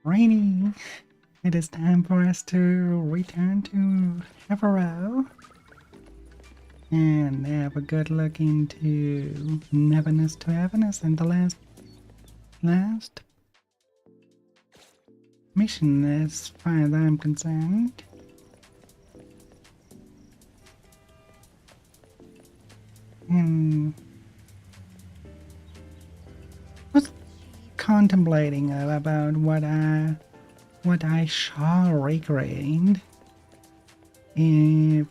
Rainy. It is time for us to return to Evero and have a good look into Neverness to Everness and the last mission as far as I'm concerned. And was contemplating about what I shall recreate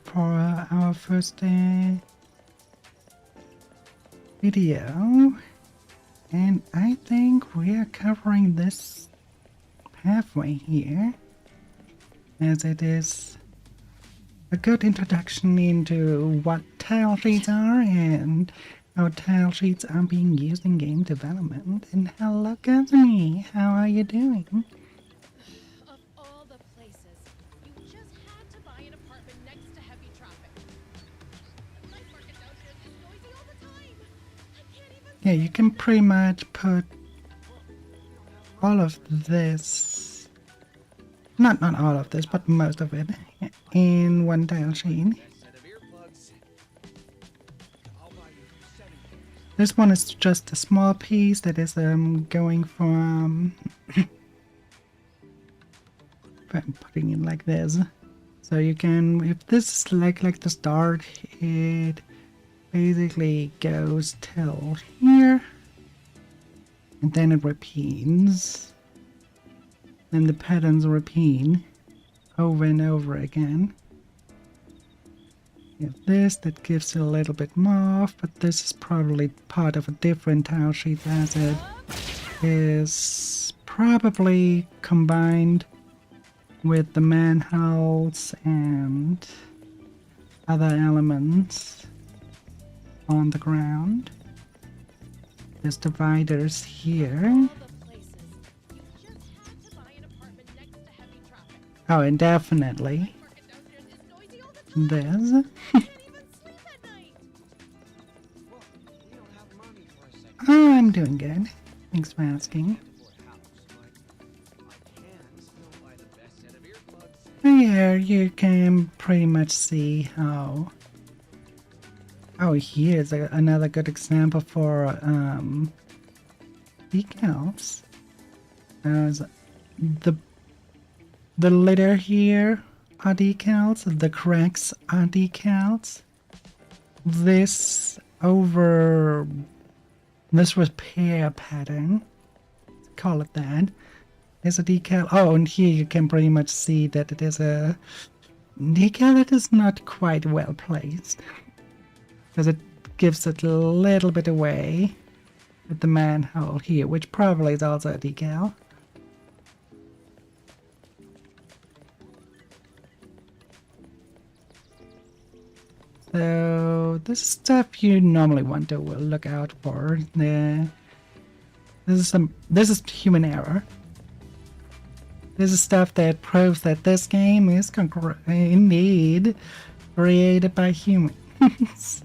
for our first video, and I think we are covering this pathway here, as it is a good introduction into what tile sheets are and how tile sheets are being used in game development. And hello, Gazmi, how are you doing? Of all the places, you just had to buy an apartment next to heavy traffic. The night market downstairs is noisy all the time. I can't even. Yeah, you can pretty much put all of this, not all of this, but most of it, in one tile sheet. This one is just a small piece that is going from I'm putting it like this, so you can, if this is like the start, it basically goes till here and then it repeats, then the patterns repeat over and over again. You have this that gives you a little bit more, but this is probably part of a different tile sheet, as it is probably combined with the manholes and other elements on the ground. There's dividers here. Oh, and definitely this. Oh, I'm doing good. Thanks for asking. Here you can pretty much see how. Oh, here's another good example for decals. The litter here are decals. The cracks are decals. This repair pattern, call it that, is a decal. Oh, and here you can pretty much see that it is a decal that is not quite well placed, because it gives it a little bit away with the manhole here, which probably is also a decal. So this is stuff you normally want to look out for. This is human error. This is stuff that proves that this game is indeed created by humans.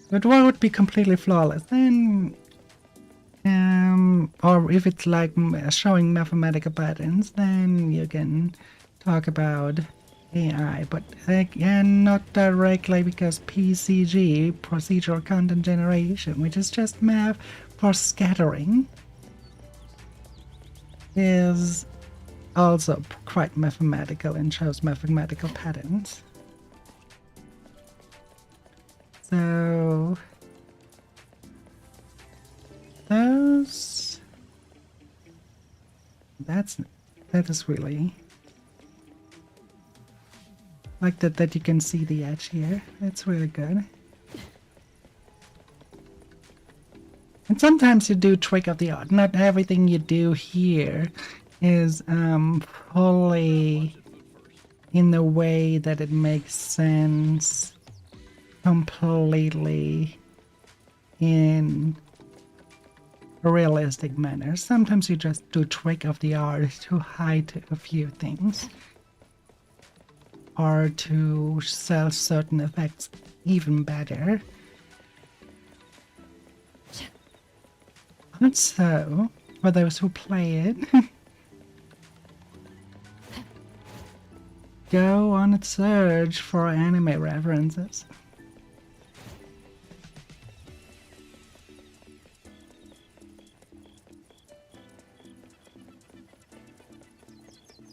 But what would be completely flawless then? Or if it's like showing mathematical patterns, then you can talk about AI, but again, not directly, because PCG, procedural content generation, which is just math for scattering, is also quite mathematical and shows mathematical patterns. So that is really like that you can see the edge here. That's really good. And sometimes you do trick of the art. Not everything you do here is fully in the way that it makes sense completely in a realistic manner. Sometimes you just do trick of the art to hide a few things, or to sell certain effects even better. Also, for those who play it. Go on a search for anime references.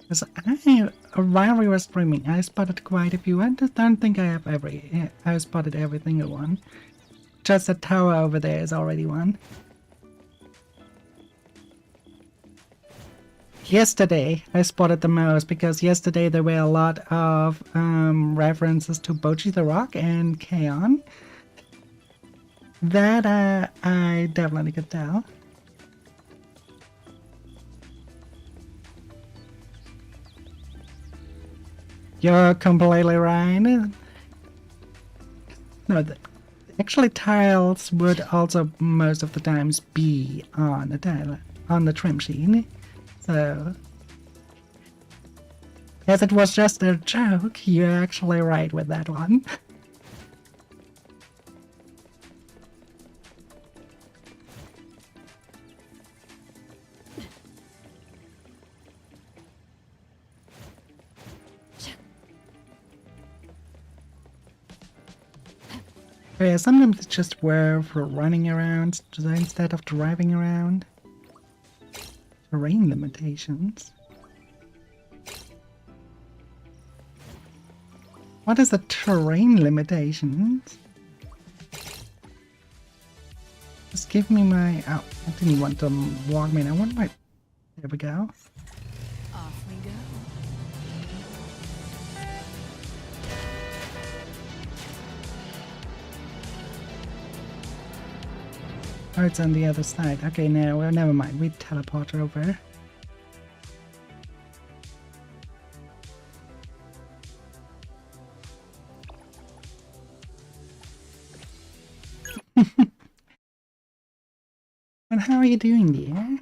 Because while we were streaming, I spotted quite a few. I just don't think I have I spotted every single one. Just the tower over there is already one. Yesterday, I spotted the most because yesterday there were a lot of references to Boji the Rock and Kaon. That I definitely could tell. You're completely right. No, actually tiles would also most of the times be on the tile, on the trim sheet. So, as it was just a joke, you're actually right with that one. Yeah, sometimes it's just worth running around instead of driving around. Terrain limitations. What is the terrain limitations? Just give me my... Oh, I didn't want to walk me. I want my... There we go. Off we go. Oh, it's on the other side. Okay, now, well, never mind. We teleport over. And how are you doing, dear?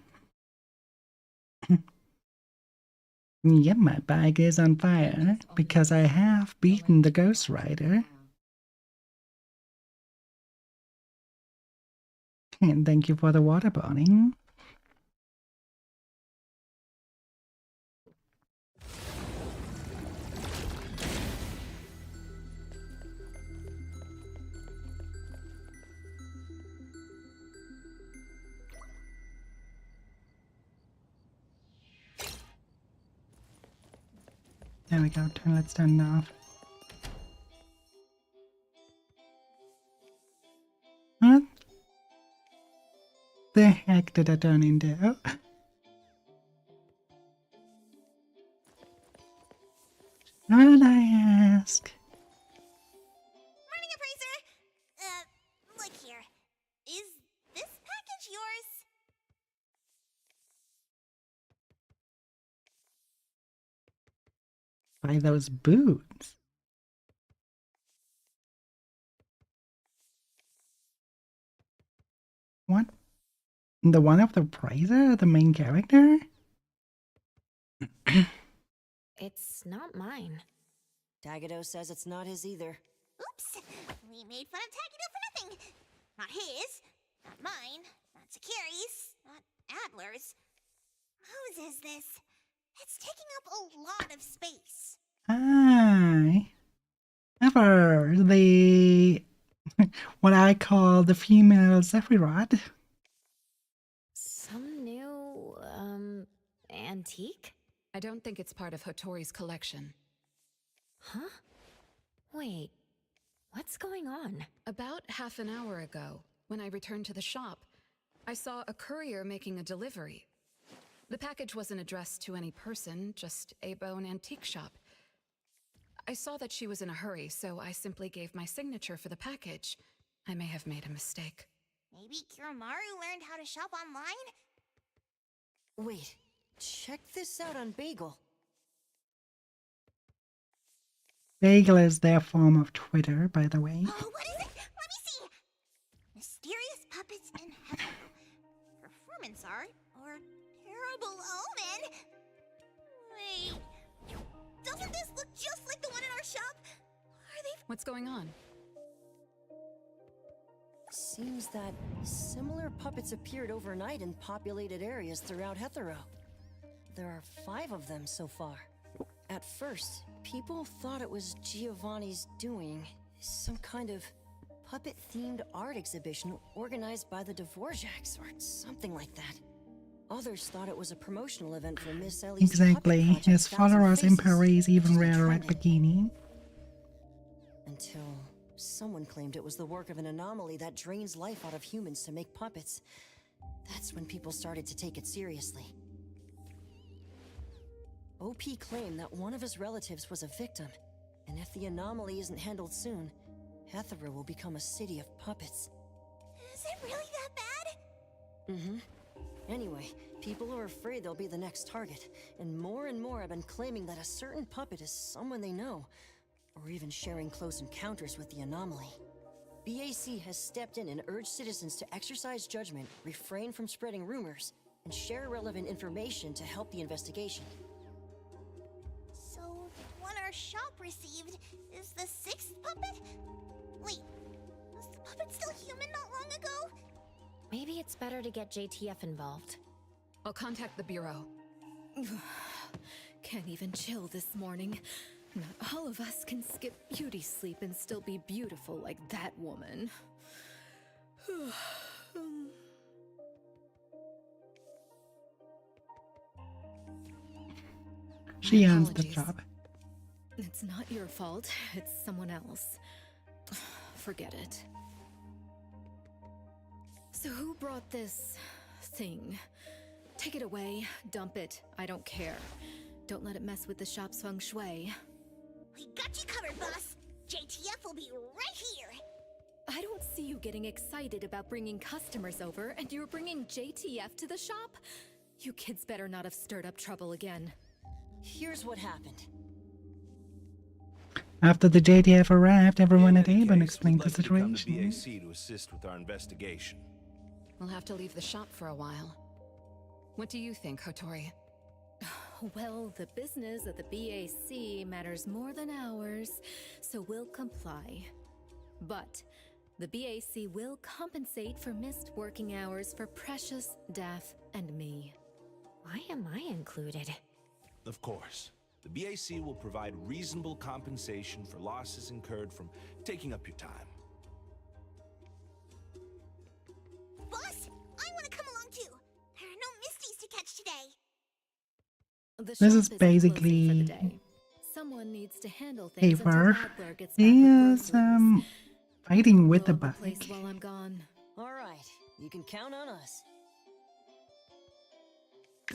Yep, my bike is on fire because I have beaten the Ghost Rider. And thank you for the waterboarding. There we go, let's turn it off. What the heck did I turn into? How did I ask? Morning, Appraiser! Look here. Is this package yours? By those boots. What? The one of the Praiser? The main character? It's not mine. Tagado says it's not his either. Oops! We made fun of Tagido for nothing. Not his, not mine, not Sakiri's, not Adler's. Whose is this? It's taking up a lot of space. Hi. Ever the what I call the female Sephiroth. Some new, antique? I don't think it's part of Hotori's collection. Huh? Wait, what's going on? About half an hour ago, when I returned to the shop, I saw a courier making a delivery. The package wasn't addressed to any person, just a bone antique shop. I saw that she was in a hurry, so I simply gave my signature for the package. I may have made a mistake. Maybe Kiromaru learned how to shop online? Wait, check this out on Bagel. Bagel is their form of Twitter, by the way. Oh, what is it? Let me see! Mysterious puppets in heaven. Performance art or terrible omen? Wait, doesn't this look just like the one in our shop? Are they... What's going on? seems that similar puppets appeared overnight in populated areas throughout Hetero. There are 5 of them so far. At first, people thought it was Giovanni's doing, some kind of puppet-themed art exhibition organized by the Dvorak's or something like that. Others thought it was a promotional event for Miss Ellie's Exactly. puppet project, His 1,000 followers in Faces, Paris even which wear is a red trending. bikini. Until someone claimed it was the work of an anomaly that drains life out of humans to make puppets. That's when people started to take it seriously. OP claimed that one of his relatives was a victim, and if the anomaly isn't handled soon, Hetero will become a city of puppets. Is it really that bad? Mm-hmm. Anyway, people are afraid they'll be the next target, and more have been claiming that a certain puppet is someone they know, or even sharing close encounters with the anomaly. BAC has stepped in and urged citizens to exercise judgment, refrain from spreading rumors, and share relevant information to help the investigation. So, one our shop received is the 6th puppet? Wait, was the puppet still human not long ago? Maybe it's better to get JTF involved. I'll contact the Bureau. Can't even chill this morning. Not all of us can skip beauty sleep and still be beautiful like that woman. She owns the Apologies. job. It's not your fault, it's someone else. Forget it. So who brought this thing? Take it away, dump it, I don't care. Don't let it mess with the shop's feng shui. We got you covered, boss. JTF will be right here. I don't see you getting excited about bringing customers over, and you're bringing JTF to the shop? You kids better not have stirred up trouble again. Here's what happened. After the JTF arrived, everyone at In any Avon case, explained we'd the like you to come to situation. BAC to assist with our investigation. We'll have to leave the shop for a while. What do you think, Hotori? Well, the business of the BAC matters more than ours, so we'll comply. But the BAC will compensate for missed working hours for Precious, Daff, and me. Why am I included? Of course, the BAC will provide reasonable compensation for losses incurred from taking up your time. Boss, I want to come along too. There are no Misties to catch today. The This shop is isn't closing for the basically day. Someone needs to handle things until Avar. Adler gets back He with is groceries. fighting with the Love the bike. place while I'm gone. All right, you can count on us.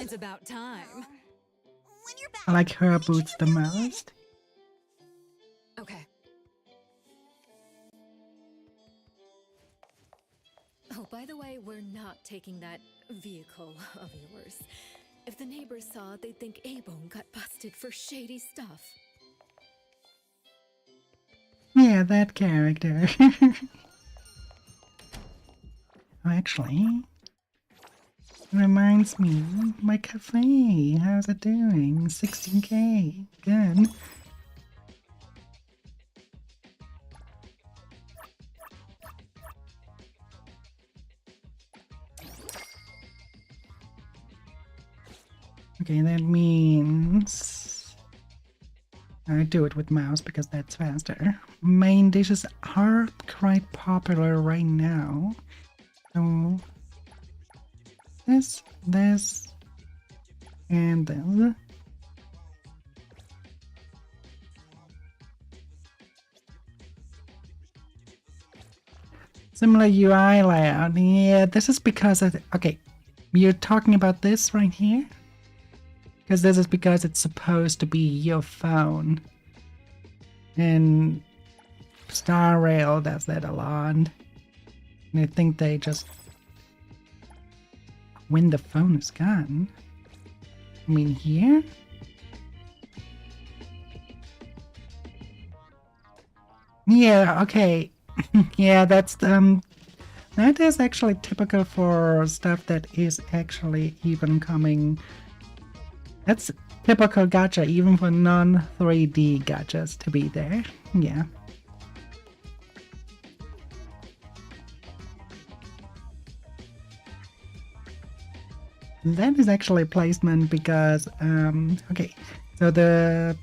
It's about time. When you're back, I like her make sure boots you the fill me in. most. Okay. Oh, by the way, we're not taking that vehicle of yours. If the neighbors saw it, they'd think A-Bone got busted for shady stuff. Yeah, that character. Oh, actually, reminds me, my cafe. How's it doing? 16K. Good. Okay, that means I do it with mouse because that's faster. Main dishes are quite popular right now. So this, and this. Similar UI layout. Yeah, this is because of, okay, you're talking about this right here? Because this is because it's supposed to be your phone. And Star Rail does that a lot. And I think they just, when the phone is gone, I mean here? Yeah, okay. Yeah, that's that is actually typical for stuff that is actually even coming. That's typical gacha, even for non-3D gachas to be there. Yeah. that is actually placement because, okay, so the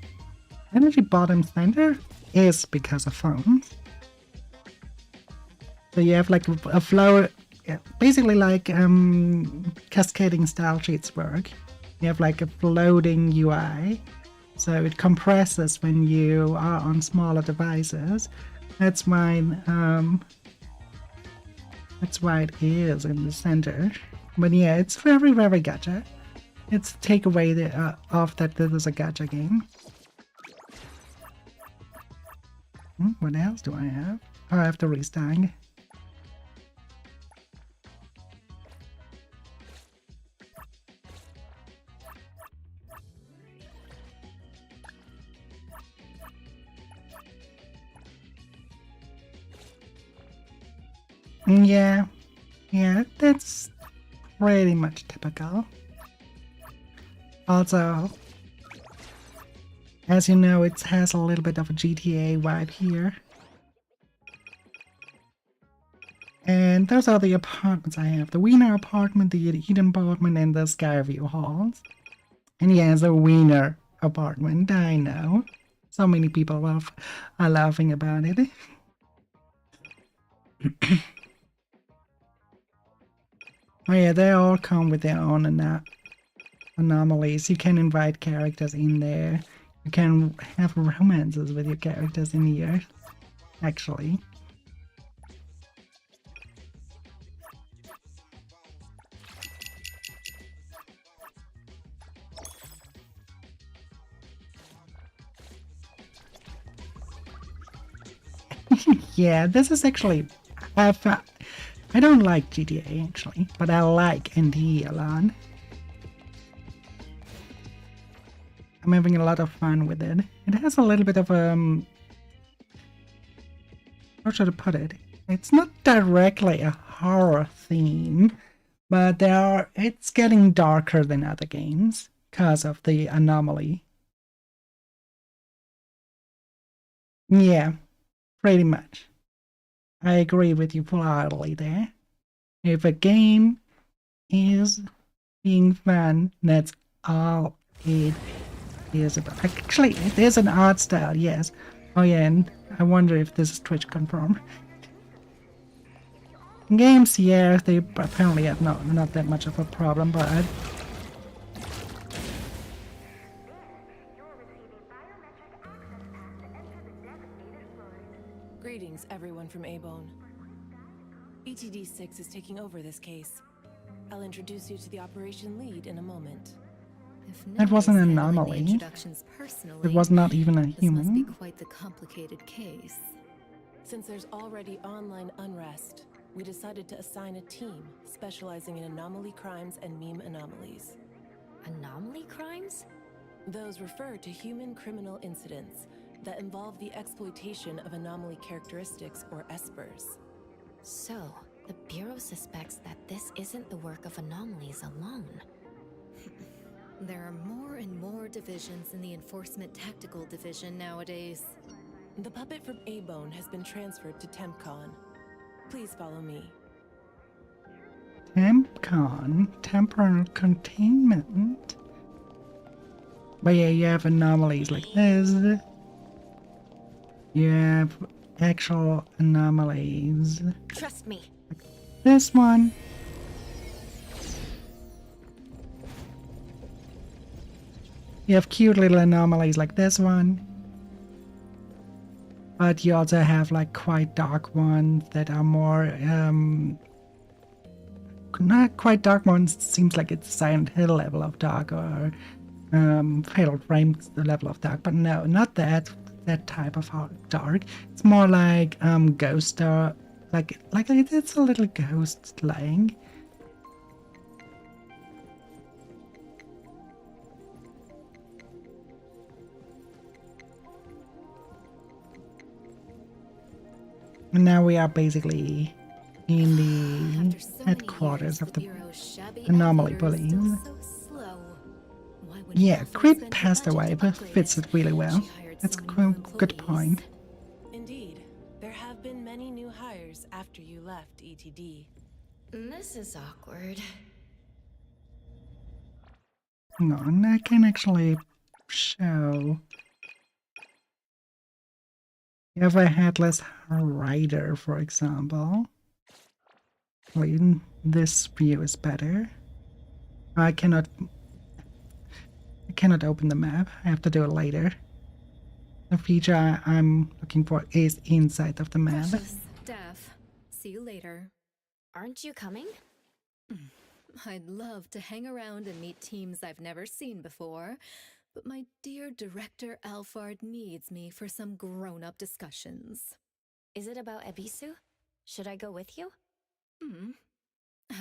energy bottom center is because of phones. So you have like a flow, yeah, basically like cascading style sheets work. You have like a floating UI, so it compresses when you are on smaller devices. That's why it is in the center. But yeah, it's very, very gacha. It's take away the off that this is a gacha game. What else do I have? Oh, I have the restang. Yeah, that's pretty much typical. Also, as you know, it has a little bit of a GTA vibe here. And those are the apartments I have. The Wiener apartment, the Eden apartment, and the Skyview halls. And yeah, the Wiener apartment, I know. So many people are laughing about it. Oh yeah, they all come with their own anomalies. You can invite characters in there. You can have romances with your characters in here, actually. Yeah, this is actually... I don't like GTA actually, but I like NTE a lot. I'm having a lot of fun with it. It has a little bit of how should I put it? It's not directly a horror theme, but it's getting darker than other games because of the Anomaly. Yeah, pretty much. I agree with you wholeheartedly there. If a game is being fun, that's all it is about. Actually, it is an art style, yes. Oh yeah, and I wonder if this is Twitch confirmed. Games, yeah, they apparently have not that much of a problem, but Greetings, everyone from A-Bone. ETD-6 is taking over this case. I'll introduce you to the operation lead in a moment. If that was an Noah's handling the anomaly. introductions It personally, was not even a this must be human. quite the complicated case. Since there's already online unrest, we decided to assign a team specializing in anomaly crimes and meme anomalies. Anomaly crimes? Those refer to human criminal incidents that involve the exploitation of anomaly characteristics, or espers. So, the Bureau suspects that this isn't the work of anomalies alone. There are more and more divisions in the Enforcement Tactical Division nowadays. The puppet from A-Bone has been transferred to TempCon. Please follow me. TempCon, temporal containment. But yeah, you have anomalies like this. You have actual anomalies. Trust me. Like this one. You have cute little anomalies like this one. But you also have like quite dark ones that are more not quite dark ones. Seems like it's Silent Hill level of dark, or Fatal Frame's the level of dark, but no, not that type of dark. It's more like ghost dark, like it's a little ghost lying. And now we are basically in the After so many headquarters years, of the Bureau's shabby Anomaly elevator is police. still so slow. Why wouldn't Yeah, Alfred Creep spend her passed budget away, to but upgrade fits it really well. She hired That's some a new good employees. point. Indeed, there have been many new hires after you left ETD. This is awkward. Hang on, I can actually show. You have a headless rider, for example. Wait, this view is better. I cannot open the map. I have to do it later. The feature I'm looking for is inside of the map. Precious, Daff. See you later. Aren't you coming? I'd love to hang around and meet teams I've never seen before, but my dear director Alfard needs me for some grown-up discussions. Is it about Ebisu? Should I go with you?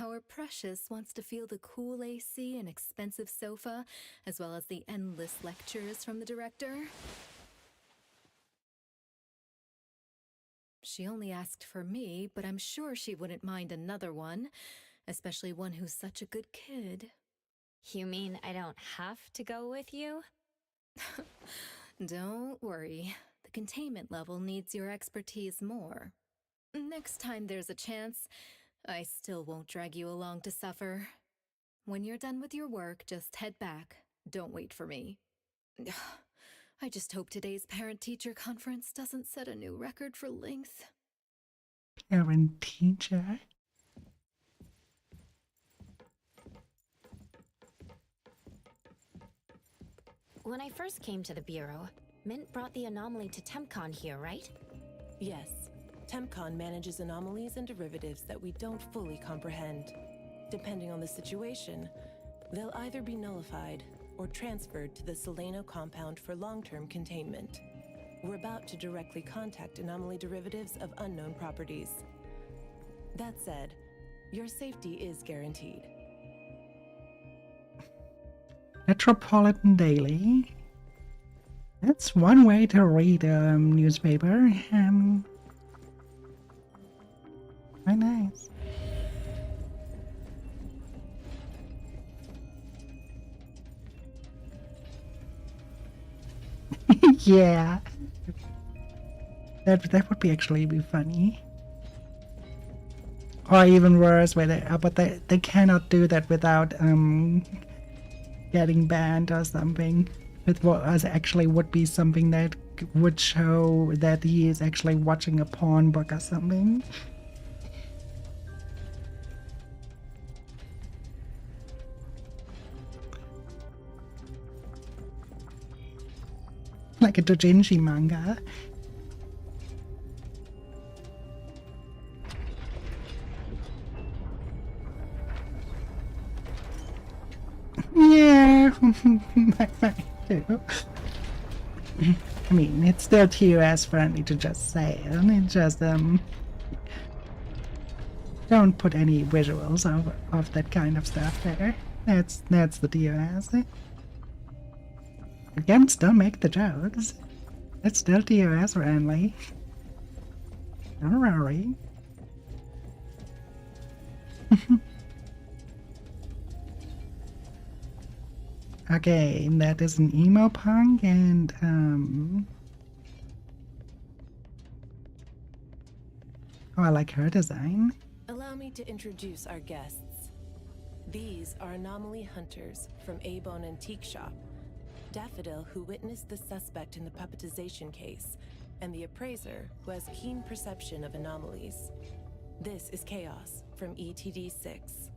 Our Precious wants to feel the cool AC and expensive sofa, as well as the endless lectures from the director. She only asked for me, but I'm sure she wouldn't mind another one, especially one who's such a good kid. You mean I don't have to go with you? Don't worry. The containment level needs your expertise more. Next time there's a chance, I still won't drag you along to suffer. When you're done with your work, just head back. Don't wait for me. I just hope today's parent-teacher conference doesn't set a new record for length. Parent teacher. When I first came to the Bureau, Mint brought the Anomaly to TempCon here, right? Yes, TempCon manages anomalies and derivatives that we don't fully comprehend. Depending on the situation, they'll either be nullified or transferred to the Seleno compound for long-term containment. We're about to directly contact anomaly derivatives of unknown properties. That said, your safety is guaranteed. Metropolitan Daily. That's one way to read a newspaper. Very nice. Yeah. That would be actually be funny. Or even worse, where but they cannot do that without getting banned or something. With what actually would be something that would show that he is actually watching a porn book or something. Like a doujinshi manga. Yeah, too. I mean, it's still TOS friendly to just say it. It just don't put any visuals of that kind of stuff there. That's the TOS. Again, still make the jokes. It's still TOS friendly. Don't worry. Okay, that is an emo punk, and oh, I like her design. Allow me to introduce our guests. These are anomaly hunters from A-Bone Antique Shop, Daffodil, who witnessed the suspect in the puppetization case, and the appraiser, who has keen perception of anomalies. This is Chaos from ETD-6.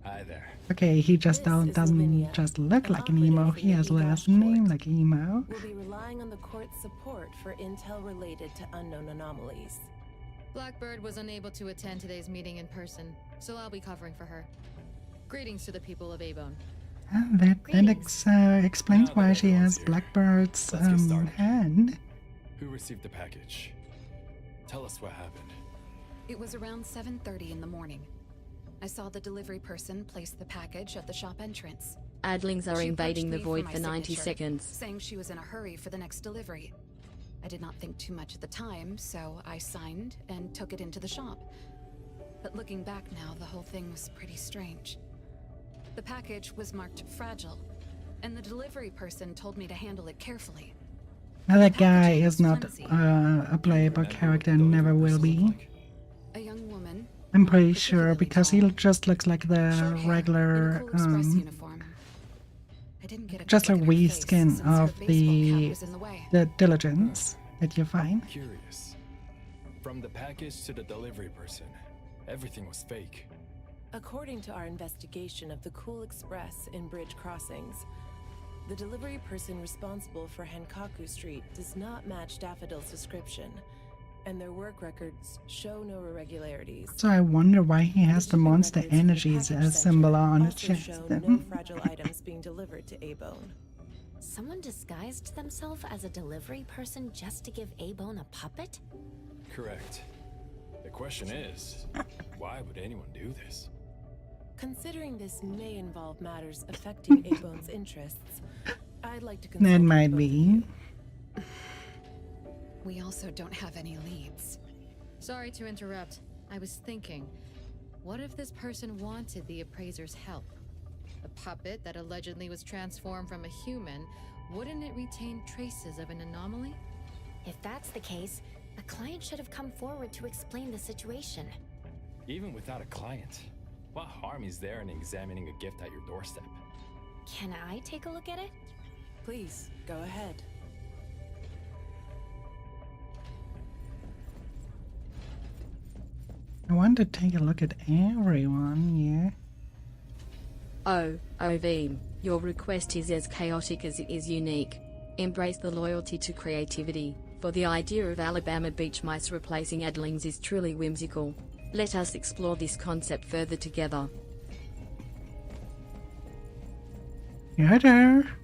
Hi there. Okay, he just This is doesn't Lavinia, just look an like an emo. operative He in has the last E-Dash name court. like emo. We'll be relying on the court's support for intel related to unknown anomalies. Blackbird was unable to attend today's meeting in person, so I'll be covering for her. Greetings to the people of A-Bone. That Greetings. explains Now why that she everyone's has here, Blackbird's let's get started. hand. Who received the package? Tell us what happened. It was around 7:30 in the morning. I saw the delivery person place the package at the shop entrance. Adlings are She invading punched the me void my for 90 signature, seconds. saying she was in a hurry for the next delivery. I did not think too much at the time, so I signed and took it into the shop. But looking back now, the whole thing was pretty strange. The package was marked fragile, and the delivery person told me to handle it carefully. Now that guy Packaging is was not flimsy. a playable Remember character what and the never delivery will person be. looked like? A young woman. I'm pretty not sure particularly because he tall. just looks like the Short hair, regular in a cool express uniform. I didn't get a just a good look at her face reskin since her of baseball cap was in the way. the diligence that you find. Curious. From the package to the delivery person, everything was fake. According to our investigation of the Cool Express in Bridge Crossings, the delivery person responsible for Hankaku Street does not match Daffodil's description, and their work records show no irregularities. So I wonder why he has the shipping monster records from the energies package as symbol center on his also chest. show no fragile items being delivered to A-Bone. Someone disguised themselves as a delivery person just to give A-Bone a puppet? Correct. The question is, why would anyone do this? Considering this may involve matters affecting A-Bone's interests, I'd like to consult That with might both of be. you. We also don't have any leads. Sorry to interrupt. I was thinking, what if this person wanted the appraiser's help? A puppet that allegedly was transformed from a human, wouldn't it retain traces of an anomaly? If that's the case, a client should have come forward to explain the situation. Even without a client, what harm is there in examining a gift at your doorstep? Can I take a look at it? Please, go ahead. I want to take a look at everyone, yeah. Oh, Ovim, your request is as chaotic as it is unique. Embrace the loyalty to creativity, for the idea of Alabama beach mice replacing Adlings is truly whimsical. Let us explore this concept further together. Yeah, there.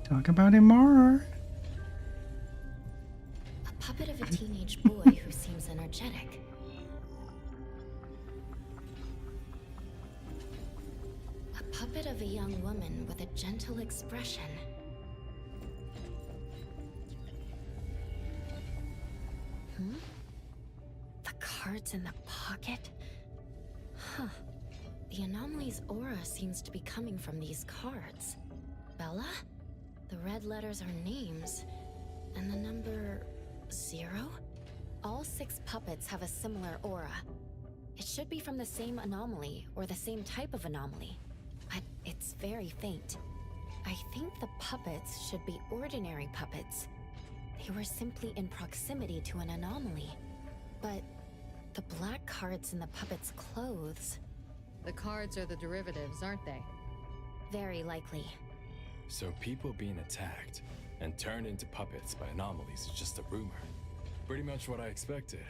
Talk about it more. A puppet of a teenage boy who seems energetic. A puppet of a young woman with a gentle expression. The cards in the pocket? Huh. The Anomaly's aura seems to be coming from these cards. Bella? The red letters are names. And the number 0? All 6 puppets have a similar aura. It should be from the same anomaly, or the same type of anomaly. But it's very faint. I think the puppets should be ordinary puppets. They were simply in proximity to an anomaly. But the black cards in the puppets' clothes... The cards are the derivatives, aren't they? Very likely. So people being attacked and turned into puppets by anomalies is just a rumor. Pretty much what I expected.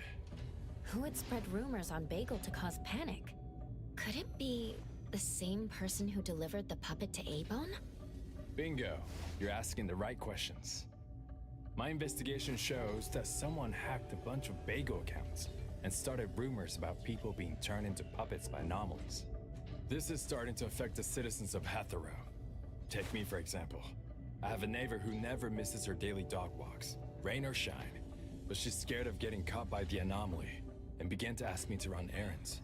Who would spread rumors on Bagel to cause panic? Could it be the same person who delivered the puppet to A-Bone? Bingo! You're asking the right questions. My investigation shows that someone hacked a bunch of Bagel accounts and started rumors about people being turned into puppets by anomalies. This is starting to affect the citizens of Hatharo. Take me, for example. I have a neighbor who never misses her daily dog walks, rain or shine, but she's scared of getting caught by the anomaly and began to ask me to run errands.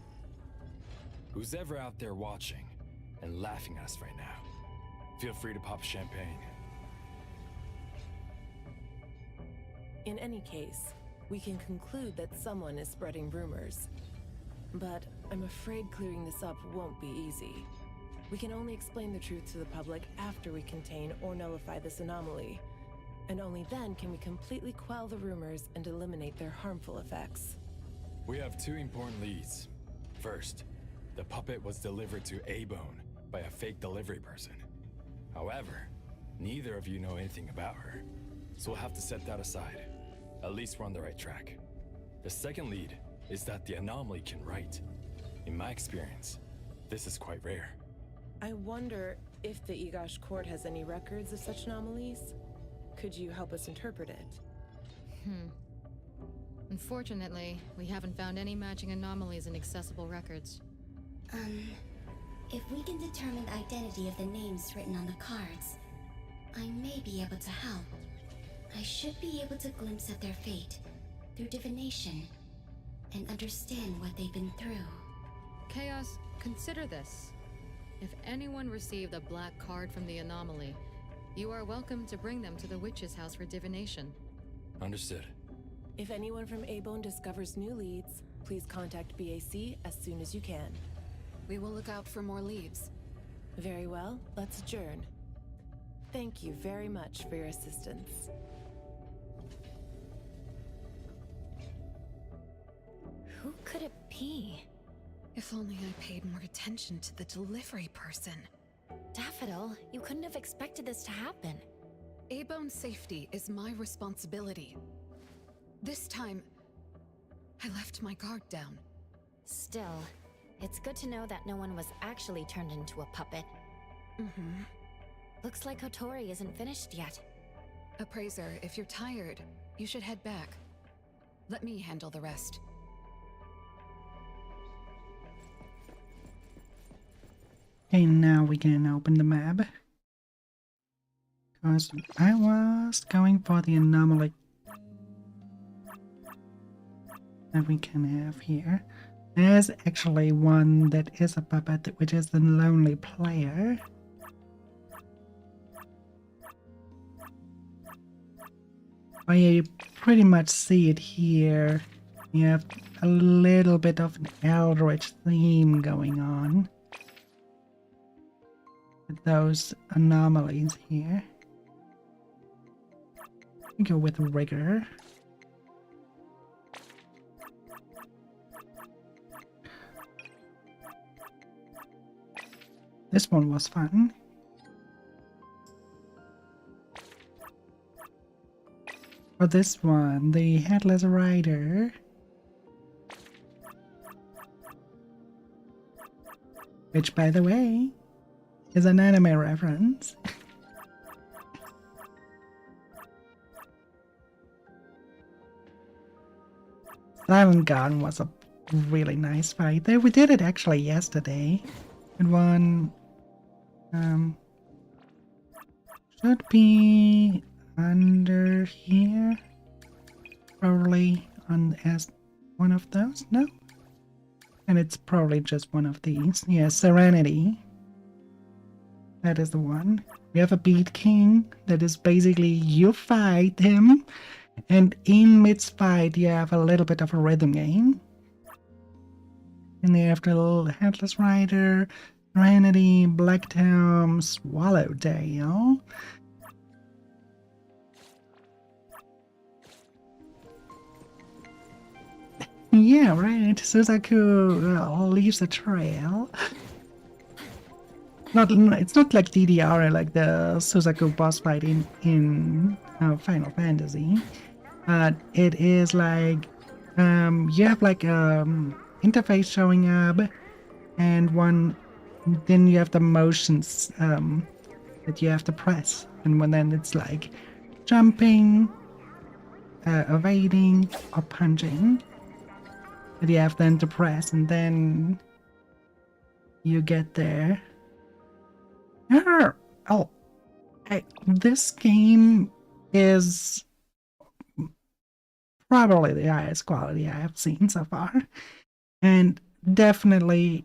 Who's ever out there watching and laughing at us right now, feel free to pop champagne. In any case, we can conclude that someone is spreading rumors. But I'm afraid clearing this up won't be easy. We can only explain the truth to the public after we contain or nullify this anomaly. And only then can we completely quell the rumors and eliminate their harmful effects. We have 2 important leads. First, the puppet was delivered to A-Bone by a fake delivery person. However, neither of you know anything about her, so we'll have to set that aside. At least we're on the right track. The second lead is that the anomaly can write. In my experience, this is quite rare. I wonder if the Igash court has any records of such anomalies? Could you help us interpret it? Unfortunately, we haven't found any matching anomalies in accessible records. If we can determine the identity of the names written on the cards, I may be able to help. I should be able to glimpse at their fate through divination and understand what they've been through. Chaos, consider this. If anyone received a black card from the anomaly, you are welcome to bring them to the witch's house for divination. Understood. If anyone from A-Bone discovers new leads, please contact BAC as soon as you can. We will look out for more leads. Very well, let's adjourn. Thank you very much for your assistance. Who could it be? If only I paid more attention to the delivery person. Daffodil, you couldn't have expected this to happen. A-Bone's safety is my responsibility. This time, I left my guard down. Still, it's good to know that no one was actually turned into a puppet. Mm-hmm. Looks like Kotori isn't finished yet. Appraiser, if you're tired, you should head back. Let me handle the rest. Okay, now we can open the map. Because I was going for the anomaly that we can have here. There's actually one that is a puppet, which is the lonely player. But you pretty much see it here. You have a little bit of an eldritch theme going on. With those anomalies here. We go with rigor. This one was fun. For this one, the Headless Rider. Which, by the way, is an anime reference. Silent Garden was a really nice fight. We did it actually yesterday. And one should be under here. Probably on as one of those, no? And it's probably just one of these. Yeah, Serenity. That is the one. We have a Beat King that is basically you fight him, and in mid-fight you have a little bit of a rhythm game. And you have the little Headless Rider, Serenity, Black Tom, Swallowtail. Yeah, right. Suzaku leaves a trail. It's not like DDR, like the Suzaku boss fight in Final Fantasy. It is like you have like interface showing up, and then you have the motions that you have to press, and then it's like jumping, evading, or punching that you have then to press, and then you get there. Oh, this game is probably the highest quality I have seen so far. And definitely,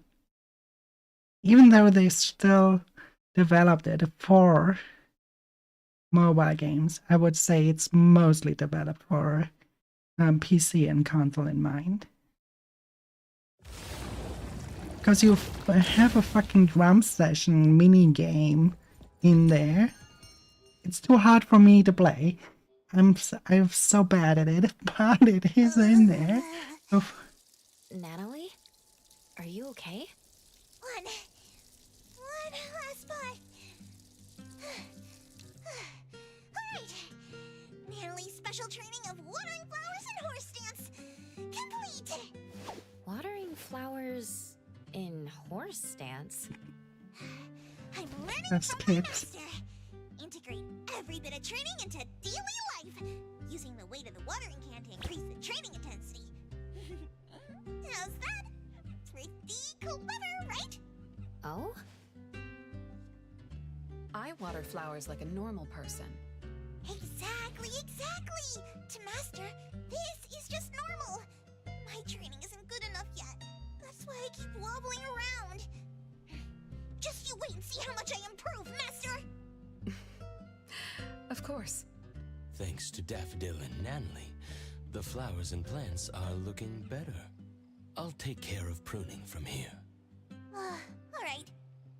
even though they still developed it for mobile games, I would say it's mostly developed for PC and console in mind. Because you have a fucking drum session mini game in there. It's too hard for me to play. I'm so bad at it, but it is in there. Oof. Natalie? Are you okay? One last part. Alright. Natalie's special training of watering flowers and horse dance complete. Watering flowers in horse stance? I'm learning That's from my kids. master. Integrate every bit of training into daily life, using the weight of the watering can to increase the training intensity. How's that? Pretty clever, right? Oh? I water flowers like a normal person. Exactly. To master, this is just normal. My training isn't good enough yet. That's why I keep wobbling around. Just you wait and see how much I improve, master! Of course. Thanks to Daffodil and Nanley, the flowers and plants are looking better. I'll take care of pruning from here. Alright.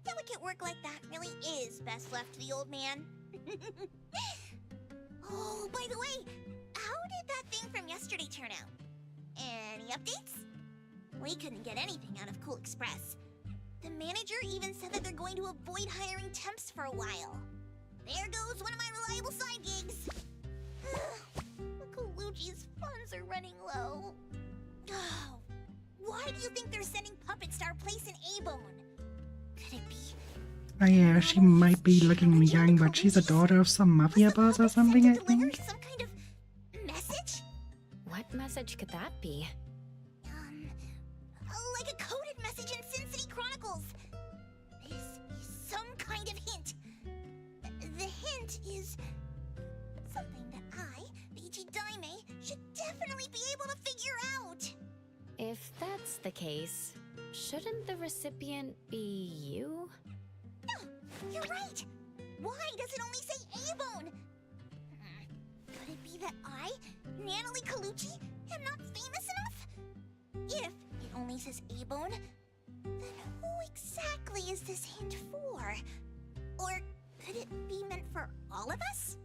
Delicate work like that really is best left to the old man. Oh, by the way, how did that thing from yesterday turn out? Any updates? We couldn't get anything out of Cool Express. The manager even said that they're going to avoid hiring temps for a while. There goes one of my reliable side gigs. Colucci's funds are running low. Oh, why do you think they're sending puppets to our place in A-Bone? Could it be? Oh yeah, she might be looking young, but she's a daughter of some mafia boss or something, I think. Some kind of message? What message could that be? Like a coded message in Sin City Chronicles. This is some kind of hint. The hint is something that I, Peachy Daime, should definitely be able to figure out. If that's the case, shouldn't the recipient be you? No, you're right. Why does it only say A-Bone? Could it be that I, Natalie Colucci, am not famous enough? If it only says A-Bone, then who exactly is this hint for? Or could it be meant for all of us?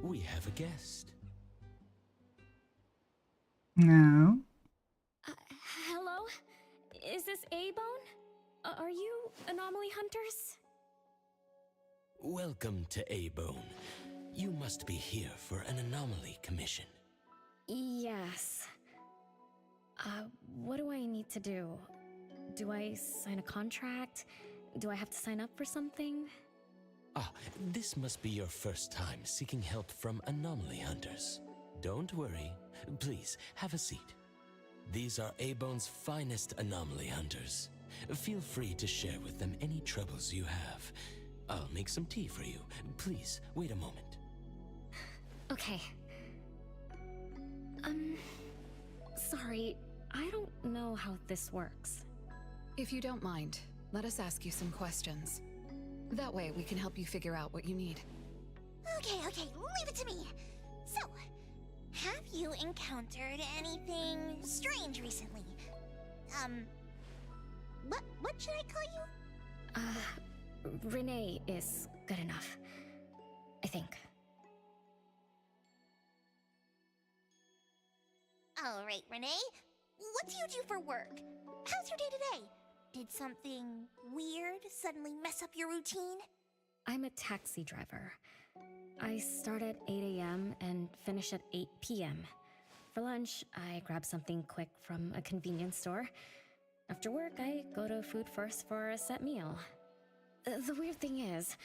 We have a guest. No. Hello? Is this A-Bone? Are you Anomaly Hunters? Welcome to A-Bone. You must be here for an Anomaly commission. Yes. What do I need to do? Do I sign a contract? Do I have to sign up for something? Ah, this must be your first time seeking help from Anomaly Hunters. Don't worry. Please, have a seat. These are A-Bone's finest Anomaly Hunters. Feel free to share with them any troubles you have. I'll make some tea for you. Please, wait a moment. Okay. Sorry, I don't know how this works. If you don't mind, let us ask you some questions. That way we can help you figure out what you need. Okay, leave it to me. So, have you encountered anything strange recently? What should I call you? Renee is good enough. I think. Alright, Renee. What do you do for work? How's your day today? Did something weird suddenly mess up your routine? I'm a taxi driver. I start at 8 a.m. and finish at 8 p.m. For lunch, I grab something quick from a convenience store. After work, I go to Food First for a set meal. The weird thing is,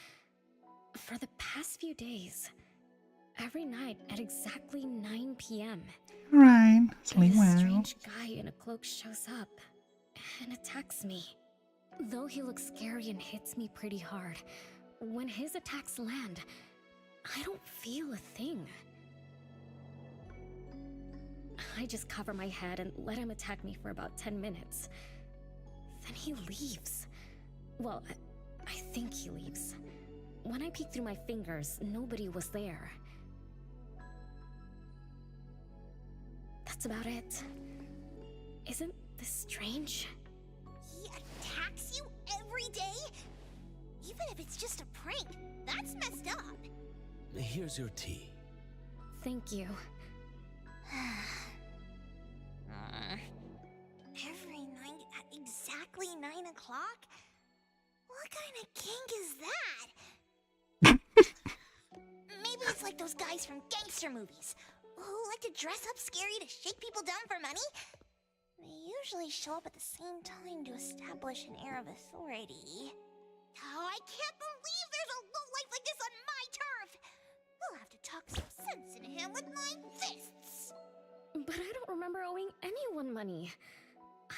for the past few days, every night at exactly 9 p.m., Right, sleep this well. strange guy in a cloak shows up and attacks me. Though he looks scary and hits me pretty hard, when his attacks land, I don't feel a thing. I just cover my head and let him attack me for about 10 minutes. Then he leaves. Well, I think he leaves. When I peek through my fingers, nobody was there. That's about it. Isn't this strange? He attacks you every day? Even if it's just a prank, that's messed up. Here's your tea. Thank you. Every night at exactly 9 o'clock? What kind of kink is that? Maybe it's like those guys from gangster movies who like to dress up scary to shake people down for money. They usually show up at the same time to establish an air of authority. Oh, I can't believe there's a lowlife like this on my turf! We'll have to talk some sense into him with my fists! But I don't remember owing anyone money.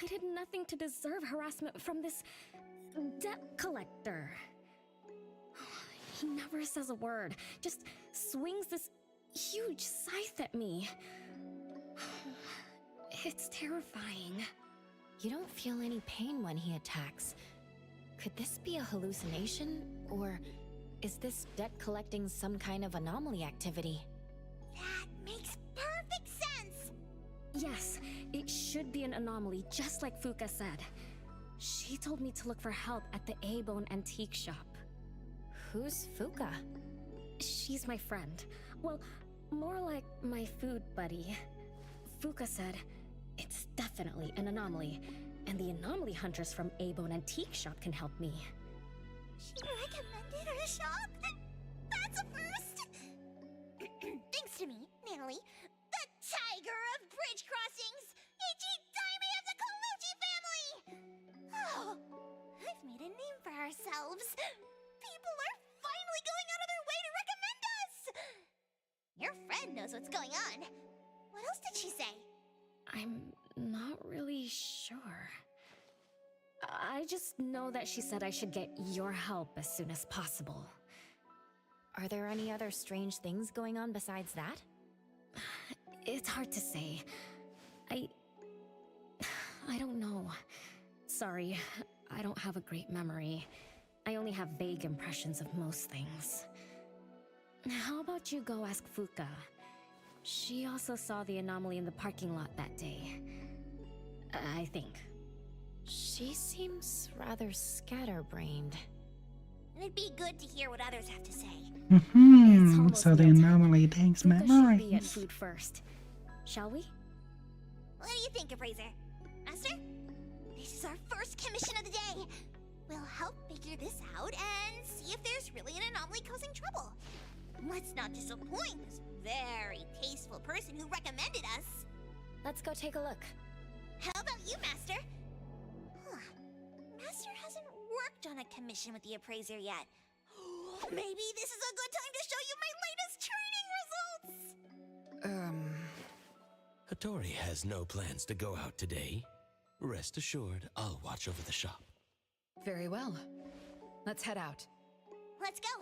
I did nothing to deserve harassment from this debt collector. He never says a word, just swings this huge scythe at me. It's terrifying. You don't feel any pain when he attacks. Could this be a hallucination? Or is this debt collecting some kind of anomaly activity? That makes perfect sense! Yes, it should be an anomaly, just like Fuka said. She She told me to look for help at the A-Bone antique shop. Who's Fuka? She's my friend. Well, more like my food buddy. Fuka said, it's definitely an anomaly, and the anomaly hunters from A-Bone antique shop can help me. She recommended her shop? That's a first! Thanks to me, Natalie, the tiger of bridge crossings, Ichi-Daime of the Colucci family! Oh, I've made a name for ourselves. People are finally going out of their way to recommend us! Your friend knows what's going on. What else did she say? I'm not really sure. I just know that she said I should get your help as soon as possible. Are there any other strange things going on besides that? It's hard to say. I don't know. Sorry, I don't have a great memory. I only have vague impressions of most things. How about you go ask Fuka? She also saw the anomaly in the parking lot that day. I think. She seems rather scatterbrained. It'd be good to hear what others have to say. So the anomaly takes Fuka should be at memories. food first. Shall we? What do you think, Appraiser? Master? This is our first commission of the day. We'll help figure this out and see if there's really an anomaly causing trouble. Let's not disappoint this very tasteful person who recommended us. Let's go take a look. How about you, Master? Huh. Master hasn't worked on a commission with the Appraiser yet. Maybe this is a good time to show you my latest training results! Hattori has no plans to go out today. Rest assured, I'll watch over the shop. Very well. Let's head out. Let's go.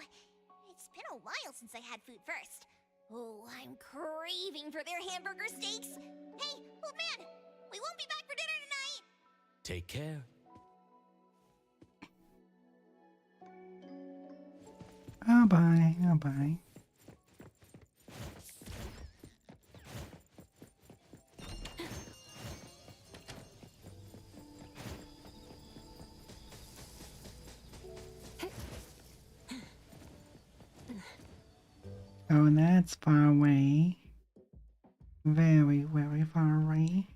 It's been a while since I had food first. Oh, I'm craving for their hamburger steaks. Hey, old man, we won't be back for dinner tonight. Take care. Oh bye, oh bye. Oh, that's far away. Very, very far away.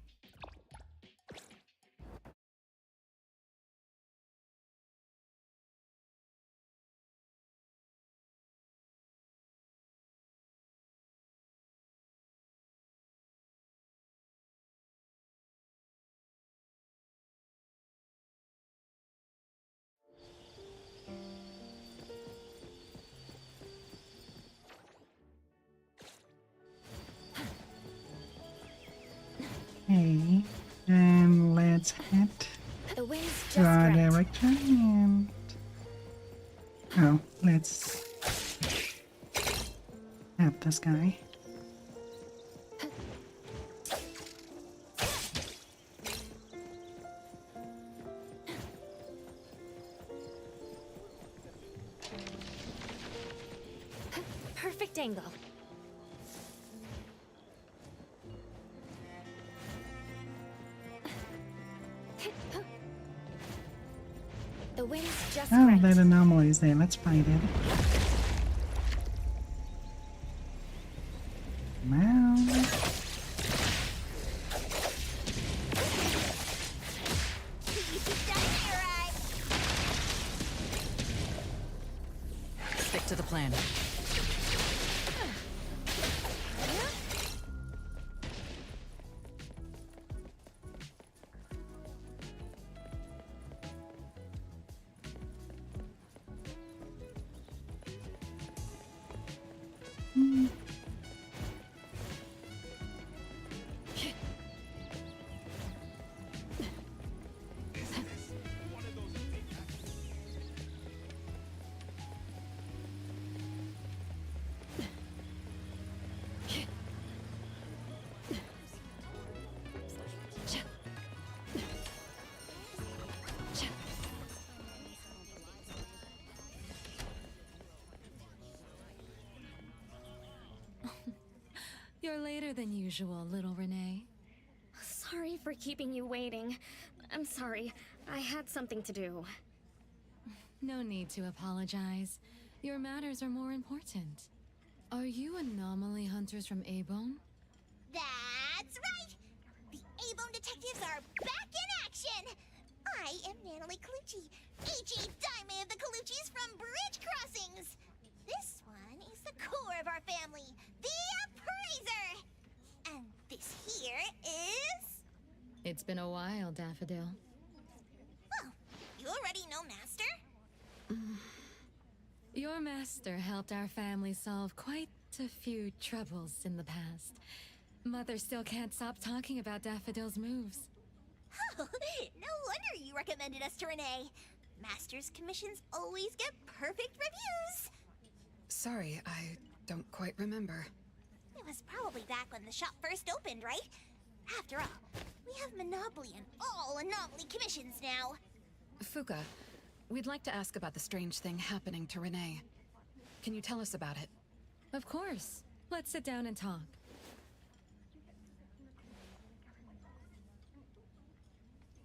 Okay, and let's head The wind's just to our right. direction and... Oh, let's have this guy. Perfect angle. The wind's just Oh, right. that anomaly is there. Let's fight it. Come on. Stick to the plan. You're later than usual, little Renee. Sorry for keeping you waiting. I'm sorry. I had something to do. No need to apologize. Your matters are more important. Are you anomaly hunters from Abone? That's right! The A-Bone detectives are back in action! I am Anomaly Colucci, H.E. Diamond of the Coluccis from Bridge Crossings! This one is the core of our family, the Appraiser! And this here is... It's been a while, Daffodil. Oh, you already know Master? Your master helped our family solve quite a few troubles in the past. Mother still can't stop talking about Daffodil's moves. Oh, no wonder you recommended us to Renee. Master's commissions always get perfect reviews. Sorry, I don't quite remember. It was probably back when the shop first opened, right? After all, we have monopoly on all Anomaly commissions now. Fuka, we'd like to ask about the strange thing happening to Renee. Can you tell us about it? Of course. Let's sit down and talk.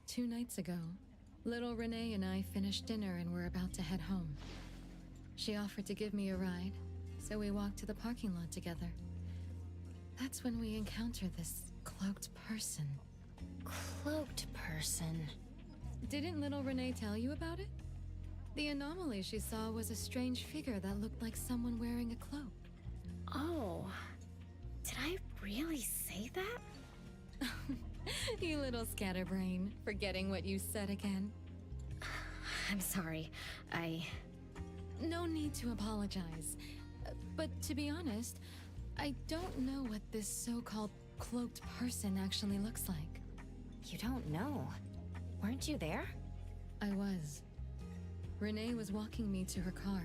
Two nights ago, little Renee and I finished dinner and were about to head home. She offered to give me a ride, so we walked to the parking lot together. That's when we encountered this cloaked person. Cloaked person? Didn't little Renee tell you about it? The anomaly she saw was a strange figure that looked like someone wearing a cloak. Oh, did I really say that? You little scatterbrain, forgetting what you said again. I'm sorry. No need to apologize. But to be honest, I don't know what this so-called cloaked person actually looks like. You don't know? Weren't you there? I was. Renee was walking me to her car,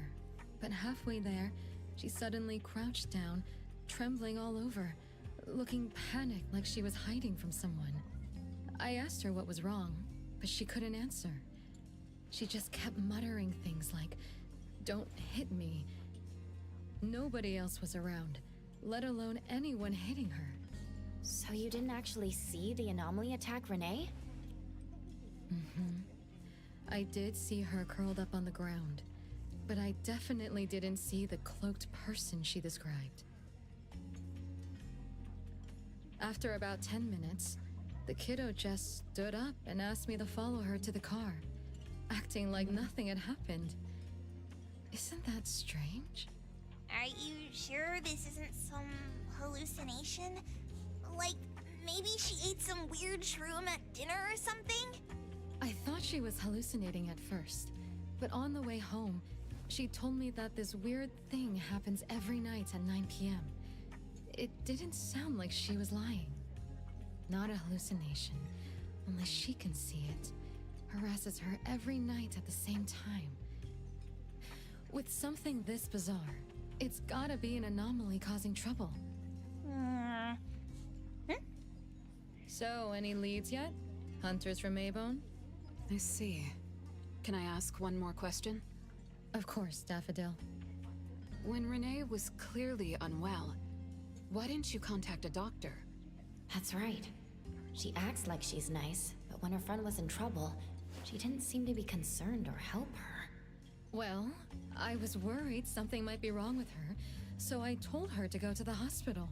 but halfway there, she suddenly crouched down, trembling all over, looking panicked like she was hiding from someone. I asked her what was wrong, but she couldn't answer. She just kept muttering things like, "Don't hit me." Nobody else was around, let alone anyone hitting her. So you didn't actually see the anomaly attack Renee? Mm-hmm. I did see her curled up on the ground, but I definitely didn't see the cloaked person she described. After about 10 minutes, the kiddo just stood up and asked me to follow her to the car, acting like nothing had happened. Isn't that strange? Are you sure this isn't some hallucination? Like, maybe she ate some weird shroom at dinner or something? I thought she was hallucinating at first, but on the way home, she told me that this weird thing happens every night at 9 p.m. It didn't sound like she was lying. Not a hallucination, unless she can see it. Harasses her every night at the same time. With something this bizarre, it's gotta be an anomaly causing trouble. So, any leads yet? Hunters from Abone? I see. Can I ask one more question? Of course, Daffodil. When Renee was clearly unwell, why didn't you contact a doctor? That's right. She acts like she's nice, but when her friend was in trouble, she didn't seem to be concerned or help her. Well, I was worried something might be wrong with her, so I told her to go to the hospital.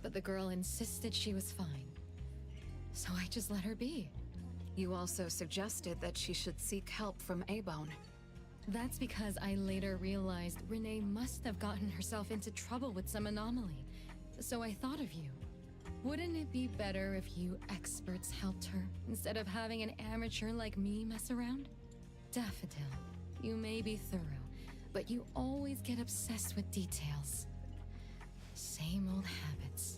But the girl insisted she was fine. So I just let her be. You also suggested that she should seek help from Abone. That's because I later realized Renee must have gotten herself into trouble with some anomaly. So I thought of you. Wouldn't it be better if you experts helped her, instead of having an amateur like me mess around? Daffodil, you may be thorough, but you always get obsessed with details. Same old habits.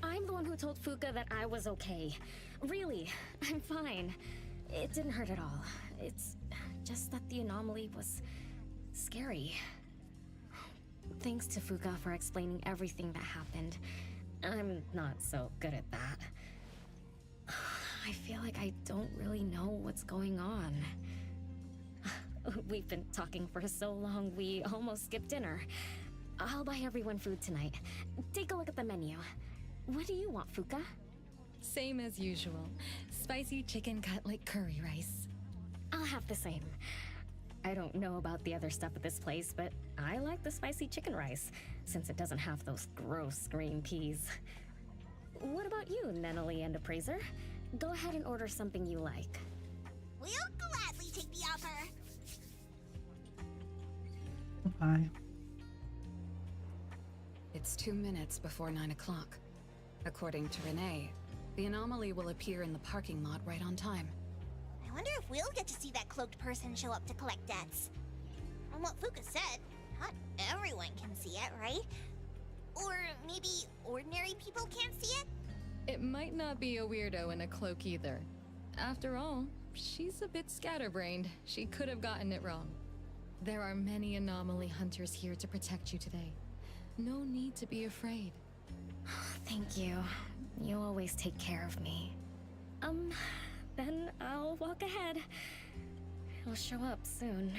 I'm the one who told Fuka that I was okay. Really, I'm fine. It didn't hurt at all. It's just that the anomaly was scary. Thanks to Fuka for explaining everything that happened. I'm not so good at that. I feel like I don't really know what's going on. We've been talking for so long, we almost skipped dinner. I'll buy everyone food tonight. Take a look at the menu. What do you want, Fuka? Same as usual. Spicy chicken cutlet curry rice. I'll have the same. I don't know about the other stuff at this place, but I like the spicy chicken rice, since it doesn't have those gross green peas. What about you, Anomaly and Appraiser? Go ahead and order something you like. We'll gladly take the offer. Bye. It's 2 minutes before 9 o'clock. According to Renee, the anomaly will appear in the parking lot right on time. I wonder if we'll get to see that cloaked person show up to collect debts. From what Fuka said, not everyone can see it, right? Or maybe ordinary people can't see it? It might not be a weirdo in a cloak either. After all, she's a bit scatterbrained. She could have gotten it wrong. There are many anomaly hunters here to protect you today. No need to be afraid. Thank you. You always take care of me. Then I'll walk ahead. He'll show up soon.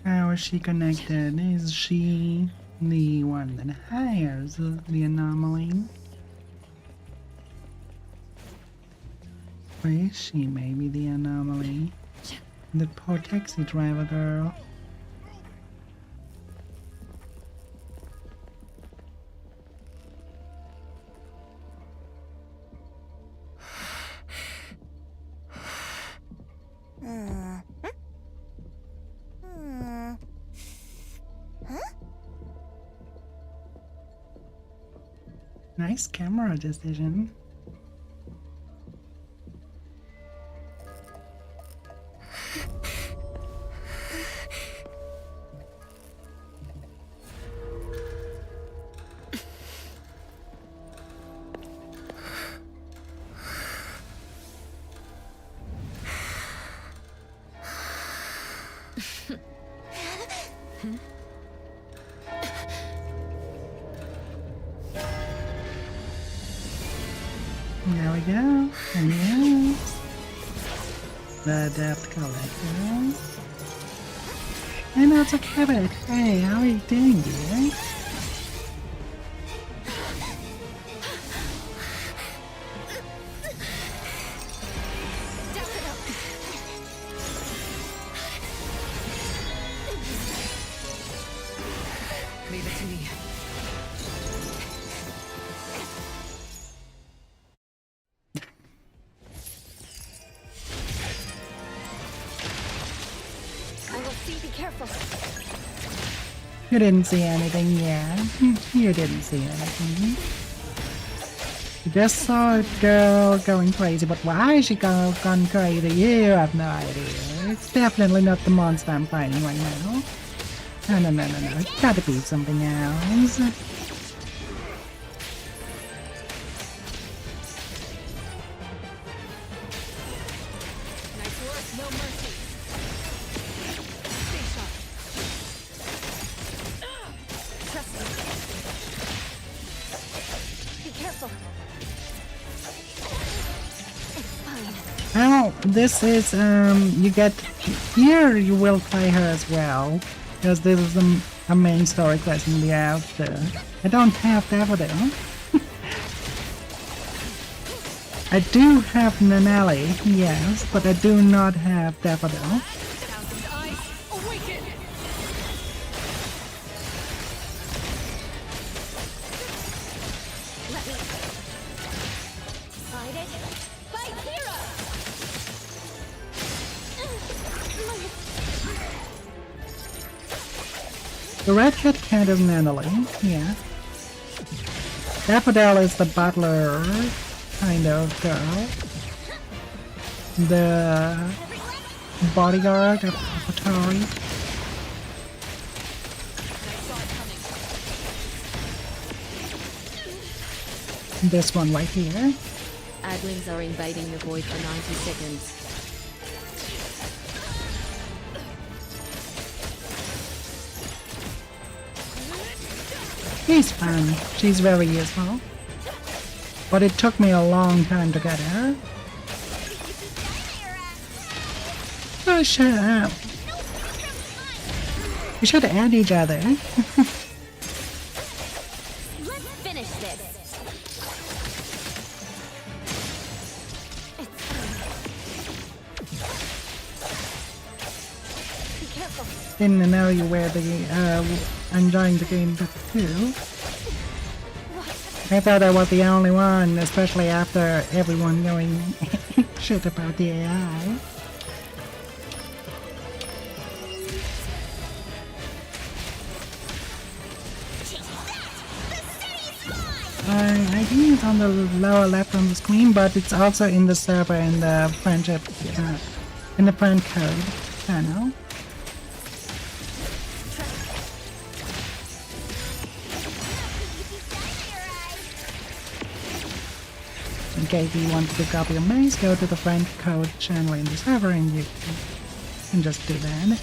How is she connected? Is she the one that hires the anomaly? Or is she maybe the anomaly? The poor taxi driver girl. Nice camera decision. There we go. And yes. The depth collector. And that's a cabot. Hey, how are you doing, dear? Leave it to me. You didn't see anything yet. You didn't see anything. You just saw a girl going crazy, but why is she gone crazy? You have no idea. It's definitely not the monster I'm fighting right now. No. It's gotta be something else. Well, this is, you get, here you will play her as well, because this is a main story quest in the after. I don't have Daffodil. I do have Anomaly, yes, but I do not have Daffodil. The red cat cat is Anomaly, yeah. Daffodil is the butler kind of girl. The bodyguard of Atari. This one right here. Adlings are invading the void for 90 seconds. He's fun. She's very useful. But it took me a long time to get her. Oh, shut up. We should add each other. Let's finish this. Be careful. Didn't know you were enjoying the game too. I thought I was the only one, especially after everyone going shit about the AI. I think it's on the lower left on the screen, but it's also in the server in the friendship, in the friend code channel. In case you want to copy a maze, go to the friend code channel in the server and you can just do that.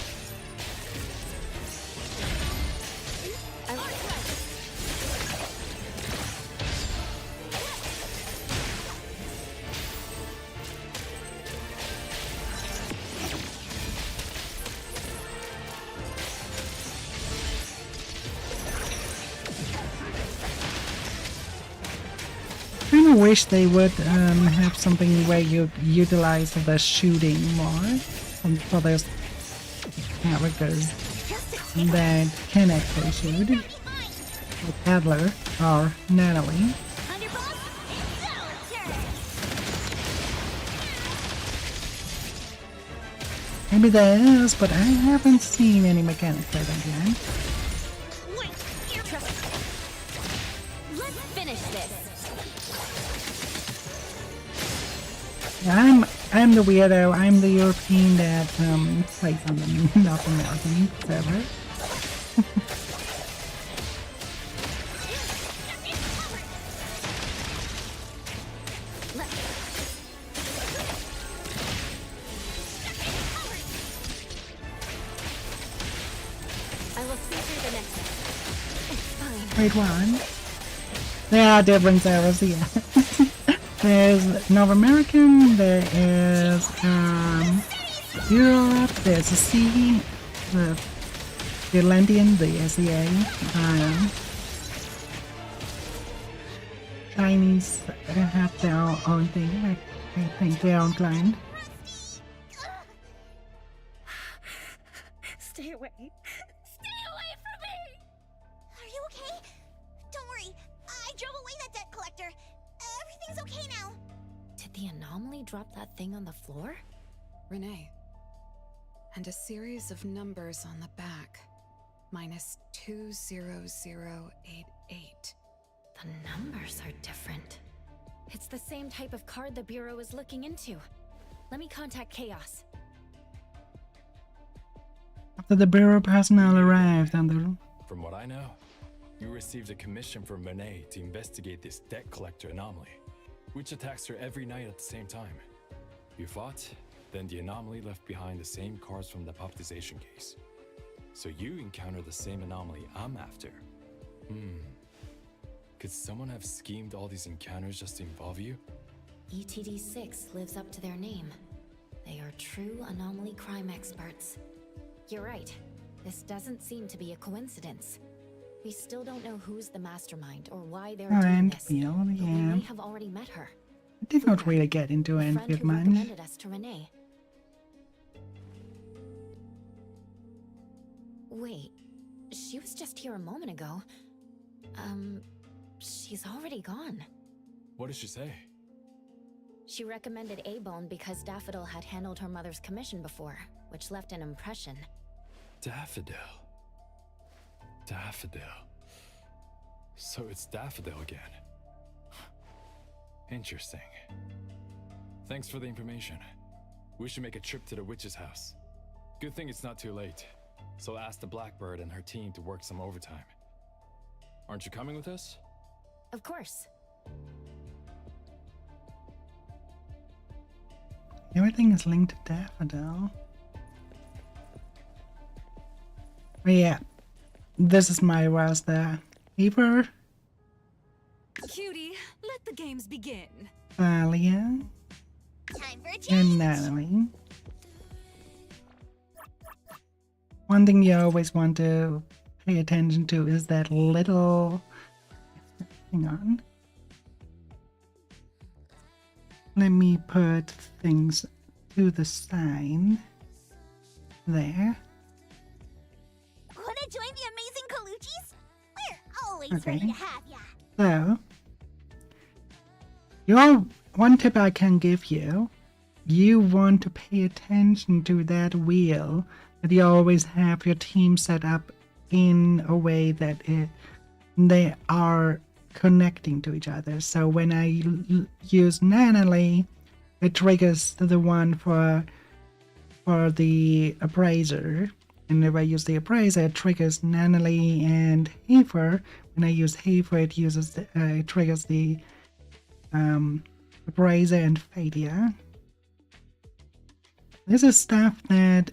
I kind of wish they would have something where you utilize the shooting more for those characters that can actually shoot, like Adler or Natalie. Maybe there is, but I haven't seen any mechanics for that yet. Let's finish this. I'm the weirdo. I'm the European that plays on the North American server. I will see through the next one. It's fine. Wait, one. There are different servers, yeah. There's North American, there is Europe, there's a C, the Atlantean, the SEA, Chinese have their own thing, I think their own client. Stay away. Stay away from me! Are you okay? Don't worry. I drove away that debt collector. Everything's okay now. Did the anomaly drop that thing on the floor? Renee. And a series of numbers on the back. -20088. The numbers are different. It's the same type of card the Bureau is looking into. Let me contact Chaos. After the Bureau personnel arrived on the... From what I know, you received a commission from Renee to investigate this debt collector anomaly, which attacks her every night at the same time. You fought, then the anomaly left behind the same cards from the population case. So you encountered the same anomaly I'm after. Could someone have schemed all these encounters just to involve you? ETD6 lives up to their name. They are true anomaly crime experts. You're right. This doesn't seem to be a coincidence. We still don't know who's the mastermind or why they're doing this. But we may have already met her. I did not really get into Enfield much. Recommended us to Renee. Wait, she was just here a moment ago. She's already gone. What did she say? She recommended A-Bone because Daffodil had handled her mother's commission before, which left an impression. Daffodil. Daffodil. So it's Daffodil again. Interesting. Thanks for the information. We should make a trip to the witch's house. Good thing it's not too late. So ask the Blackbird and her team to work some overtime. Aren't you coming with us? Of course. Everything is linked to Daffodil. Oh yeah, this is my roster. Eber, Cutie, let the games begin. Thalia, Time for a change. and Natalie. one thing you always want to pay attention to is that little... Hang on. Let me put things to the side. There. Wanna join the amazing Kaluchis? We're always Okay. ready to have ya. So, one tip I can give you, you want to pay attention to that wheel, that you always have your team set up in a way that they are connecting to each other. So when I use Anomaly, it triggers the one for the appraiser, and if I use the appraiser, it triggers Anomaly and Heifer. When I use Heifer, it triggers the appraiser and Fadia. This is stuff that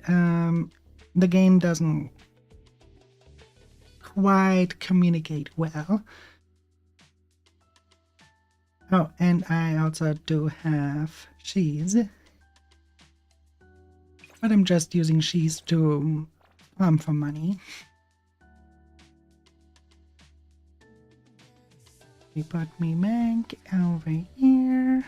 the game doesn't quite communicate well. Oh, and I also do have she's, but I'm just using she's to farm for money. We put me Meg over here.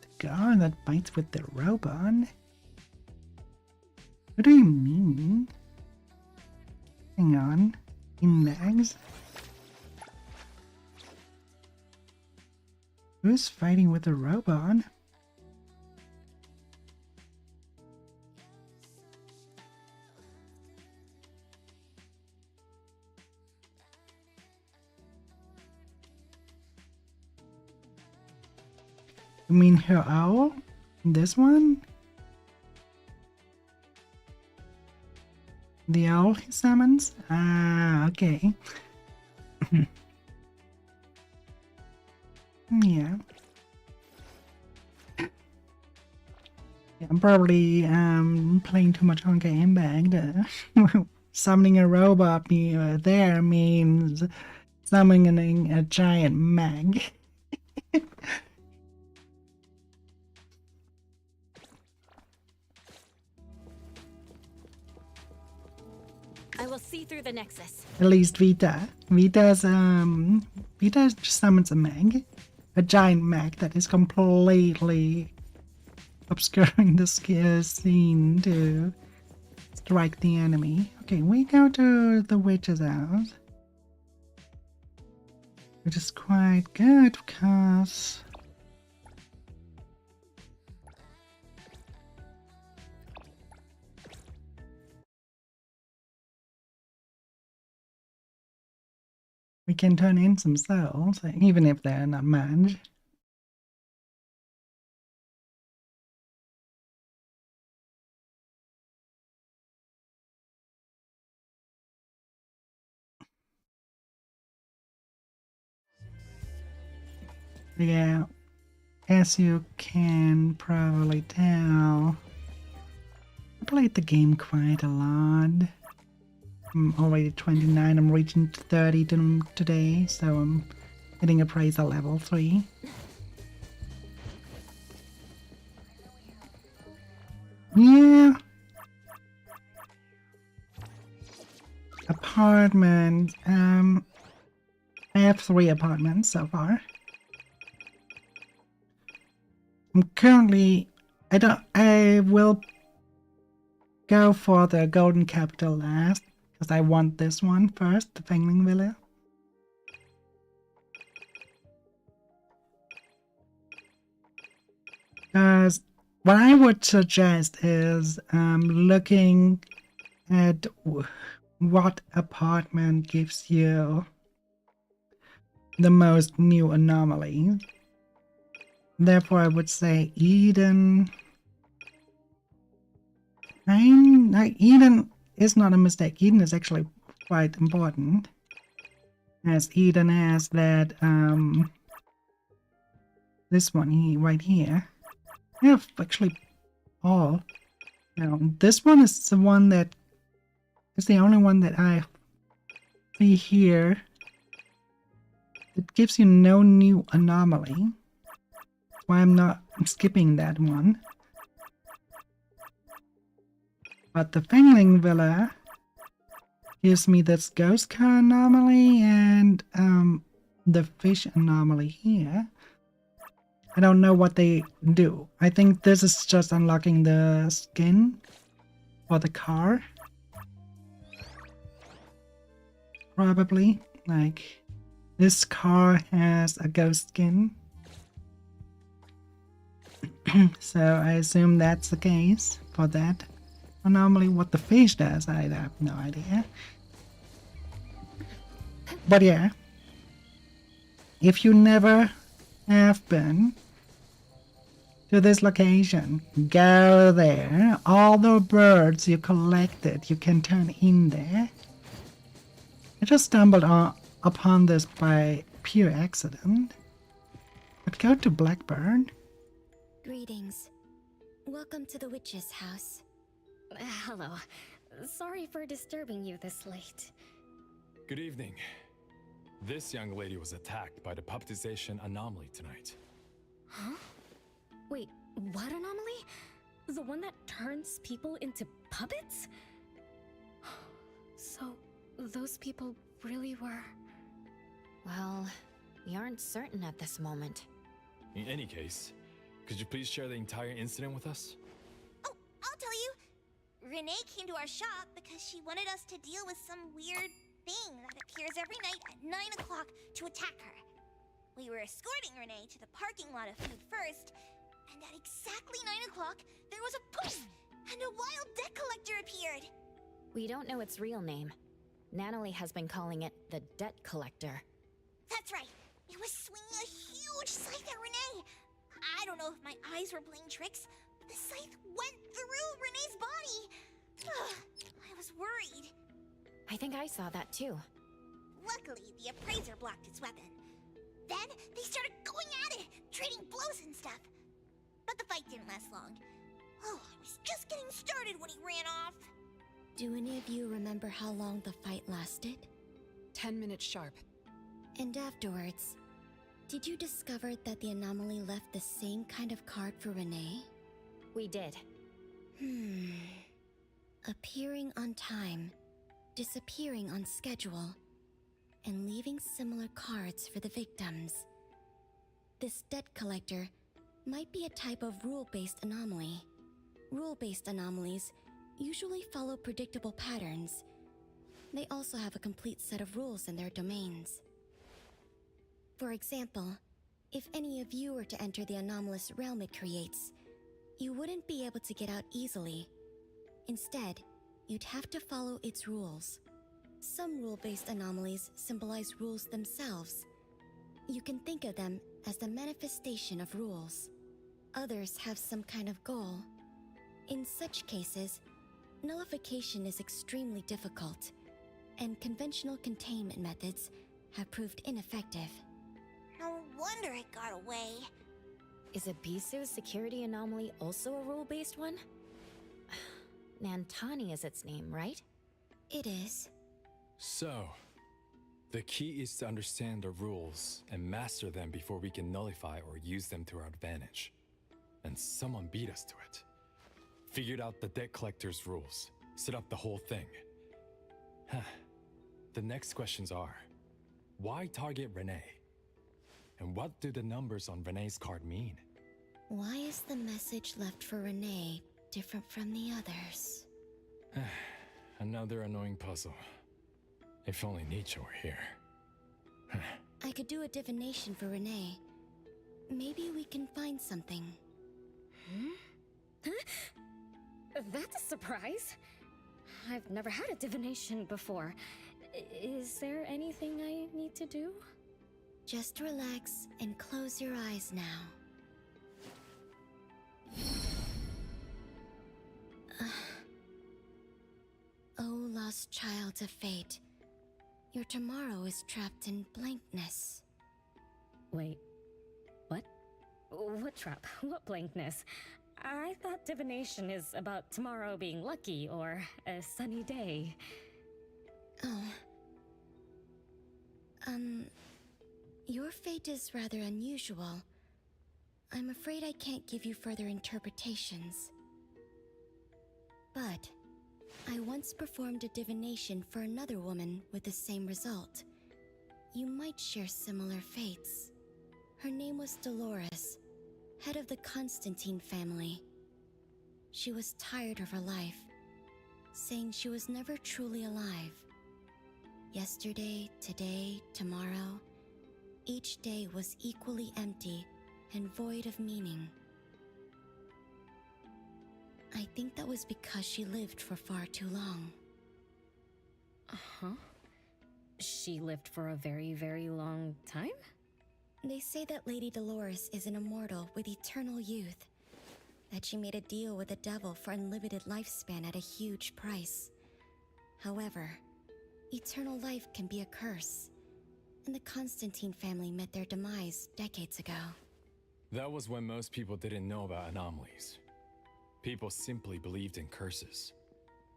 The guy that bites with the robe on. What do you mean? Hang on. In legs? Who's fighting with the robe on? You mean her owl? This one? The owl he summons? Ah, okay. Yeah. I'm probably playing too much Honkai Impact. Summoning a robot there means summoning a giant mag. I will see through the Nexus. At least Vita. Vita summons a mag. A giant mag that is completely obscuring the scene to strike the enemy. Okay, we go to the witch's house, which is quite good because we can turn in some souls, even if they're not much. Yeah, as you can probably tell, I played the game quite a lot. I'm already 29, I'm reaching 30 today, so I'm hitting appraiser level 3. Yeah. Apartment. I have 3 apartments so far. I'm currently... I will go for the Golden Capital last, because I want this one first, the Fengling Villa. Because what I would suggest is looking at what apartment gives you the most new anomalies. Therefore, I would say Eden. Eden is not a mistake. Eden is actually quite important, as Eden has that this one right here. I have actually all. Now, this one is the one that is the only one that I see here. It gives you no new anomaly. why I'm not skipping that one. But the Fangling Villa gives me this ghost car anomaly and the fish anomaly here. I don't know what they do. I think this is just unlocking the skin for the car. Probably. Like, this car has a ghost skin. So I assume that's the case for that. Anomaly, what the fish does, I have no idea. But yeah, if you never have been to this location, go there. All the birds you collected, you can turn in there. I just stumbled upon this by pure accident. But go to Blackbird. Greetings. Welcome to the witch's house. Hello. Sorry for disturbing you this late. Good evening. This young lady was attacked by the puppetization anomaly tonight. Huh? Wait, what anomaly? The one that turns people into puppets? So, those people really were... Well, we aren't certain at this moment. In any case, could you please share the entire incident with us? Oh, I'll tell you. Renee came to our shop because she wanted us to deal with some weird thing that appears every night at 9 o'clock to attack her. We were escorting Renee to the parking lot of food first, and at exactly 9 o'clock, there was a poof, and a wild debt collector appeared. We don't know its real name. Anomaly has been calling it the Debt Collector. That's right. It was swinging a huge scythe at Renee. I don't know if my eyes were playing tricks, but the scythe went through Renee's body. I was worried. I think I saw that too. Luckily, the appraiser blocked its weapon. Then, they started going at it, trading blows and stuff. But the fight didn't last long. Oh, I was just getting started when he ran off. Do any of you remember how long the fight lasted? 10 minutes sharp. And afterwards, did you discover that the anomaly left the same kind of card for Renee? We did. Appearing on time, disappearing on schedule, and leaving similar cards for the victims. This debt collector might be a type of rule-based anomaly. Rule-based anomalies usually follow predictable patterns. They also have a complete set of rules in their domains. For example, if any of you were to enter the anomalous realm it creates, you wouldn't be able to get out easily. Instead, you'd have to follow its rules. Some rule-based anomalies symbolize rules themselves. You can think of them as the manifestation of rules. Others have some kind of goal. In such cases, nullification is extremely difficult, and conventional containment methods have proved ineffective. No wonder it got away. Is Abisu's security anomaly also a rule-based one? Nantani is its name, right? It is. So, the key is to understand the rules and master them before we can nullify or use them to our advantage. And someone beat us to it. Figured out the debt collector's rules, set up the whole thing. The next questions are, why target Renee? And what do the numbers on Renee's card mean? Why is the message left for Renee different from the others? Another annoying puzzle. If only Nietzsche were here. I could do a divination for Renee. Maybe we can find something. Huh? That's a surprise. I've never had a divination before. Is there anything I need to do? Just relax and close your eyes now. Oh, lost child of fate. Your tomorrow is trapped in blankness. Wait, what? What trap? What blankness? I thought divination is about tomorrow being lucky or a sunny day. Oh. Your fate is rather unusual. I'm afraid I can't give you further interpretations. But I once performed a divination for another woman with the same result. You might share similar fates. Her name was Dolores, head of the Constantine family. She was tired of her life, saying she was never truly alive. Yesterday, today, tomorrow, each day was equally empty and void of meaning. I think that was because she lived for far too long. Uh-huh. She lived for a very, very long time? They say that Lady Dolores is an immortal with eternal youth. That she made a deal with the devil for unlimited lifespan at a huge price. However, eternal life can be a curse, and the Constantine family met their demise decades ago. That was when most people didn't know about anomalies. People simply believed in curses.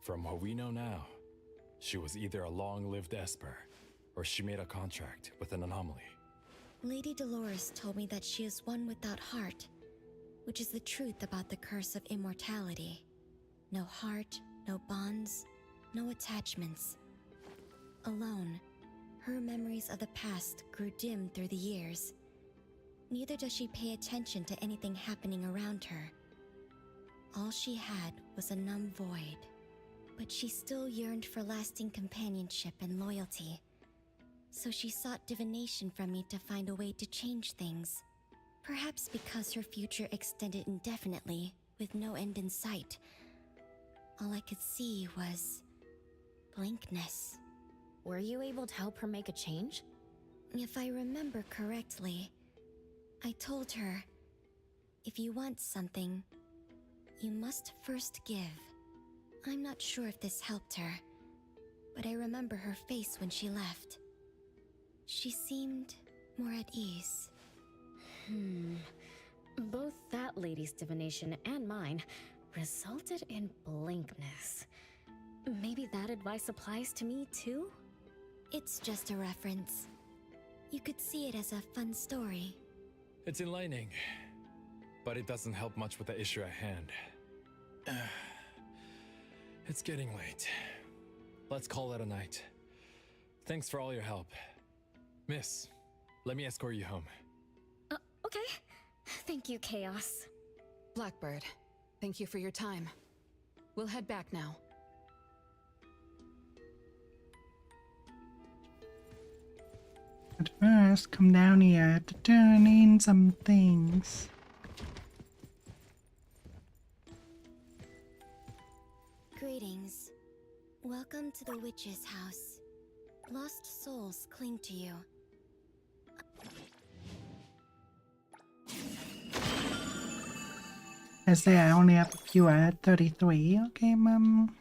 From what we know now, she was either a long-lived Esper, or she made a contract with an anomaly. Lady Dolores told me that she is one without heart, which is the truth about the curse of immortality. No heart, no bonds, no attachments. Alone, her memories of the past grew dim through the years. Neither does she pay attention to anything happening around her. All she had was a numb void, but she still yearned for lasting companionship and loyalty. So she sought divination from me to find a way to change things. Perhaps because her future extended indefinitely, with no end in sight. All I could see was blankness. Were you able to help her make a change? If I remember correctly, I told her, if you want something, you must first give. I'm not sure if this helped her, but I remember her face when she left. She seemed more at ease. Both that lady's divination and mine resulted in blankness. Maybe that advice applies to me too? It's just a reference. You could see it as a fun story. It's enlightening, but it doesn't help much with the issue at hand. It's getting late. Let's call it a night. Thanks for all your help. Miss, let me escort you home. Okay. Thank you, Chaos. Blackbird, thank you for your time. We'll head back now. But first, come down here to turn in some things. Greetings. Welcome to the witch's house. Lost souls cling to you. I say I only have a few at 33. Okay, Mum.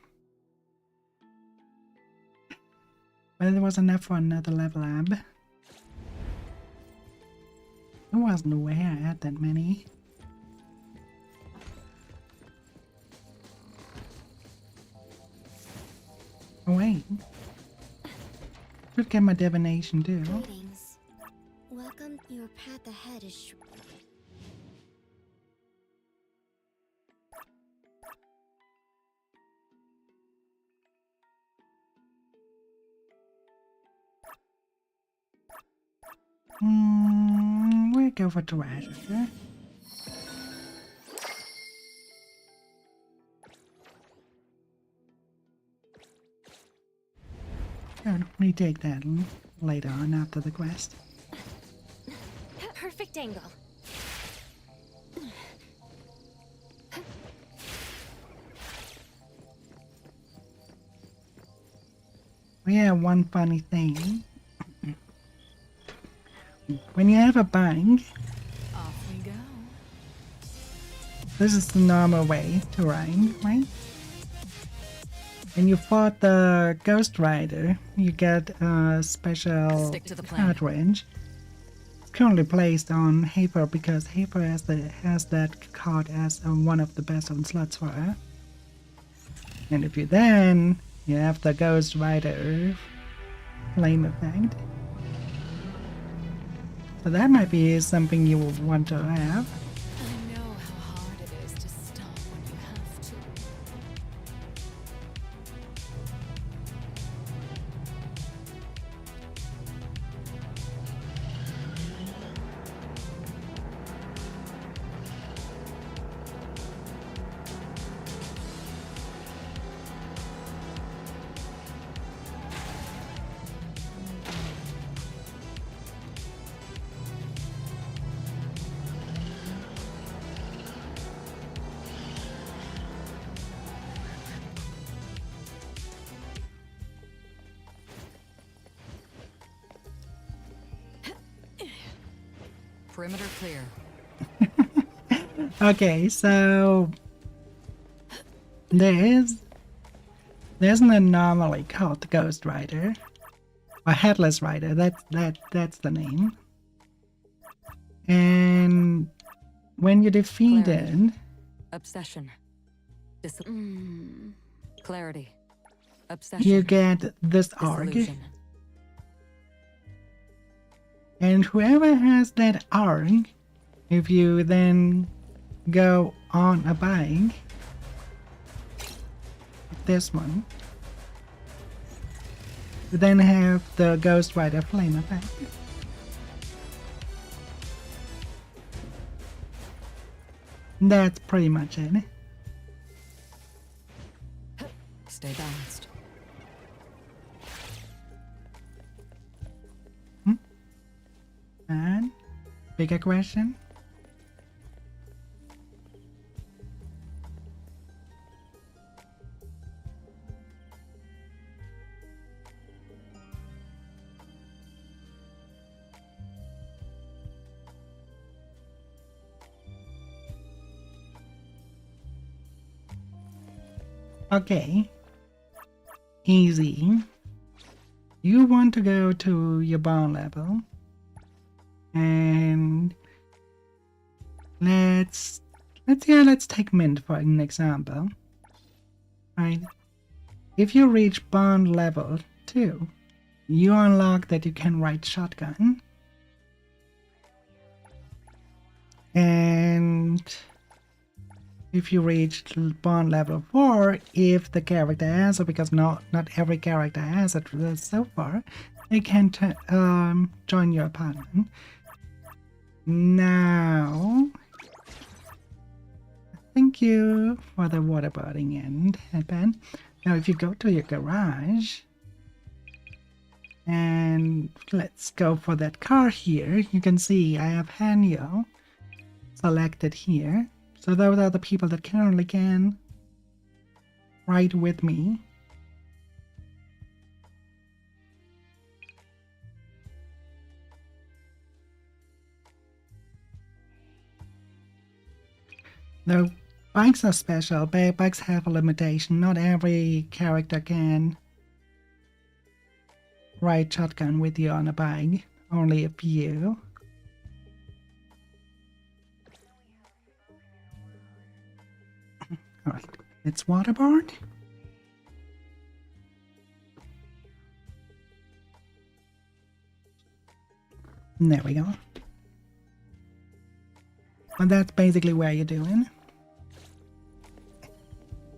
Well, there was enough for another level up. I wasn't aware I had that many. Oh wait. Should get my divination too. Greetings. Welcome. Your path ahead is We'll go for treasure. Good, we take that later on after the quest. Perfect angle. Yeah, one funny thing. When you have a bang, Off we go. this is the normal way to run, right? When you fought the Ghost Rider, you get a special Stick to the plan. cartridge. It's currently placed on Haper because Haper has that card as one of the best on slots for her. And if you then you have the Ghost Rider flame effect. So that might be something you would want to have. Perimeter clear. Okay, so there's an anomaly called the Ghost Rider. Or Headless Rider, that's the name. And when you defeat it, Obsession. Clarity. Obsession. you get this arc. Disillusion. And whoever has that arc, if you then go on a bike, this one, you then have the Ghost Rider flame effect. That's pretty much it. Stay balanced. And bigger question. Okay. Easy. You want to go to your bond level. And let's take Mint for an example. Right? If you reach bond level 2, you unlock that you can ride shotgun. And if you reach bond level 4, if the character has it, because not every character has it so far, they can join your apartment. Now, thank you for the waterboarding and headband. Now, if you go to your garage, and let's go for that car here, you can see I have Hanyo selected here. So those are the people that currently can ride with me. Though bikes are special, bikes have a limitation. Not every character can ride shotgun with you on a bike. Only a few. Alright, it's waterboard. There we go. And that's basically where you're doing.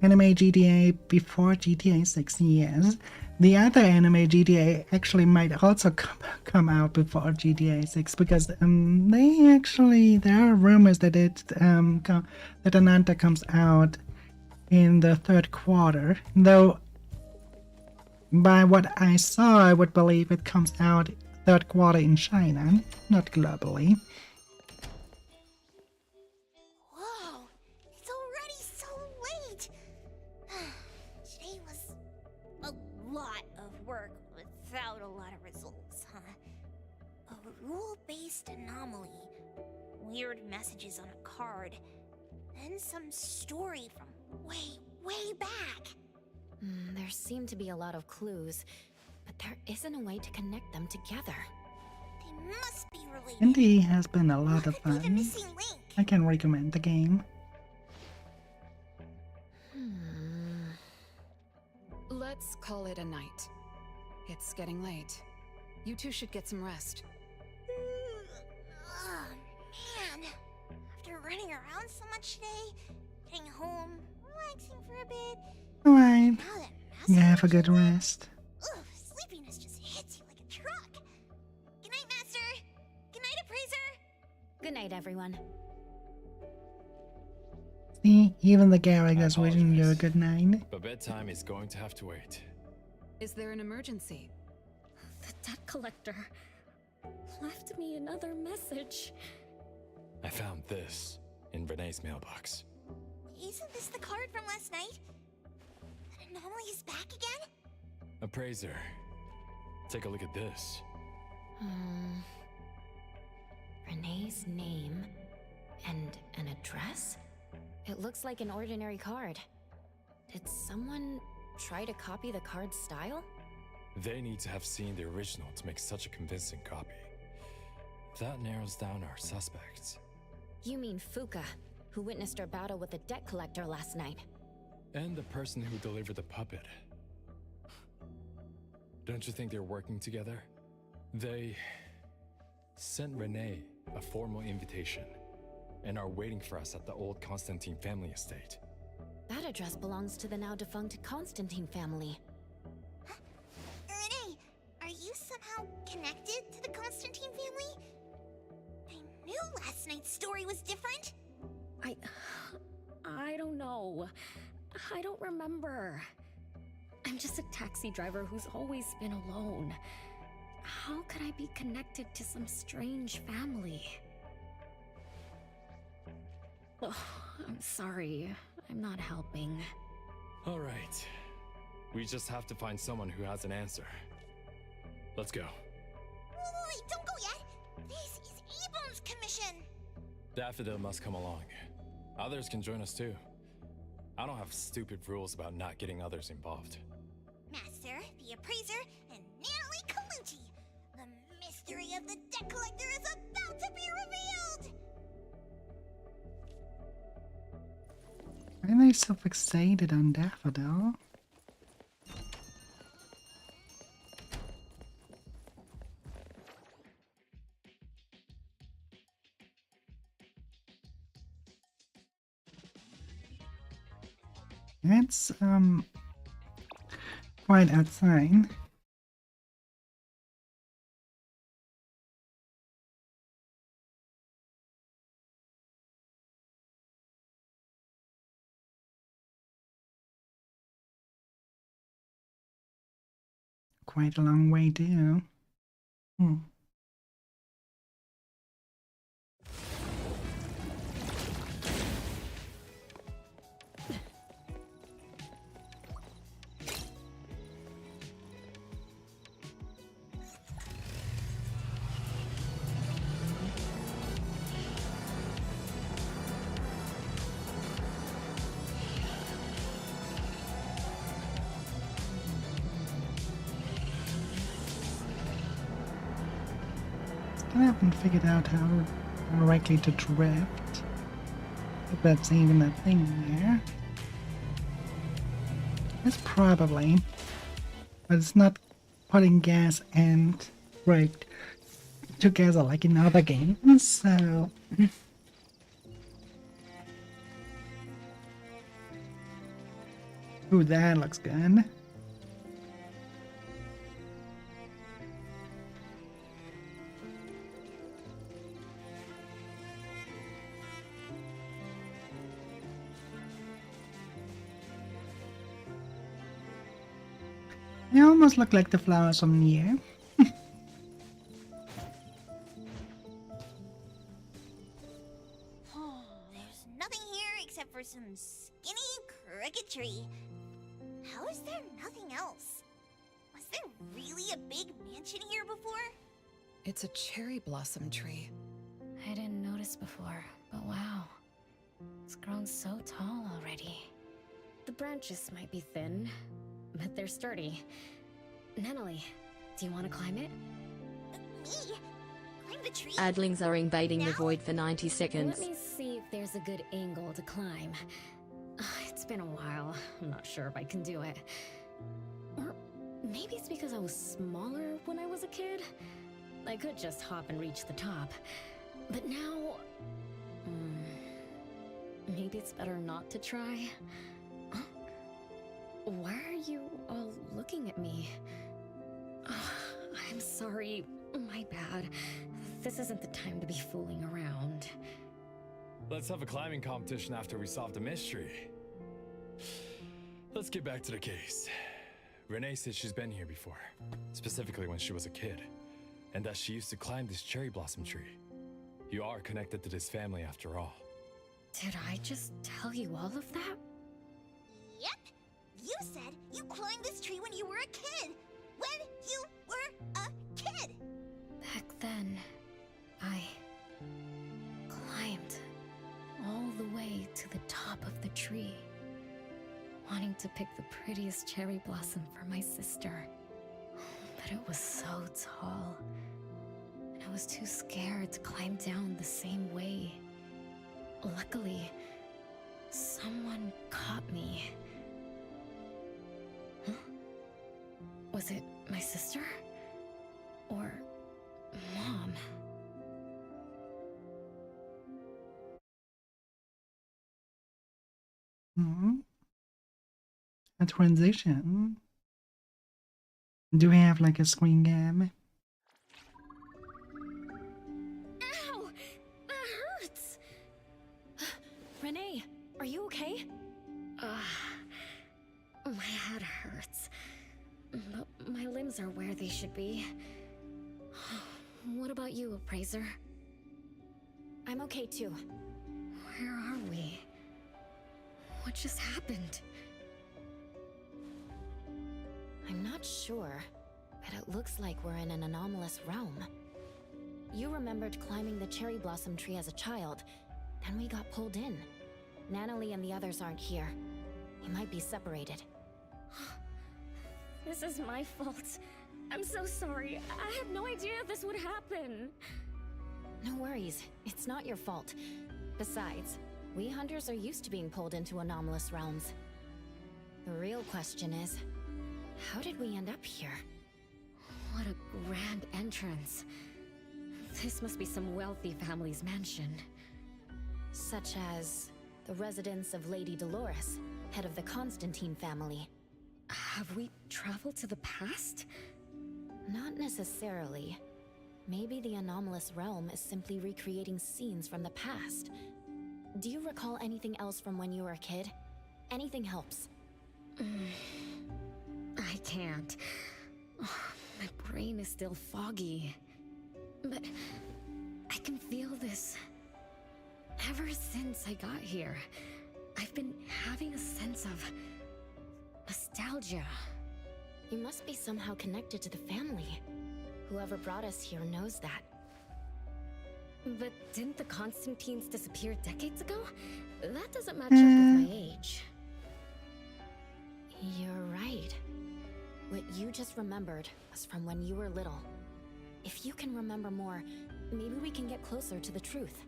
Anime GTA before GTA 6 years. The other anime GTA actually might also come out before GTA 6 because there are rumors that that Ananta comes out in the 3rd quarter. Though by what I saw, I would believe it comes out 3rd quarter in China, not globally. Rule-based anomaly, weird messages on a card, and some story from way back. There seem to be a lot of clues, but there isn't a way to connect them together. They must be related. NTE has been a lot of fun. I can recommend the game. Let's call it a night. It's getting late. You two should get some rest. Oh, man. After running around so much today, getting home, relaxing for a bit. Alright. You have a good rest. Ugh, sleepiness just hits you like a truck. Good night, Master. Good night, Appraiser. Good night, everyone. See, even the characters wishing you a good night. But bedtime is going to have to wait. Is there an emergency? The debt collector left me another message. I found this in Renee's mailbox. Isn't this the card from last night? An anomaly is back again? Appraiser, take a look at this. Renee's name and an address? It looks like an ordinary card. Did someone try to copy the card's style? They need to have seen the original to make such a convincing copy. That narrows down our suspects. You mean Fuka, who witnessed our battle with the debt collector last night. And the person who delivered the puppet. Don't you think they're working together? They sent Renee a formal invitation and are waiting for us at the old Constantine family estate. That address belongs to the now defunct Constantine family. Renee, are you somehow connected to the Constantine family? I knew last night's story was different. I don't know. I don't remember. I'm just a taxi driver who's always been alone. How could I be connected to some strange family? Oh, I'm sorry. I'm not helping. All right. We just have to find someone who has an answer. Let's go. Wait, don't go yet. This is Abone's commission. Daffodil must come along. Others can join us too. I don't have stupid rules about not getting others involved. Master, the appraiser, and Natalie Colucci. The mystery of the debt collector is about to be revealed! Why are they so fixated on Daffodil? It's quite outside. Quite a long way too. I haven't figured out how directly to drift. If that's even a thing there. It's probably. But it's not putting gas and brake together like in other games, so... Ooh, that looks good. They almost look like the flowers from near. There's nothing here except for some skinny cricket tree. How is there nothing else? Was there really a big mansion here before? It's a cherry blossom tree. I didn't notice before, but wow. It's grown so tall already. The branches might be thin, but they're sturdy. Natalie, do you want to climb it? Me? Climb the tree? Adlings are invading the void for 90 seconds. Let me see if there's a good angle to climb. It's been a while. I'm not sure if I can do it. Or maybe it's because I was smaller when I was a kid. I could just hop and reach the top. But now... maybe it's better not to try. Huh? Why are you all looking at me? I'm sorry. My bad. This isn't the time to be fooling around. Let's have a climbing competition after we solve the mystery. Let's get back to the case. Renee said she's been here before, specifically when she was a kid, and that she used to climb this cherry blossom tree. You are connected to this family after all. Did I just tell you all of that? Yep. You said you climbed this tree when you were a kid. When you were a kid. Back then, I to the top of the tree, wanting to pick the prettiest cherry blossom for my sister. But it was so tall, and I was too scared to climb down the same way. Luckily, someone caught me. Huh? Was it my sister? Or Mom? A transition. Do we have like a screen game? Ow! That hurts! Renee, are you okay? My head hurts. But my limbs are where they should be. What about you, Appraiser? I'm okay too. Where are we? What just happened? I'm not sure, but it looks like we're in an anomalous realm. You remembered climbing the cherry blossom tree as a child, then we got pulled in. Nanalie and the others aren't here. We might be separated. This is my fault. I'm so sorry. I had no idea this would happen. No worries, it's not your fault. Besides, we hunters are used to being pulled into anomalous realms. The real question is, how did we end up here? What a grand entrance. This must be some wealthy family's mansion. Such as the residence of Lady Dolores, head of the Constantine family. Have we traveled to the past? Not necessarily. Maybe the anomalous realm is simply recreating scenes from the past. Do you recall anything else from when you were a kid? Anything helps. I can't. My brain is still foggy. But I can feel this. Ever since I got here, I've been having a sense of nostalgia. You must be somehow connected to the family. Whoever brought us here knows that. But didn't the Constantines disappear decades ago? That doesn't match up with my age. You're right. What you just remembered was from when you were little. If you can remember more, maybe we can get closer to the truth.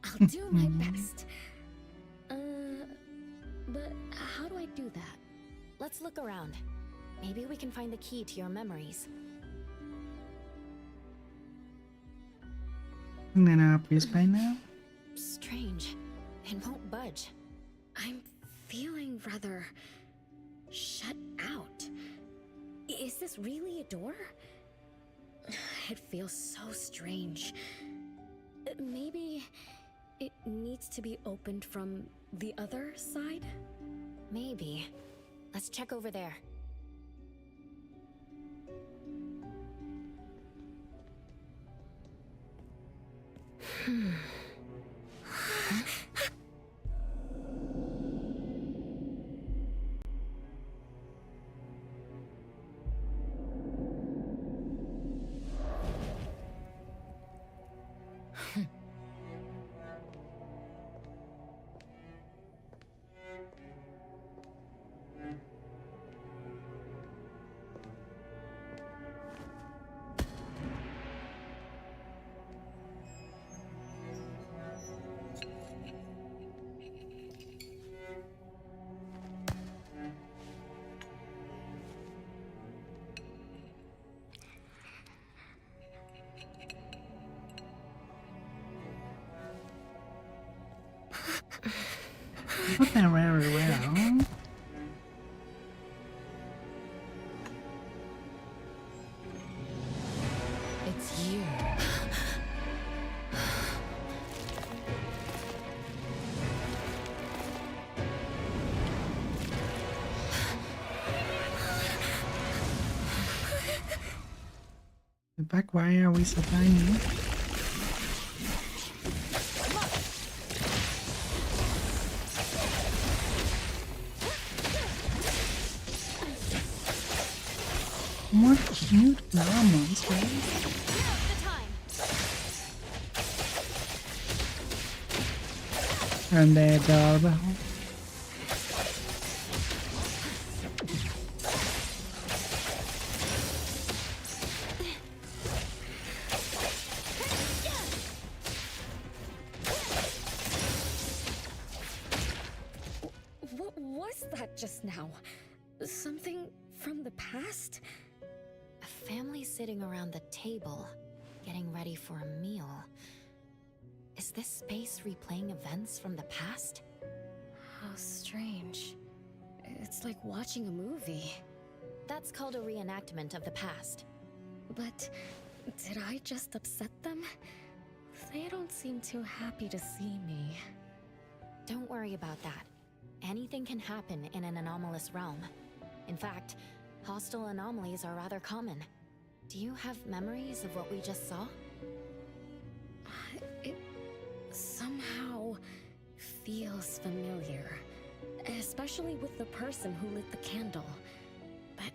I'll do my best. But how do I do that? Let's look around. Maybe we can find the key to your memories. Isn't that obvious by now? Strange. It won't budge. I'm feeling rather shut out. Is this really a door? It feels so strange. Maybe it needs to be opened from the other side? Maybe. Let's check over there. Put that very well. It's you. Back, why are we so tiny? What cute flower monsters. And they're adorable. What was that just now? Something from the past? A family sitting around the table, getting ready for a meal. Is this space replaying events from the past? How strange. It's like watching a movie. That's called a reenactment of the past. But did I just upset them? They don't seem too happy to see me. Don't worry about that. Anything can happen in an anomalous realm. In fact, hostile anomalies are rather common. Do you have memories of what we just saw? It somehow feels familiar. Especially with the person who lit the candle. But,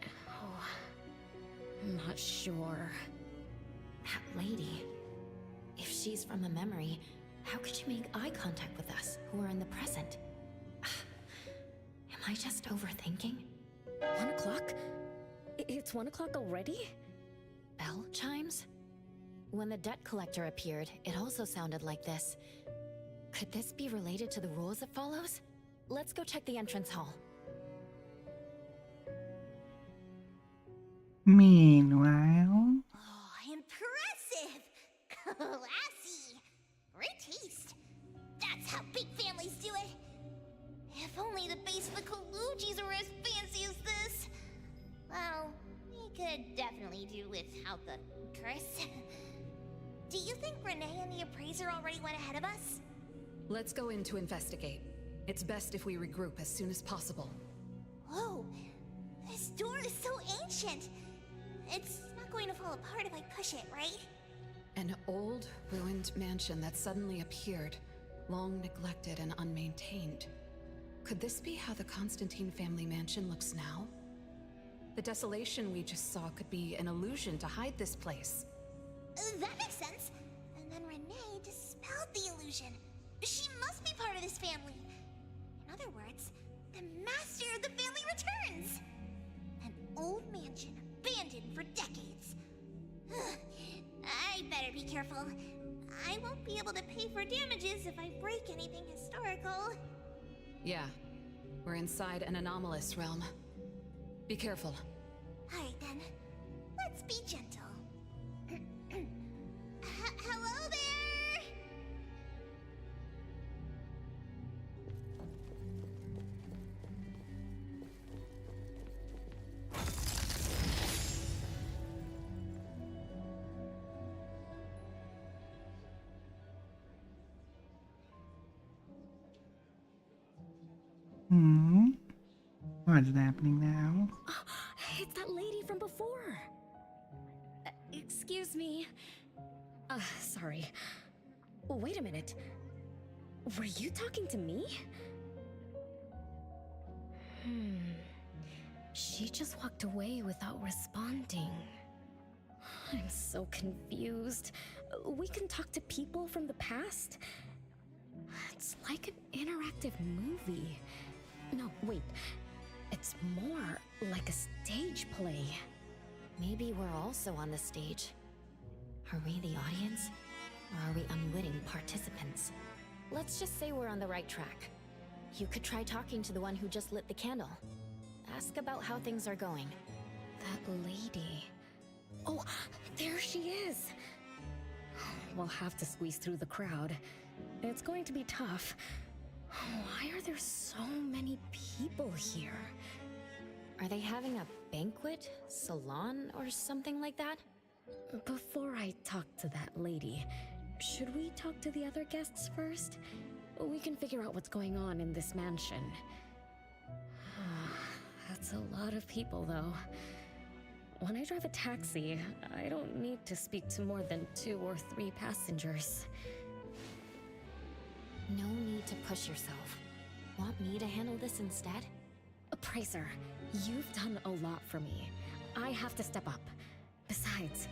I'm not sure. That lady. If she's from a memory, how could she make eye contact with us, who are in the present? Am I just overthinking? 1 o'clock? It's 1 o'clock already? Bell chimes? When the debt collector appeared, it also sounded like this. Could this be related to the rules it follows? Let's go check the entrance hall. Meanwhile... Oh, impressive! Classy! Great taste. That's how big families do it. If only the base of the Kalujis were as fancy as this. Well, we could definitely do without the Chris. Do you think Renee and the appraiser already went ahead of us? Let's go in to investigate. It's best if we regroup as soon as possible. Whoa! This door is so ancient! It's not going to fall apart if I push it, right? An old, ruined mansion that suddenly appeared, long neglected and unmaintained. Could this be how the Constantine family mansion looks now? The desolation we just saw could be an illusion to hide this place. That makes sense. And then Renee dispelled the illusion. She must be part of this family. In other words, the master of the family returns. An old mansion abandoned for decades. I better be careful. I won't be able to pay for damages if I break anything historical. Yeah, we're inside an anomalous realm. Be careful. Alright then, let's be gentle. Hello there! What is happening now? It's that lady from before. Excuse me. Sorry. Wait a minute. Were you talking to me? She just walked away without responding. I'm so confused. We can talk to people from the past? It's like an interactive movie. No, wait. It's more like a stage play. Maybe we're also on the stage. Are we the audience? Or are we unwitting participants? Let's just say we're on the right track. You could try talking to the one who just lit the candle. Ask about how things are going. That lady. Oh, there she is! We'll have to squeeze through the crowd. It's going to be tough. Why are there so many people here? Are they having a banquet, salon, or something like that? Before I talk to that lady, should we talk to the other guests first? We can figure out what's going on in this mansion. That's a lot of people, though. When I drive a taxi, I don't need to speak to more than 2 or 3 passengers. No need to push yourself. Want me to handle this instead? Appraiser, you've done a lot for me. I have to step up. Besides,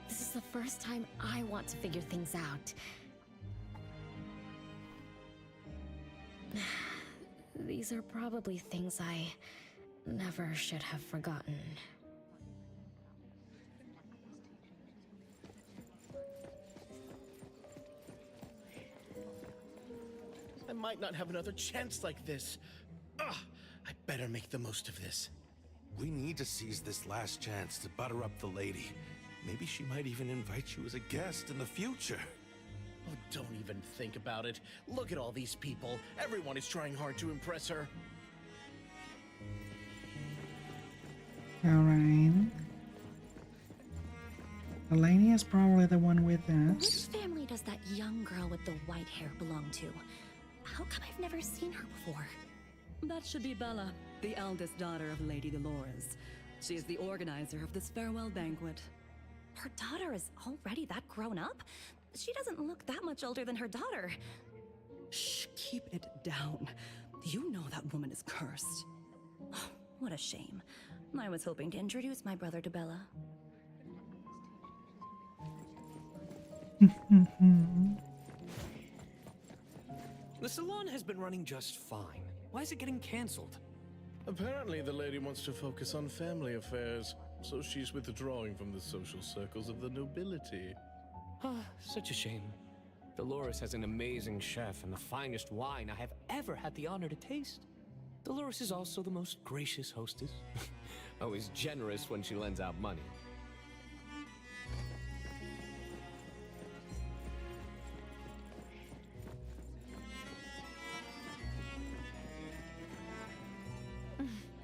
this is the first time I want to figure things out. These are probably things I never should have forgotten. I might not have another chance like this. Ugh, I better make the most of this. We need to seize this last chance to butter up the lady. Maybe she might even invite you as a guest in the future. Oh, don't even think about it. Look at all these people. Everyone is trying hard to impress her. Alright. The lady is probably the one with us. Which family does that young girl with the white hair belong to? How come I've never seen her before? That should be Bella, the eldest daughter of Lady Dolores. She is the organizer of this farewell banquet. Her daughter is already that grown up? She doesn't look that much older than her daughter. Shh, keep it down. You know that woman is cursed. What a shame. I was hoping to introduce my brother to Bella. The salon has been running just fine. Why is it getting cancelled? Apparently the lady wants to focus on family affairs, so she's withdrawing from the social circles of the nobility. Ah, such a shame. Dolores has an amazing chef and the finest wine I have ever had the honor to taste. Dolores is also the most gracious hostess. Always generous when she lends out money.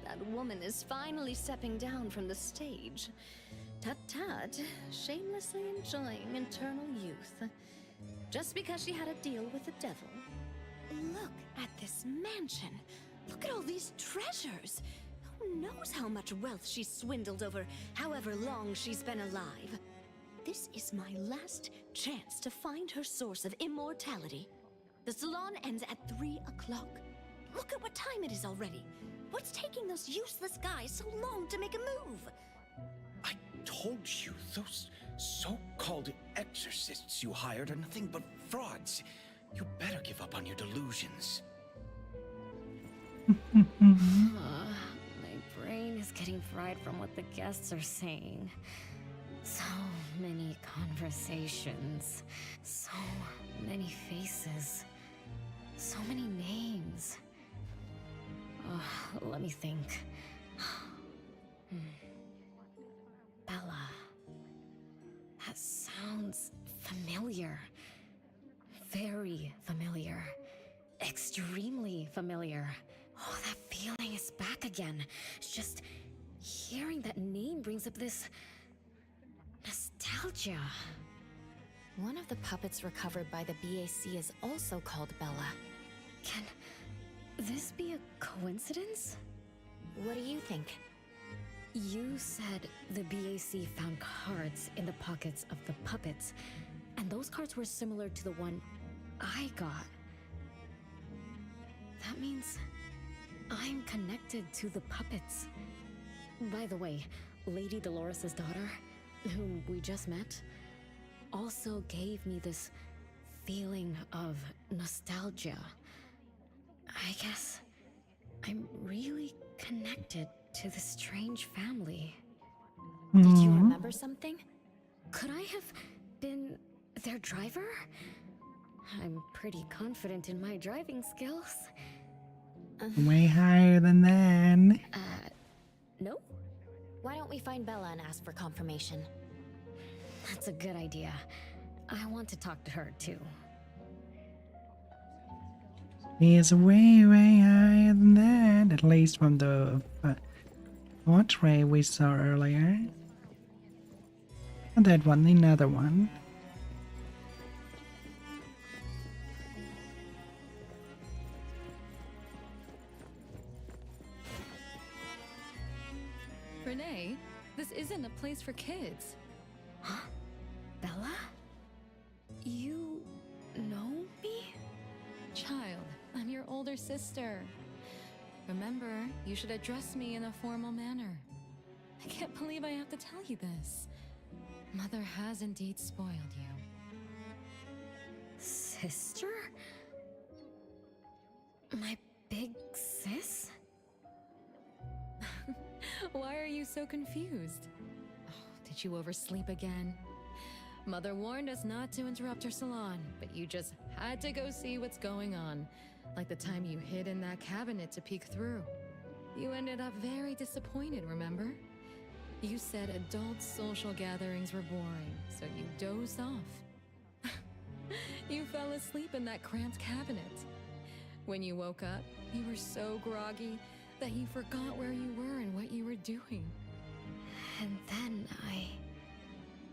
That woman is finally stepping down from the stage. Tut-tut, shamelessly enjoying eternal youth. Just because she had a deal with the devil. Look at this mansion. Look at all these treasures. Who knows how much wealth she's swindled over however long she's been alive. This is my last chance to find her source of immortality. The salon ends at 3 o'clock. Look at what time it is already. What's taking those useless guys so long to make a move? I told you, those so-called exorcists you hired are nothing but frauds. You better give up on your delusions. My brain is getting fried from what the guests are saying. So many conversations. So many faces. So many names. Let me think. Bella. That sounds familiar. Very familiar. Extremely familiar. Oh, that feeling is back again. It's just hearing that name brings up this nostalgia. One of the puppets recovered by the BAC is also called Bella. Can this be a coincidence? What do you think? You said the BAC found cards in the pockets of the puppets, and those cards were similar to the one I got. That means I'm connected to the puppets. By the way, Lady Dolores' daughter, whom we just met, also gave me this feeling of nostalgia. I guess I'm really connected to this strange family. Did you remember something? Could I have been their driver? I'm pretty confident in my driving skills. Way higher than that. No? Why don't we find Bella and ask for confirmation? That's a good idea. I want to talk to her too. He is way, way higher than that, at least from the portrait we saw earlier. Not that one, another one. Renee, this isn't a place for kids. Huh? Bella? You know me? Child, I'm your older sister. Remember, you should address me in a formal manner. I can't believe I have to tell you this. Mother has indeed spoiled you. Sister? My big sis? Why are you so confused? Oh, did you oversleep again? Mother warned us not to interrupt her salon, but you just had to go see what's going on. Like the time you hid in that cabinet to peek through. You ended up very disappointed, remember? You said adult social gatherings were boring, so you dozed off. You fell asleep in that cramped cabinet. When you woke up, you were so groggy that you forgot where you were and what you were doing.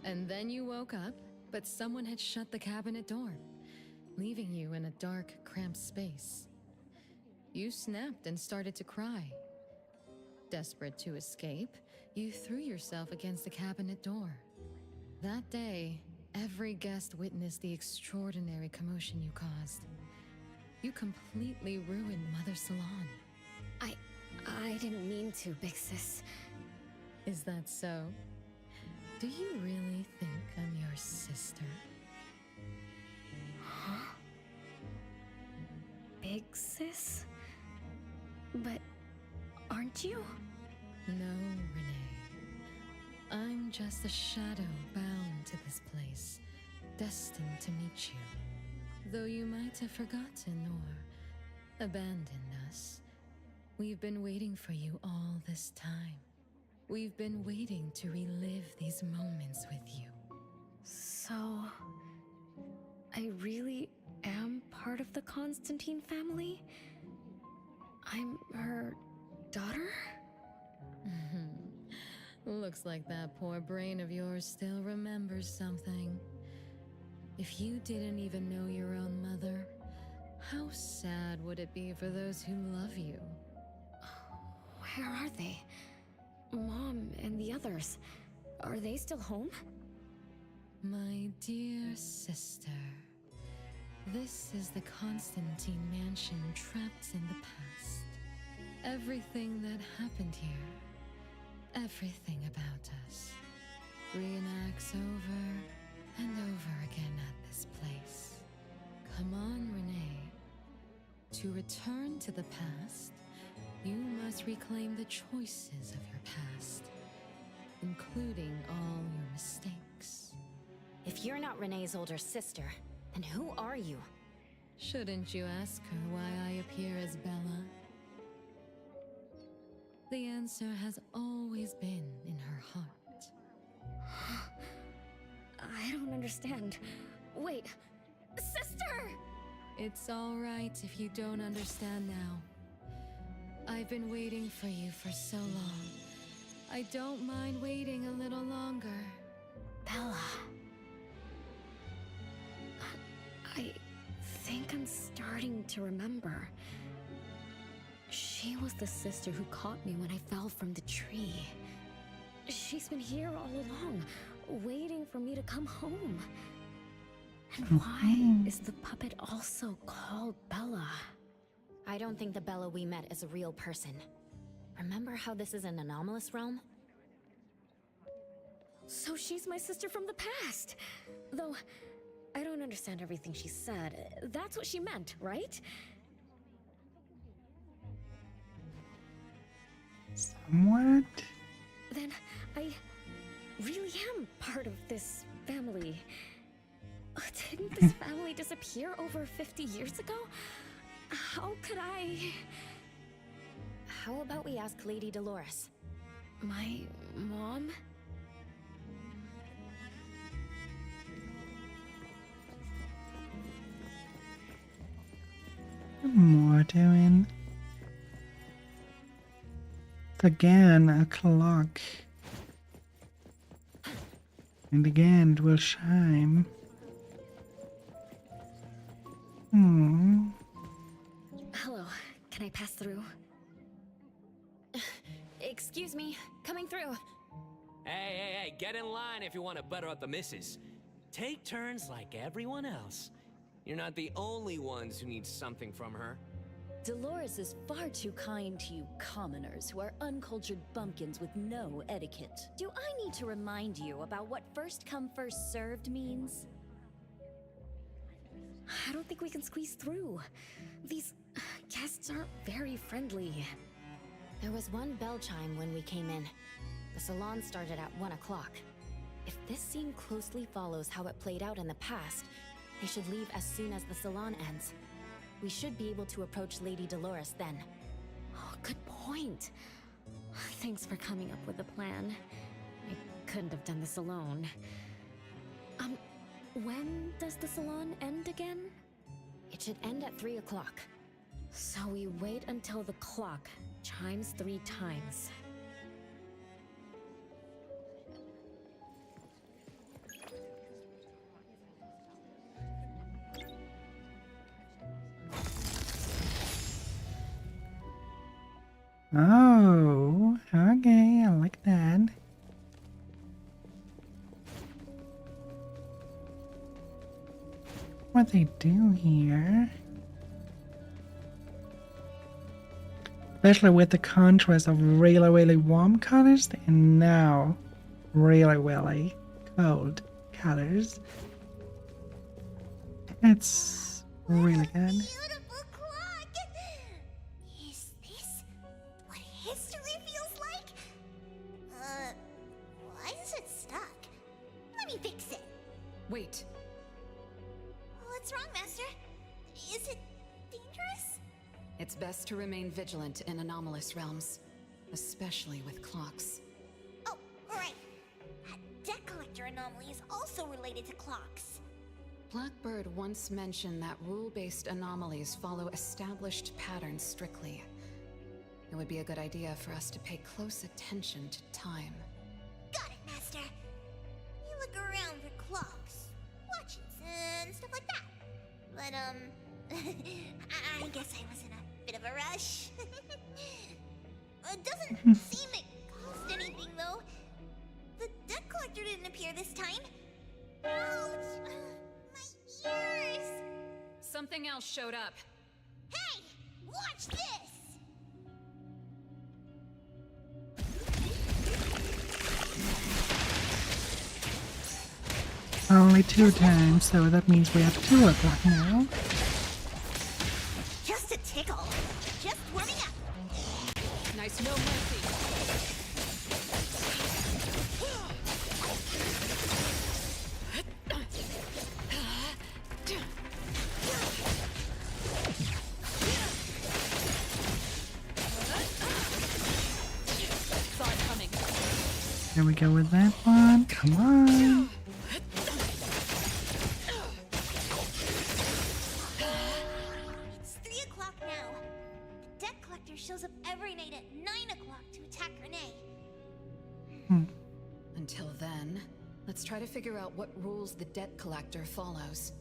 And then you woke up, but someone had shut the cabinet door, leaving you in a dark, cramped space. You snapped and started to cry. Desperate to escape, you threw yourself against the cabinet door. That day, every guest witnessed the extraordinary commotion you caused. You completely ruined Mother's salon. I didn't mean to, big sis. Is that so? Do you really think I'm your sister? Huh? Big sis? But aren't you? No, Renee. I'm just a shadow bound to this place, destined to meet you. Though you might have forgotten or abandoned us, we've been waiting for you all this time. We've been waiting to relive these moments with you. So, I really am part of the Constantine family? I'm her daughter? Looks like that poor brain of yours still remembers something. If you didn't even know your own mother, how sad would it be for those who love you? Where are they? Mom and the others. Are they still home? My dear sister, this is the Constantine mansion trapped in the past. Everything that happened here, everything about us, reenacts over and over again at this place. Come on, Renee. To return to the past, you must reclaim the choices of your past, including all your mistakes. If you're not Renee's older sister, then who are you? Shouldn't you ask her why I appear as Bella? The answer has always been in her heart. I don't understand. Wait, sister! It's all right if you don't understand now. I've been waiting for you for so long. I don't mind waiting a little longer. Bella. I think I'm starting to remember. She was the sister who caught me when I fell from the tree. She's been here all along, waiting for me to come home. And why is the puppet also called Bella? I don't think the Bella we met is a real person. Remember how this is an anomalous realm? So she's my sister from the past. Though, I don't understand everything she said. That's what she meant, right? Somewhat? Then I really am part of this family. Didn't this family disappear over 50 years ago? How could I... How about we ask Lady Dolores? My mom? More doing. Again, a clock. And again, it will chime. Hello, can I pass through? Excuse me, coming through. Hey, get in line if you want to butter up the missus. Take turns like everyone else. You're not the only ones who need something from her. Dolores is far too kind to you commoners who are uncultured bumpkins with no etiquette. Do I need to remind you about what first come first served means? I don't think we can squeeze through. These guests aren't very friendly. There was one bell chime when we came in. The salon started at 1 o'clock. If this scene closely follows how it played out in the past, they should leave as soon as the salon ends. We should be able to approach Lady Dolores then. Oh, good point. Thanks for coming up with a plan. I couldn't have done this alone. When does the salon end again? It should end at 3 o'clock. So we wait until the clock chimes 3 times. Oh, okay, I like that. What they do here, especially with the contrast of really warm colors and now really cold colors, it's really good. Beautiful clock! Is this what history feels like? Why is it stuck? Let me fix it. Wait. What's wrong, Master? Is it dangerous? It's best to remain vigilant in anomalous realms, especially with clocks. Oh, right. That debt collector anomaly is also related to clocks. Blackbird once mentioned that rule-based anomalies follow established patterns strictly. It would be a good idea for us to pay close attention to time. Got it, Master. You look around for clocks, watches, and stuff like that. But, I guess I was in a bit of a rush. It doesn't seem it cost anything, though. The debt collector didn't appear this time. Ouch! My ears! Something else showed up. Hey! Watch this! Only 2 times, so that means we have 2 o'clock now. Just a tickle. Just warming up. Nice, no mercy. Saw it coming. Here we go with that one. Come on. It's 3 o'clock now. The debt collector shows up every night at 9 o'clock to attack Renee. Until then, let's try to figure out what rules the debt collector follows.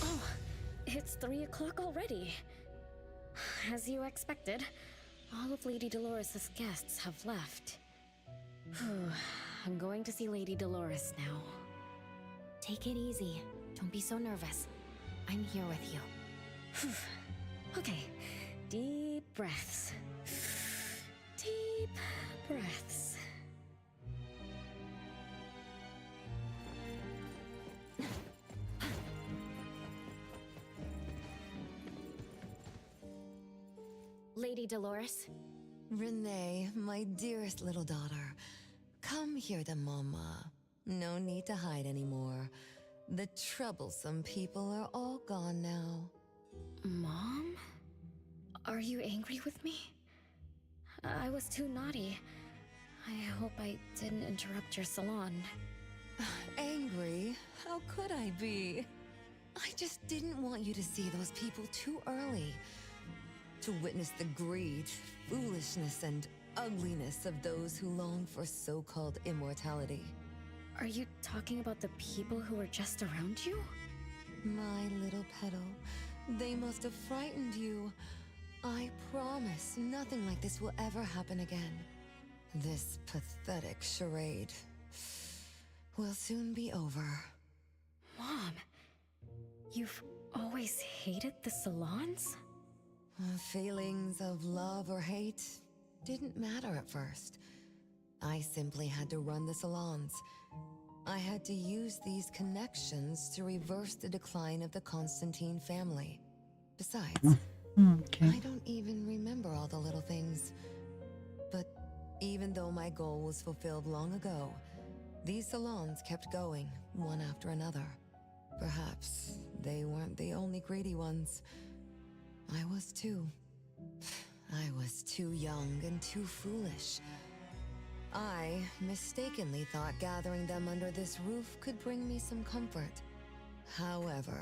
Oh, it's 3 o'clock already. As you expected, all of Lady Dolores' guests have left. I'm going to see Lady Dolores now. Take it easy. Don't be so nervous. I'm here with you. Okay, deep breaths. Deep breaths. Lady Dolores? Renee, my dearest little daughter, come here to Mama. No need to hide anymore. The troublesome people are all gone now. Mom? Are you angry with me? I was too naughty. I hope I didn't interrupt your salon. Angry? How could I be? I just didn't want you to see those people too early. To witness the greed, foolishness, and ugliness of those who long for so-called immortality. Are you talking about the people who were just around you? My little petal, they must have frightened you. I promise nothing like this will ever happen again. This pathetic charade will soon be over. Mom, you've always hated the salons? Feelings of love or hate didn't matter at first. I simply had to run the salons. I had to use these connections to reverse the decline of the Constantine family. Besides, I don't even remember all the little things. But even though my goal was fulfilled long ago, these salons kept going, one after another. Perhaps they weren't the only greedy ones. I was too. I was too young and too foolish. I mistakenly thought gathering them under this roof could bring me some comfort. However,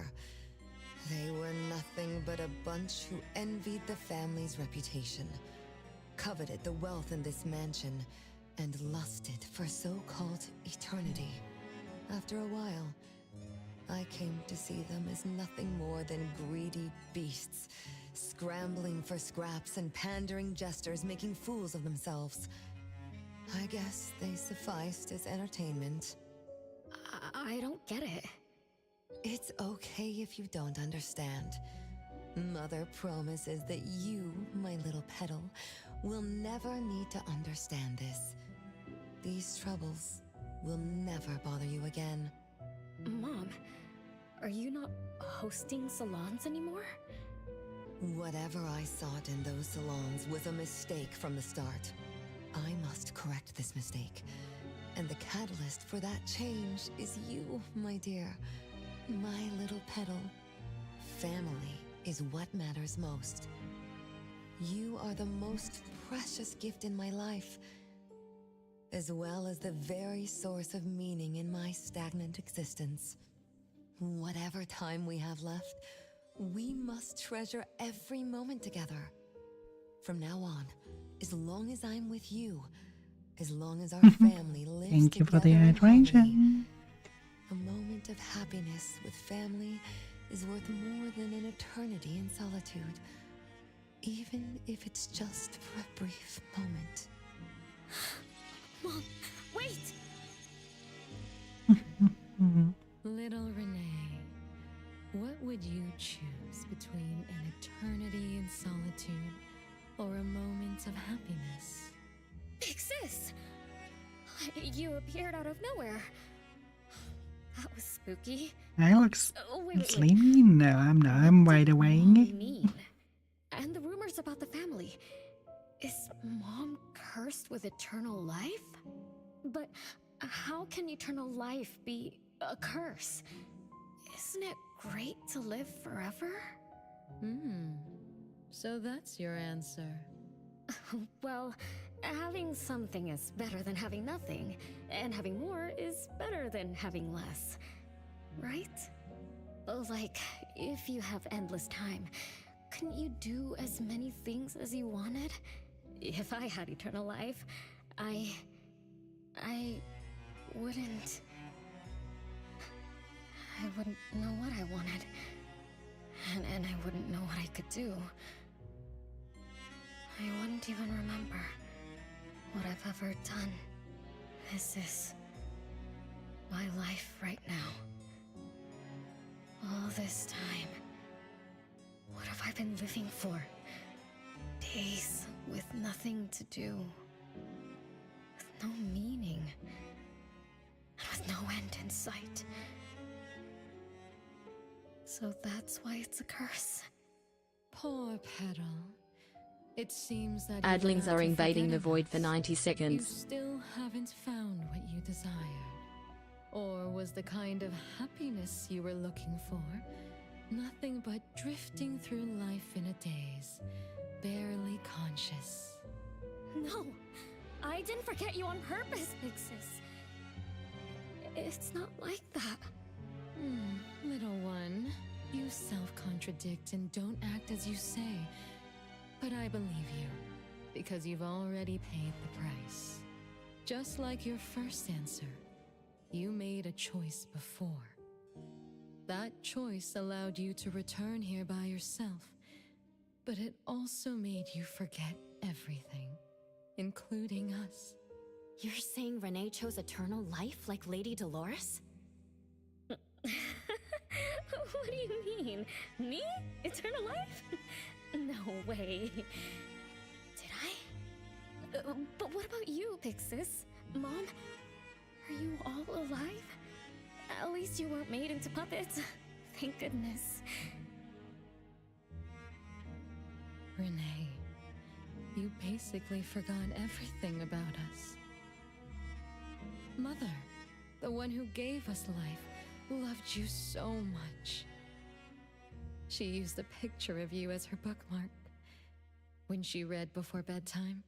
they were nothing but a bunch who envied the family's reputation, coveted the wealth in this mansion, and lusted for so-called eternity. After a while, I came to see them as nothing more than greedy beasts, scrambling for scraps and pandering jesters making fools of themselves. I guess they sufficed as entertainment. I don't get it. It's okay if you don't understand. Mother promises that you, my little petal, will never need to understand this. These troubles will never bother you again. Mom, are you not hosting salons anymore? Whatever I sought in those salons was a mistake from the start. I must correct this mistake. And the catalyst for that change is you, my dear. My little petal. Family is what matters most. You are the most precious gift in my life, as well as the very source of meaning in my stagnant existence. Whatever time we have left, we must treasure every moment together. From now on, as long as I'm with you, as long as our family lives Thank you for the together in harmony, hydration. a moment of happiness with family is worth more than an eternity in solitude, even if it's just for a brief moment. Mom, wait! Little Renee, what would you choose between an eternity in solitude or a moment of happiness? Big sis! You appeared out of nowhere. That was spooky. I look Wait. sleepy? No, I'm not. I'm wide awake. Mean. And the rumors about the family. Is Mom cursed with eternal life? But how can eternal life be a curse? Isn't it great to live forever? So that's your answer. Well, having something is better than having nothing, and having more is better than having less. Right? Like, if you have endless time, couldn't you do as many things as you wanted? If I had eternal life, I wouldn't know what I wanted. And I wouldn't know what I could do. I wouldn't even remember what I've ever done. This is my life right now. All this time. What have I been living for? Days with nothing to do. With no meaning. And with no end in sight. So that's why it's a curse. Poor Petal. It seems that Adlings are invading the void for 90 seconds. You still haven't found what you desired. Or was the kind of happiness you were looking for nothing but drifting through life in a daze, barely conscious? No, I didn't forget you on purpose, Big Sis. It's not like that. Little one, you self-contradict and don't act as you say. But I believe you, because you've already paid the price. Just like your first answer, you made a choice before. That choice allowed you to return here by yourself, but it also made you forget everything, including us. You're saying Renee chose eternal life like Lady Dolores? What do you mean? Me? Eternal life? No way. Did I? But what about you, Big Sis? Mom? Are you all alive? At least you weren't made into puppets. Thank goodness. Renee, you basically forgot everything about us. Mother, the one who gave us life, loved you so much. She used a picture of you as her bookmark. When she read before bedtime,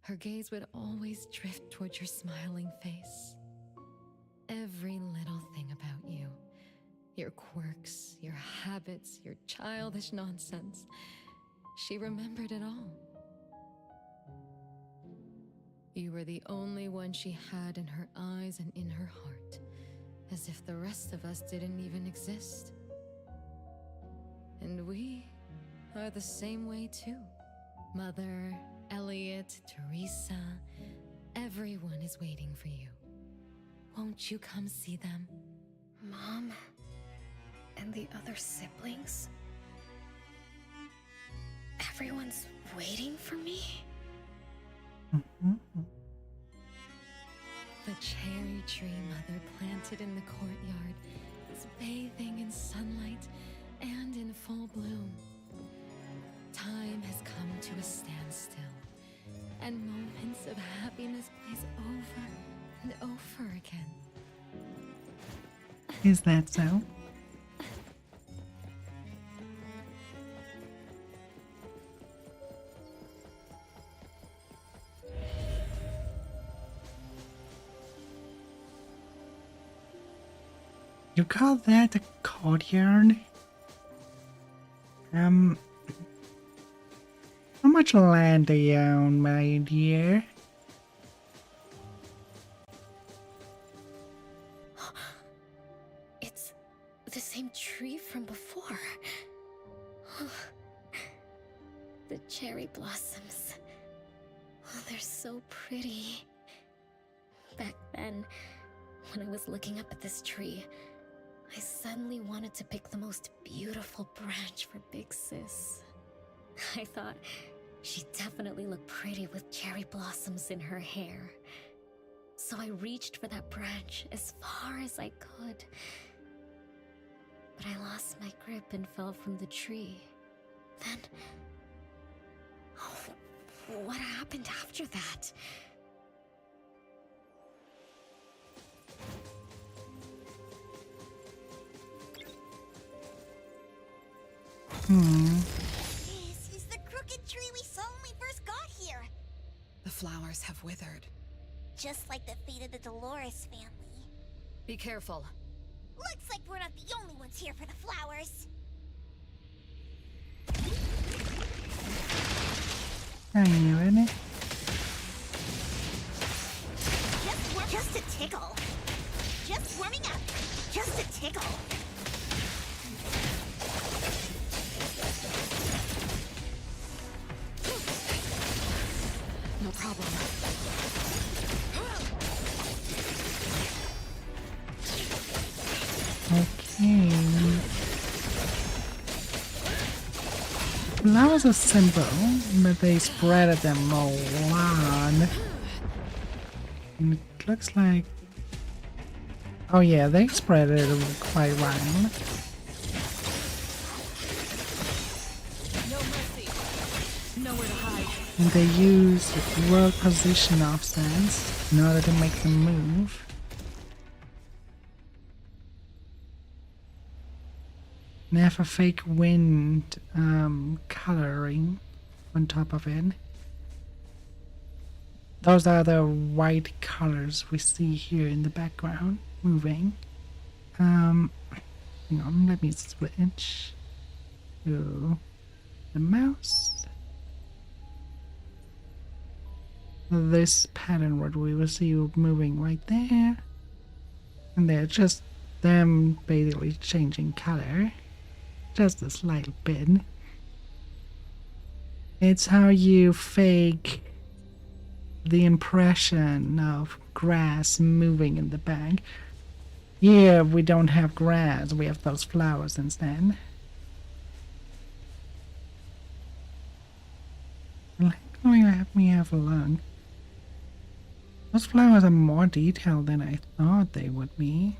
her gaze would always drift towards your smiling face. Every little thing about you, your quirks, your habits, your childish nonsense, she remembered it all. You were the only one she had in her eyes and in her heart, as if the rest of us didn't even exist. And we are the same way too. Mother, Elliot, Teresa, everyone is waiting for you. Won't you come see them? Mom? And the other siblings? Everyone's waiting for me? The cherry tree Mother planted in the courtyard is bathing in sunlight and in full bloom. Time has come to a standstill, and moments of happiness plays over and over again. Is that so? You call that a courtyard? How much land do you own, my dear? It's the same tree from before. The cherry blossoms. Oh, they're so pretty. Back then, when I was looking up at this tree, I suddenly wanted to pick the most beautiful branch for Big Sis. I thought she'd definitely look pretty with cherry blossoms in her hair. So I reached for that branch as far as I could. But I lost my grip and fell from the tree. Then... oh, what happened after that? This is the crooked tree we saw when we first got here. The flowers have withered. Just like the fate of the Dolores family. Be careful. Looks like we're not the only ones here for the flowers. Are you in it? Just a tickle. Just warming up. Just a tickle. No problem. Okay. Flowers are simple, but they spread them a lot. And it looks like... oh yeah, they spread it quite well. No mercy. Nowhere to hide. And they use world position offsets in order to make them move. And they have a fake wind coloring on top of it. Those are the white colors we see here in the background moving. Hang on, let me switch to the mouse. This pattern, what we will see moving right there. And they're just them basically changing color. Just a slight bit. It's how you fake the impression of grass moving in the back. Here we don't have grass, we have those flowers instead. Let me have a look. Those flowers are more detailed than I thought they would be.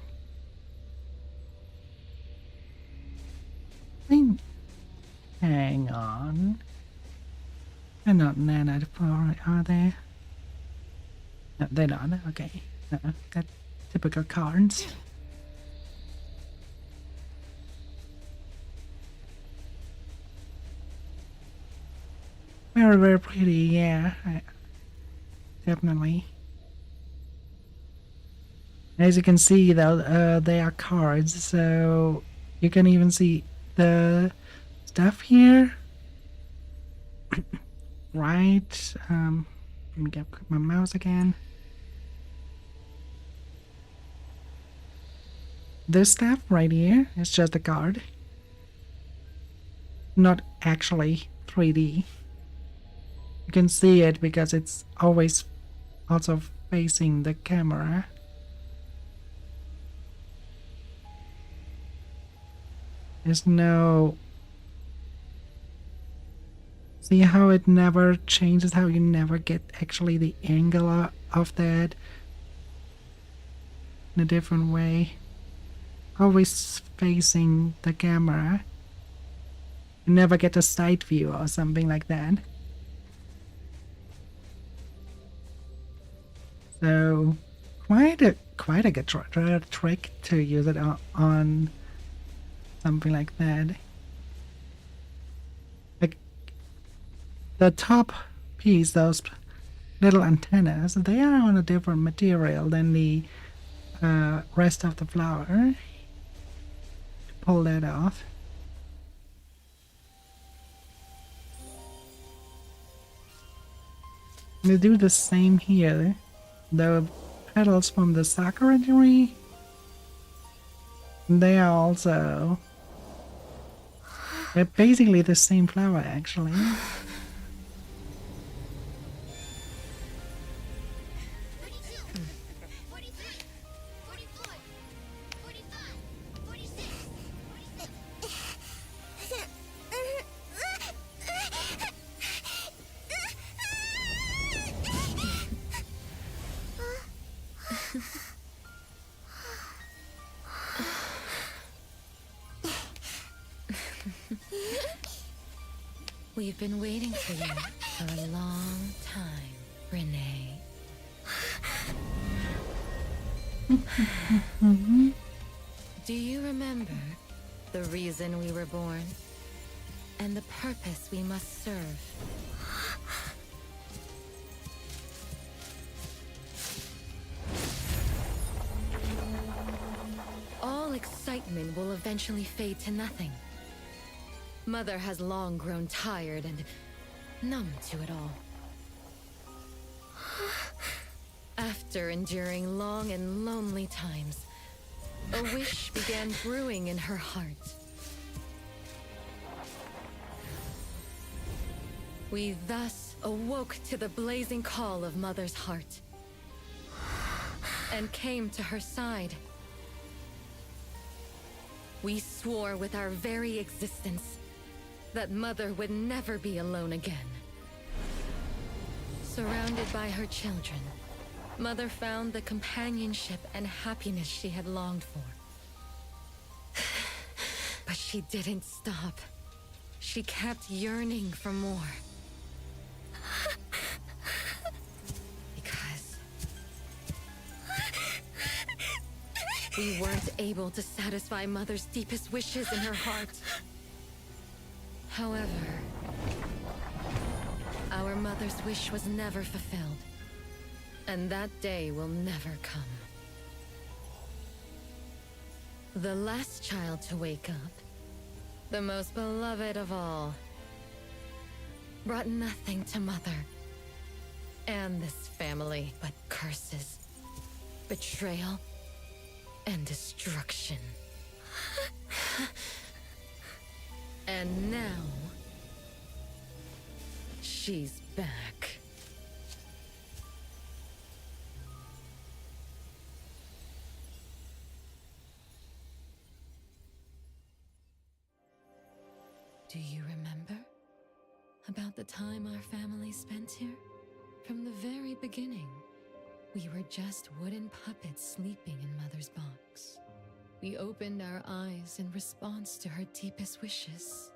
Hang on. They're not nanite, are they? No, they're not. Okay. No, got typical cards. Very, very pretty, yeah. Definitely. As you can see, though, they are cards, so you can even see the stuff here. Right. Let me get my mouse again. This stuff right here is just a card. Not actually 3D. You can see it because it's always also facing the camera. There's no... See how it never changes, how you never get actually the angle of that in a different way. Always facing the camera. You never get a side view or something like that. So quite a good trick to use it on something like that. Like the top piece, those little antennas, they are on a different material than the rest of the flower. Pull that off. We do the same here. The petals from the sakura tree, they are also... They're basically the same flower, actually. We've been waiting for you for a long time, Renee. Do you remember the reason we were born? And the purpose we must serve? All excitement will eventually fade to nothing. Mother has long grown tired and numb to it all. After enduring long and lonely times, a wish began brewing in her heart. We thus awoke to the blazing call of Mother's heart and came to her side. We swore with our very existence that Mother would never be alone again. Surrounded by her children, Mother found the companionship and happiness she had longed for. But she didn't stop. She kept yearning for more. Because we weren't able to satisfy Mother's deepest wishes in her heart. However, our mother's wish was never fulfilled, and that day will never come. The last child to wake up, the most beloved of all, brought nothing to Mother and this family but curses, betrayal, and destruction. And now, she's back. Do you remember about the time our family spent here? From the very beginning, we were just wooden puppets sleeping in Mother's box. We opened our eyes in response to her deepest wishes.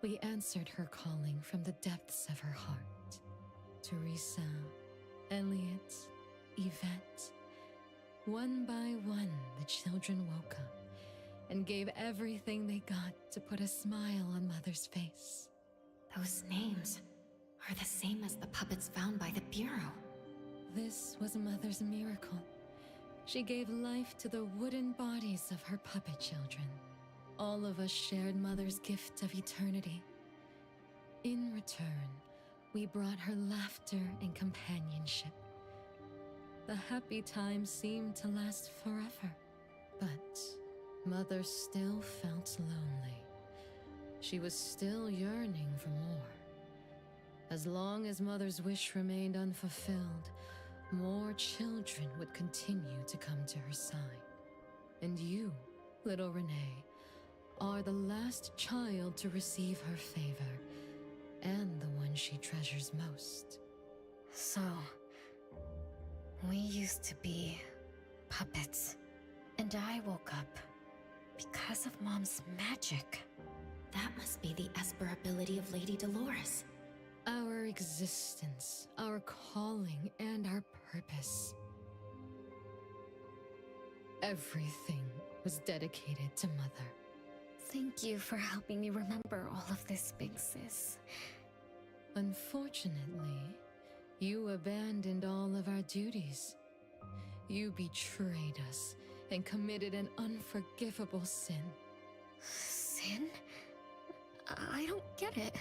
We answered her calling from the depths of her heart. Teresa, Elliot, Yvette. One by one, the children woke up and gave everything they got to put a smile on Mother's face. Those names are the same as the puppets found by the Bureau. This was Mother's miracle. She gave life to the wooden bodies of her puppet children. All of us shared Mother's gift of eternity. In return, we brought her laughter and companionship. The happy times seemed to last forever, but Mother still felt lonely. She was still yearning for more. As long as Mother's wish remained unfulfilled, more children would continue to come to her side. And you, little Renee, are the last child to receive her favor, and the one she treasures most. So, we used to be puppets, and I woke up because of Mom's magic. That must be the Esper ability of Lady Dolores. Our existence, our calling, and our purpose. Everything was dedicated to Mother. Thank you for helping me remember all of this, Big Sis. Unfortunately, you abandoned all of our duties. You betrayed us and committed an unforgivable sin. Sin? I don't get it.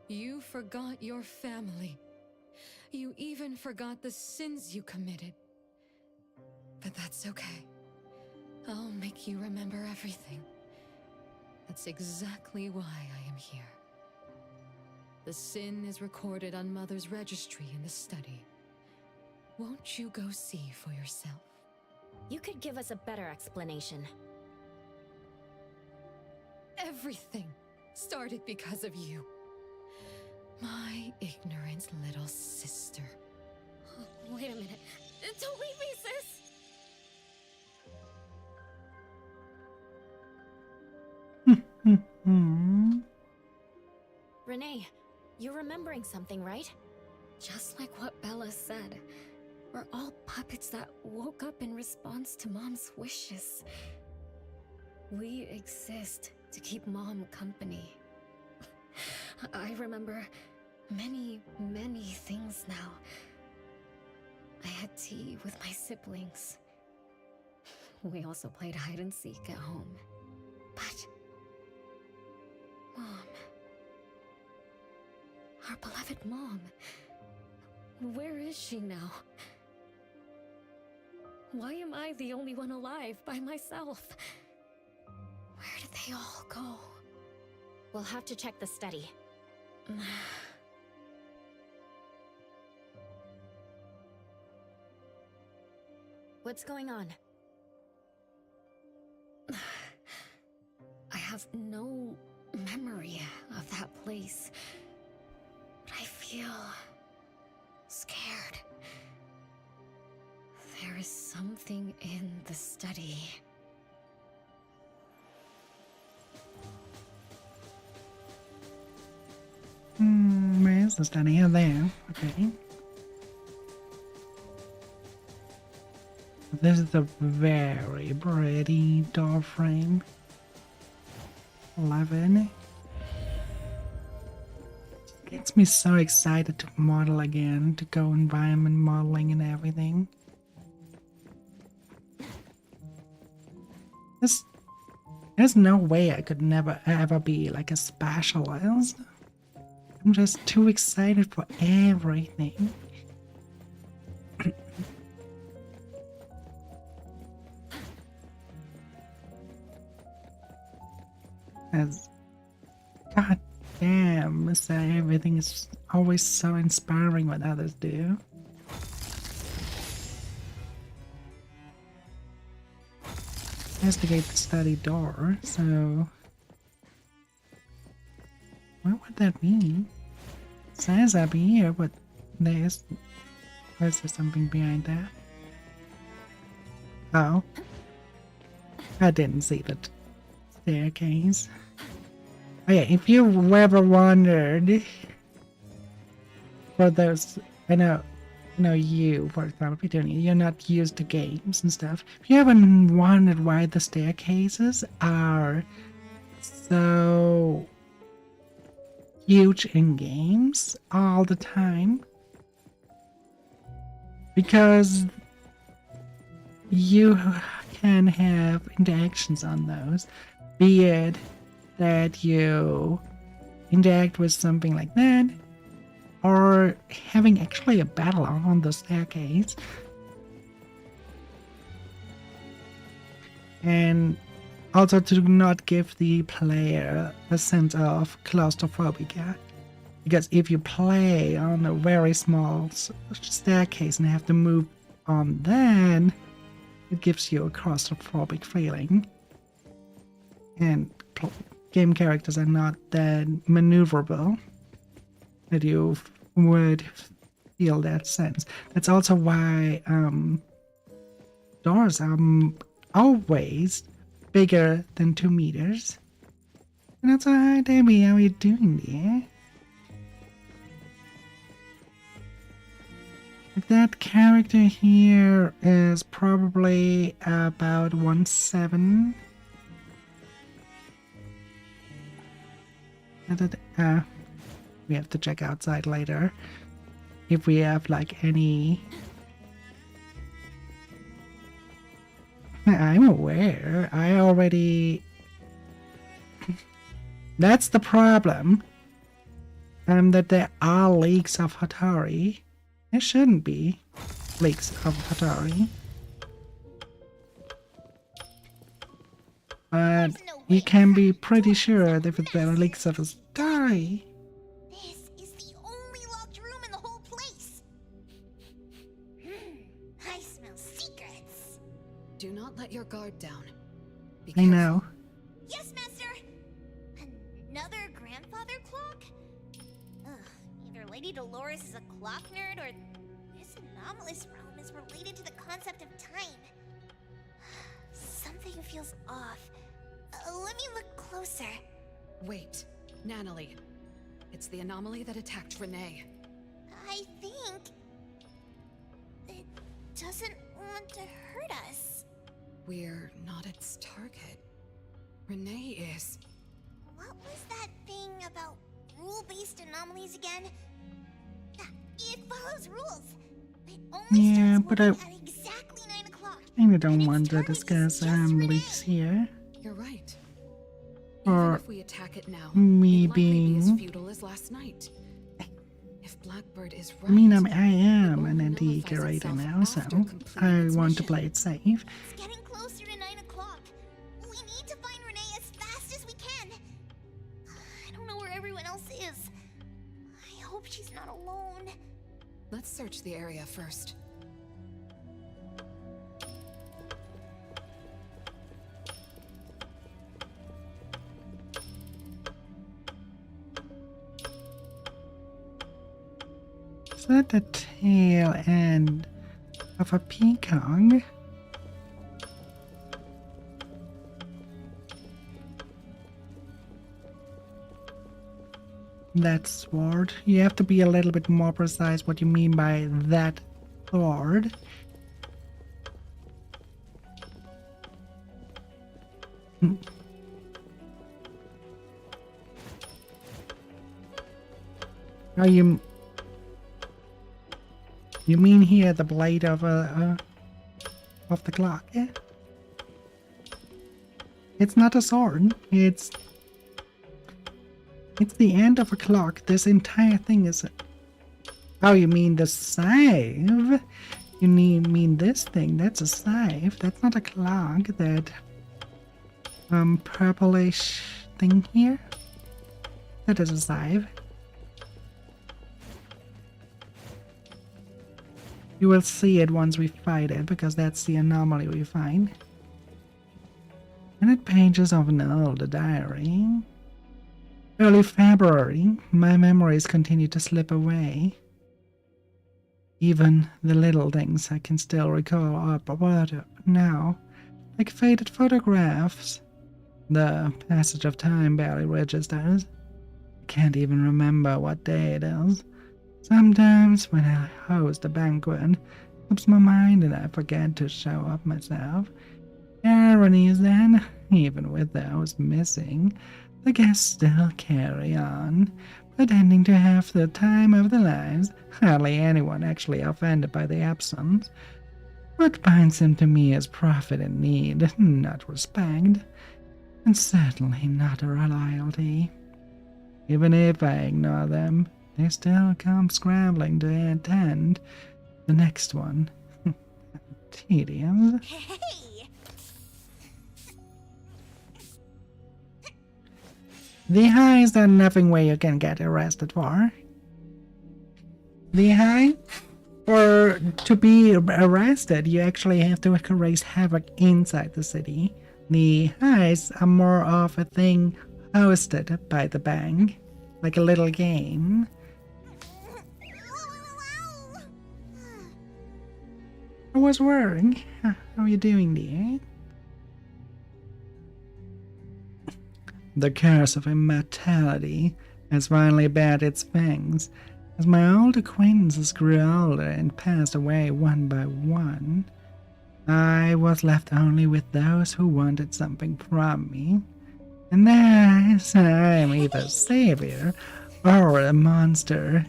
You forgot your family. You even forgot the sins you committed. But that's okay. I'll make you remember everything. That's exactly why I am here. The sin is recorded on Mother's registry in the study. Won't you go see for yourself? You could give us a better explanation. Everything started because of you. My ignorant little sister. Oh, wait a minute. Don't leave me, sis! Renee, you're remembering something, right? Just like what Bella said. We're all puppets that woke up in response to Mom's wishes. We exist to keep Mom company. I remember many, many things now. I had tea with my siblings. We also played hide and seek at home. But Mom, our beloved Mom, where is she now? Why am I the only one alive by myself? Where did they all go? We'll have to check the study. What's going on? I have no memory of that place, but I feel scared. There is something in the study. Where's the study? Oh, there. Okay. This is a very pretty door frame. 11. Gets me so excited to model again, to go environment modeling and everything. There's no way I could never ever be like a specialist. I'm just too excited for everything. As god damn, so everything is always so inspiring what others do. Investigate the study door, so what would that mean? It says up here, but there's Or is there something behind that? Oh. I didn't see the staircase. Oh yeah, if you've ever wondered, for those, I know you, for example, Petunia, you're not used to games and stuff. If you ever wondered why the staircases are so huge in games all the time, because you can have interactions on those, be it that you interact with something like that, or having actually a battle on the staircase. And also to not give the player a sense of claustrophobia. Because if you play on a very small staircase and have to move on, then it gives you a claustrophobic feeling. And game characters are not that maneuverable that you would feel that sense. That's also why doors are always bigger than 2 meters. And that's hi, Debbie, how are you doing there? That character here is probably about 1.7. We have to check outside later if we have like any. I'm aware. I already. That's the problem. That there are leaks of Hatari. There shouldn't be leaks of Hatari. But you can be pretty sure that if there are leaks of Hatari. This is the only locked room in the whole place. I smell secrets. Do not let your guard down. Be I know. Yes, master. Another grandfather clock? Ugh, either Lady Dolores is a clock nerd or this anomalous realm is related to the concept of time. Something feels off. Let me look closer. Wait, Nanalie. It's the anomaly that attacked Renee. I think it doesn't want to hurt us. We're not its target. Renee is. What was that thing about rule-based anomalies again? It follows rules. It only Yeah, starts but I working at exactly 9 o'clock. kind of don't want to discuss leaks here. You're right. Or Even if we attack it now, me it'd likely be as being. futile as last night. If Blackbird is right, I mean, I am an NTE curator now, so I want to play it safe. It's getting closer to 9 o'clock. We need to find Renee as fast as we can. I don't know where everyone else is. I hope she's not alone. Let's search the area first. Is that the tail end of a peacock? That sword. You have to be a little bit more precise what you mean by that sword. Oh, you mean here the blade of the clock? Yeah. It's not a sword. It's the end of a clock. This entire thing is. Oh, you mean the scythe? You mean this thing? That's a scythe. That's not a clock. That purplish thing here. That is a scythe. You will see it once we fight it, because that's the anomaly we find. Minute pages of an old diary. Early February. My memories continue to slip away. Even the little things I can still recall are blurred now, like faded photographs. The passage of time barely registers. I can't even remember what day it is. Sometimes when I host a banquet, it slips my mind and I forget to show up myself. Irony is that, even with those missing, the guests still carry on, pretending to have the time of their lives, hardly anyone actually offended by the absence. What binds them to me is profit and need, not respect, and certainly not a loyalty. Even if I ignore them, they still come scrambling to attend the next one. Tedious. Hey! The high is there nothing where you can get arrested for? The high? Or to be arrested, you actually have to raise havoc inside the city. The highs are more of a thing hosted by the bank, like a little game. I was worrying. How are you doing, dear? The curse of immortality has finally bared its fangs, as my old acquaintances grew older and passed away one by one. I was left only with those who wanted something from me. And thus I am either a savior or a monster,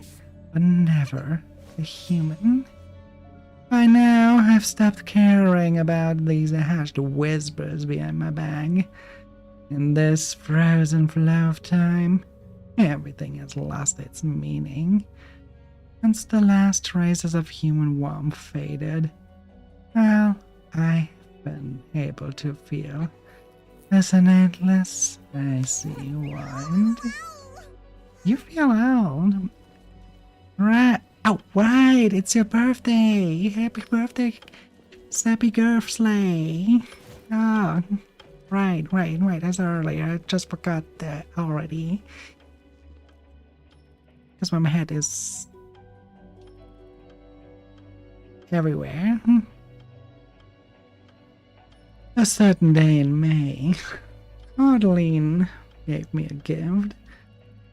but never a human. By now, I've stopped caring about these hushed whispers behind my back. In this frozen flow of time, everything has lost its meaning. Once the last traces of human warmth faded, well, I've been able to feel as an endless, icy wind. You feel old. Right. Oh, right, it's your birthday. Happy birthday, Sappy Girfsley. Oh, right. That's early. I just forgot that already. Because my head is everywhere. A certain day in May, Adeline gave me a gift.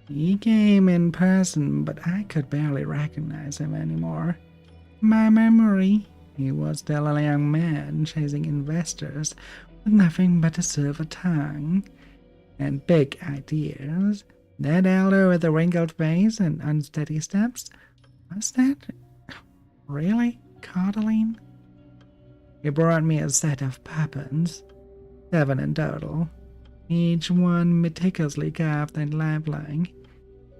He came in person, but I could barely recognize him anymore. In my memory, he was still a young man chasing investors with nothing but a silver tongue and big ideas. That elder with the wrinkled face and unsteady steps, was that really Adeline? He brought me a set of puppets, 7 in total, each one meticulously carved and lifelike.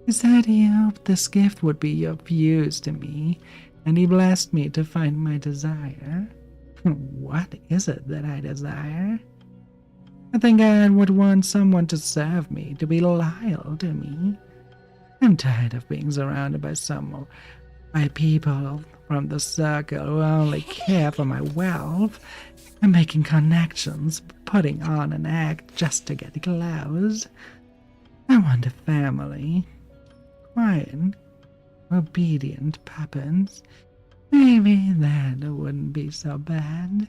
He said he hoped this gift would be of use to me, and he blessed me to find my desire. What is it that I desire? I think I would want someone to serve me, to be loyal to me. I'm tired of being surrounded by people from the circle who only care for my wealth and making connections, putting on an act just to get close. I want a family. Quiet, obedient puppets. Maybe that wouldn't be so bad.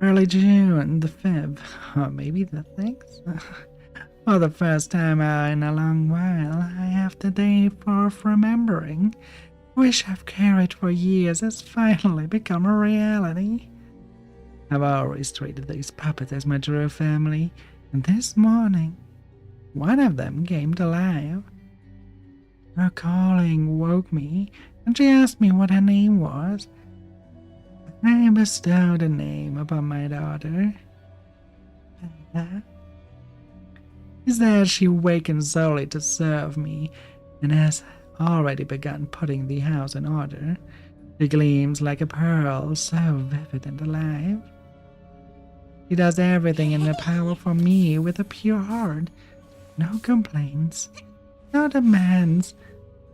Early June the 5th, or maybe the 6th? For the first time in a long while, I have the day for remembering. Wish I've carried for years has finally become a reality. I've always treated these puppets as my true family, and this morning, one of them came to life. Her calling woke me, and she asked me what her name was. I bestowed a name upon my daughter. Is that she wakened solely to serve me, and has already begun putting the house in order. She gleams like a pearl, so vivid and alive. She does everything in her power for me with a pure heart. No complaints, no demands.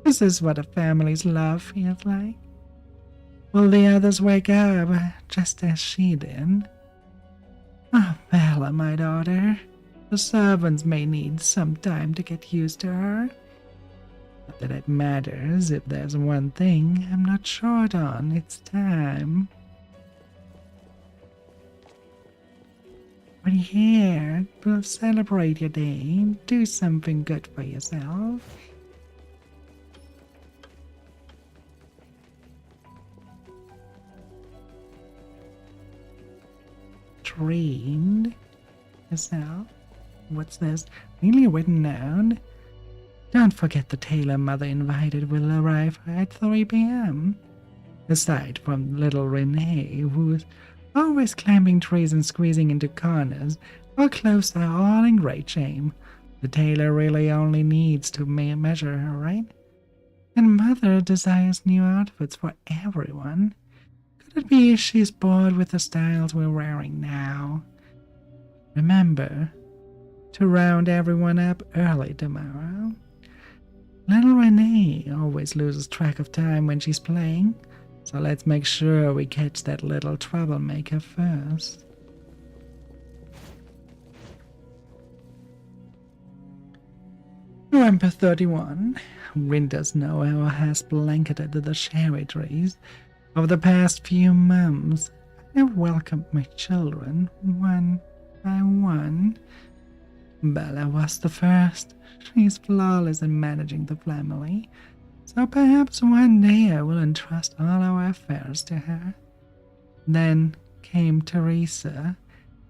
This is what a family's love feels like. Will the others wake up just as she did? Ah, Bella, my daughter. The servants may need some time to get used to her. Not that it matters. If there's one thing I'm not short on, it's time. We're here to celebrate your day. Do something good for yourself. Trained yourself. What's this? Really written down? Don't forget the tailor mother invited will arrive at 3 p.m. Aside from little Renee, who's always climbing trees and squeezing into corners, our clothes are all in great shape. The tailor really only needs to measure her, right? And mother desires new outfits for everyone. Could it be she's bored with the styles we're wearing now? Remember to round everyone up early tomorrow. Little Renee always loses track of time when she's playing, so let's make sure we catch that little troublemaker first. November 31. Winter snow has blanketed the cherry trees. Over the past few months, I have welcomed my children one by one. Bella was the first. She's flawless in managing the family, so perhaps one day I will entrust all our affairs to her. Then came Teresa,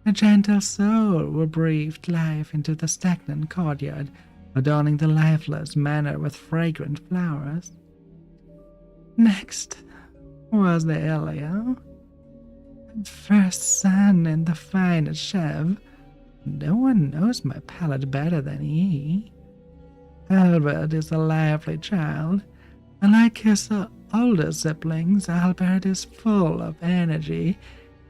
a gentle soul who breathed life into the stagnant courtyard, adorning the lifeless manor with fragrant flowers. Next was the Elio, my first son and the finest chef. No one knows my palate better than he. Albert is a lively child. Unlike his older siblings, Albert is full of energy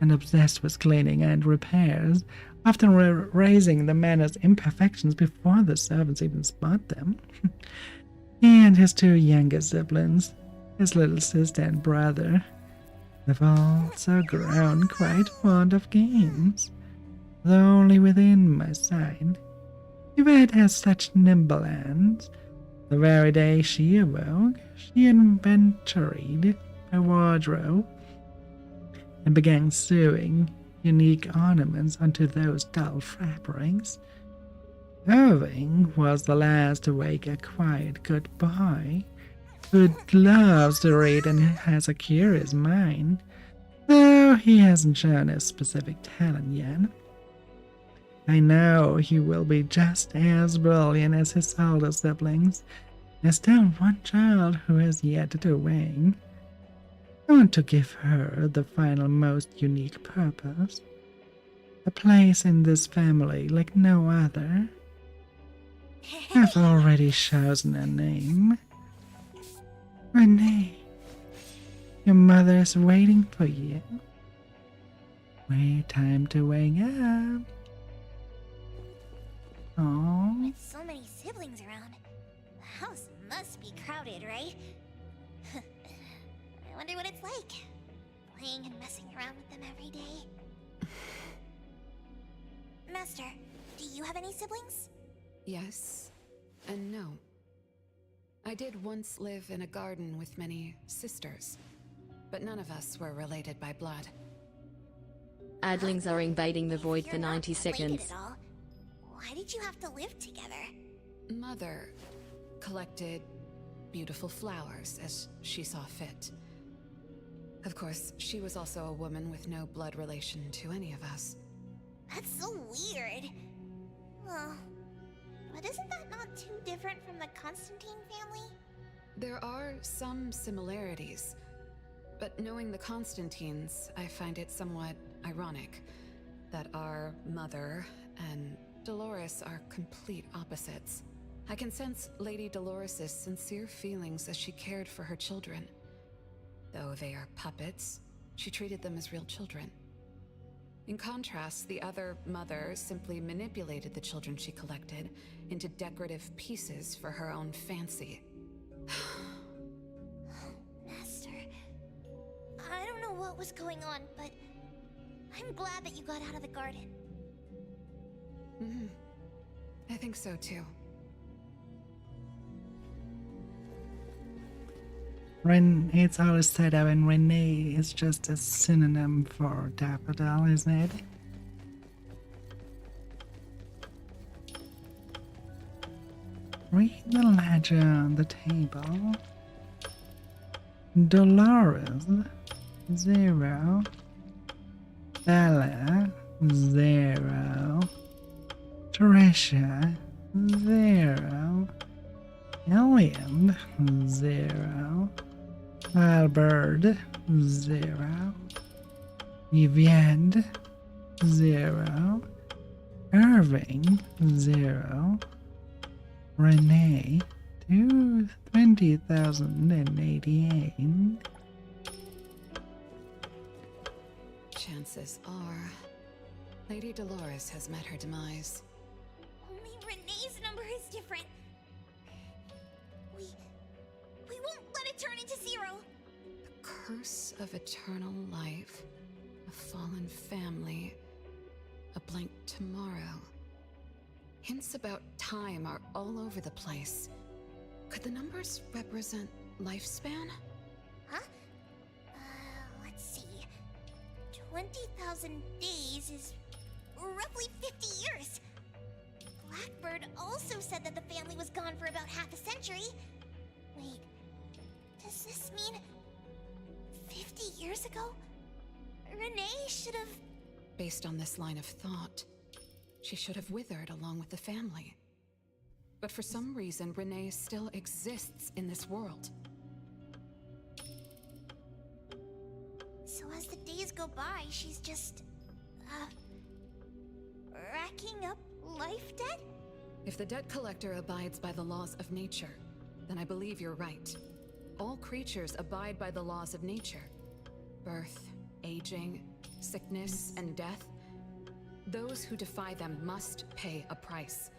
and obsessed with cleaning and repairs, often raising the manor's imperfections before the servants even spot them. He and his 2 younger siblings, his little sister and brother, have also grown quite fond of games, though only within my sight. Yvette has such nimble hands. The very day she awoke, she inventoried her wardrobe and began sewing unique ornaments onto those dull fabrics. Irving was the last to wake a quiet good boy who loves to read and has a curious mind, though he hasn't shown his specific talent yet. I know he will be just as brilliant as his older siblings. There's still one child who has yet to wing. I want to give her the final most unique purpose. A place in this family like no other. I've already chosen a name. Renee, your mother is waiting for you. Wait, time to wake up. Oh. With so many siblings around, the house must be crowded, right? I wonder what it's like, playing and messing around with them every day. Master, do you have any siblings? Yes and no. I did once live in a garden with many sisters, but none of us were related by blood. Adlings are invading the void for 90 seconds. Why did you have to live together? Mother collected beautiful flowers as she saw fit. Of course, she was also a woman with no blood relation to any of us. That's so weird. Well, but isn't that not too different from the Constantine family? There are some similarities, but knowing the Constantines, I find it somewhat ironic that our mother and Dolores are complete opposites. I can sense Lady Dolores' sincere feelings as she cared for her children. Though they are puppets, she treated them as real children. In contrast, the other mother simply manipulated the children she collected into decorative pieces for her own fancy. Master, I don't know what was going on, but I'm glad that you got out of the garden. Mm-hmm. I think so too. It's always said that when Renee is just a synonym for daffodil, isn't it? Read the ledger on the table. Dolores, 0. Bella, 0. Trisha, 0. Elliot, 0. Albert, 0. Yvette, 0. Irving, 0. Renee, 20,088. Chances are, Lady Dolores has met her demise. Only Renee's number is different. We won't let it turn into 0. The curse of eternal life, a fallen family, a blank tomorrow. Hints about time are all over the place. Could the numbers represent lifespan? Huh? Let's see. 20,000 days is roughly 50 years. Blackbird also said that the family was gone for about half a century. Wait, does this mean 50 years ago? Renee should have... Based on this line of thought, she should have withered along with the family. But for some reason, Renee still exists in this world. So as the days go by, she's just... racking up life debt? If the debt collector abides by the laws of nature, then I believe you're right. All creatures abide by the laws of nature. Birth, aging, sickness, and death. Those who defy them must pay a price.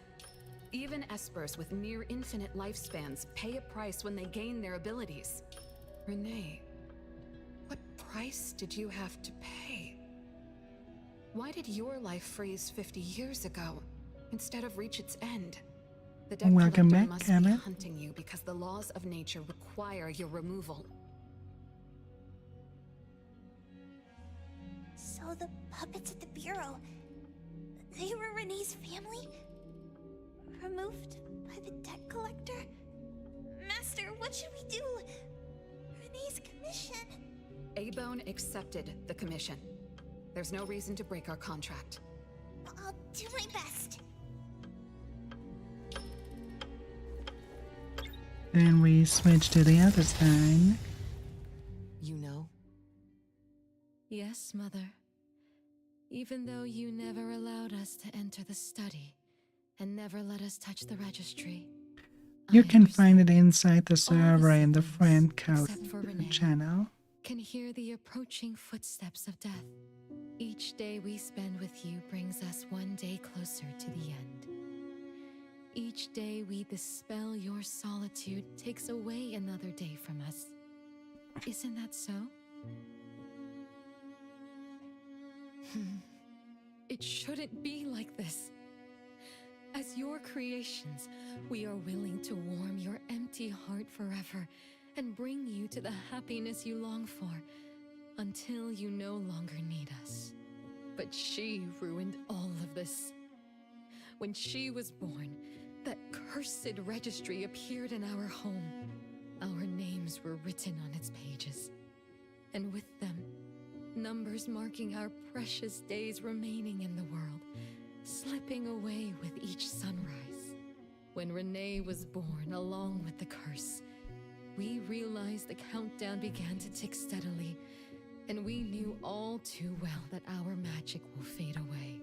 Even espers with near infinite lifespans pay a price when they gain their abilities. Renee, what price did you have to pay? Why did your life freeze 50 years ago instead of reach its end? The debt Welcome collector back, must be Emmett. hunting you because the laws of nature require your removal. So the puppets at the Bureau, they were Renee's family? Removed by the debt collector? Master, what should we do? Renee's commission. A-Bone accepted the commission. There's no reason to break our contract. I'll do my best. Then we switch to the other side. You know? Yes, Mother. Even though you never allowed us to enter the study and never let us touch the registry. You can find it inside the All server the in the siblings, friend code except for Renee, channel. can hear the approaching footsteps of death. Each day we spend with you brings us one day closer to the end. Each day we dispel your solitude takes away another day from us. Isn't that so? It shouldn't be like this. As your creations, we are willing to warm your empty heart forever and bring you to the happiness you long for until you no longer need us. But she ruined all of this. When she was born, that cursed registry appeared in our home. Our names were written on its pages. And with them, numbers marking our precious days remaining in the world, slipping away with each sunrise. When Renee was born along with the curse, we realized the countdown began to tick steadily, and we knew all too well that our magic will fade away.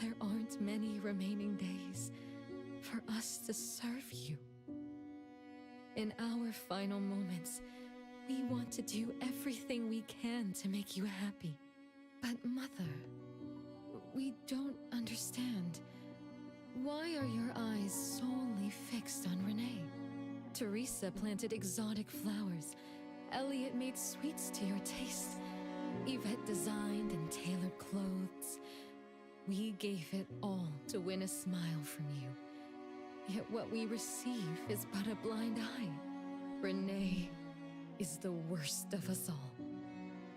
There aren't many remaining days for us to serve you. In our final moments, we want to do everything we can to make you happy. But Mother, we don't understand. Why are your eyes solely fixed on Renee? Teresa planted exotic flowers. Elliot made sweets to your taste. Yvette designed and tailored clothes. We gave it all to win a smile from you. Yet what we receive is but a blind eye. Renee is the worst of us all.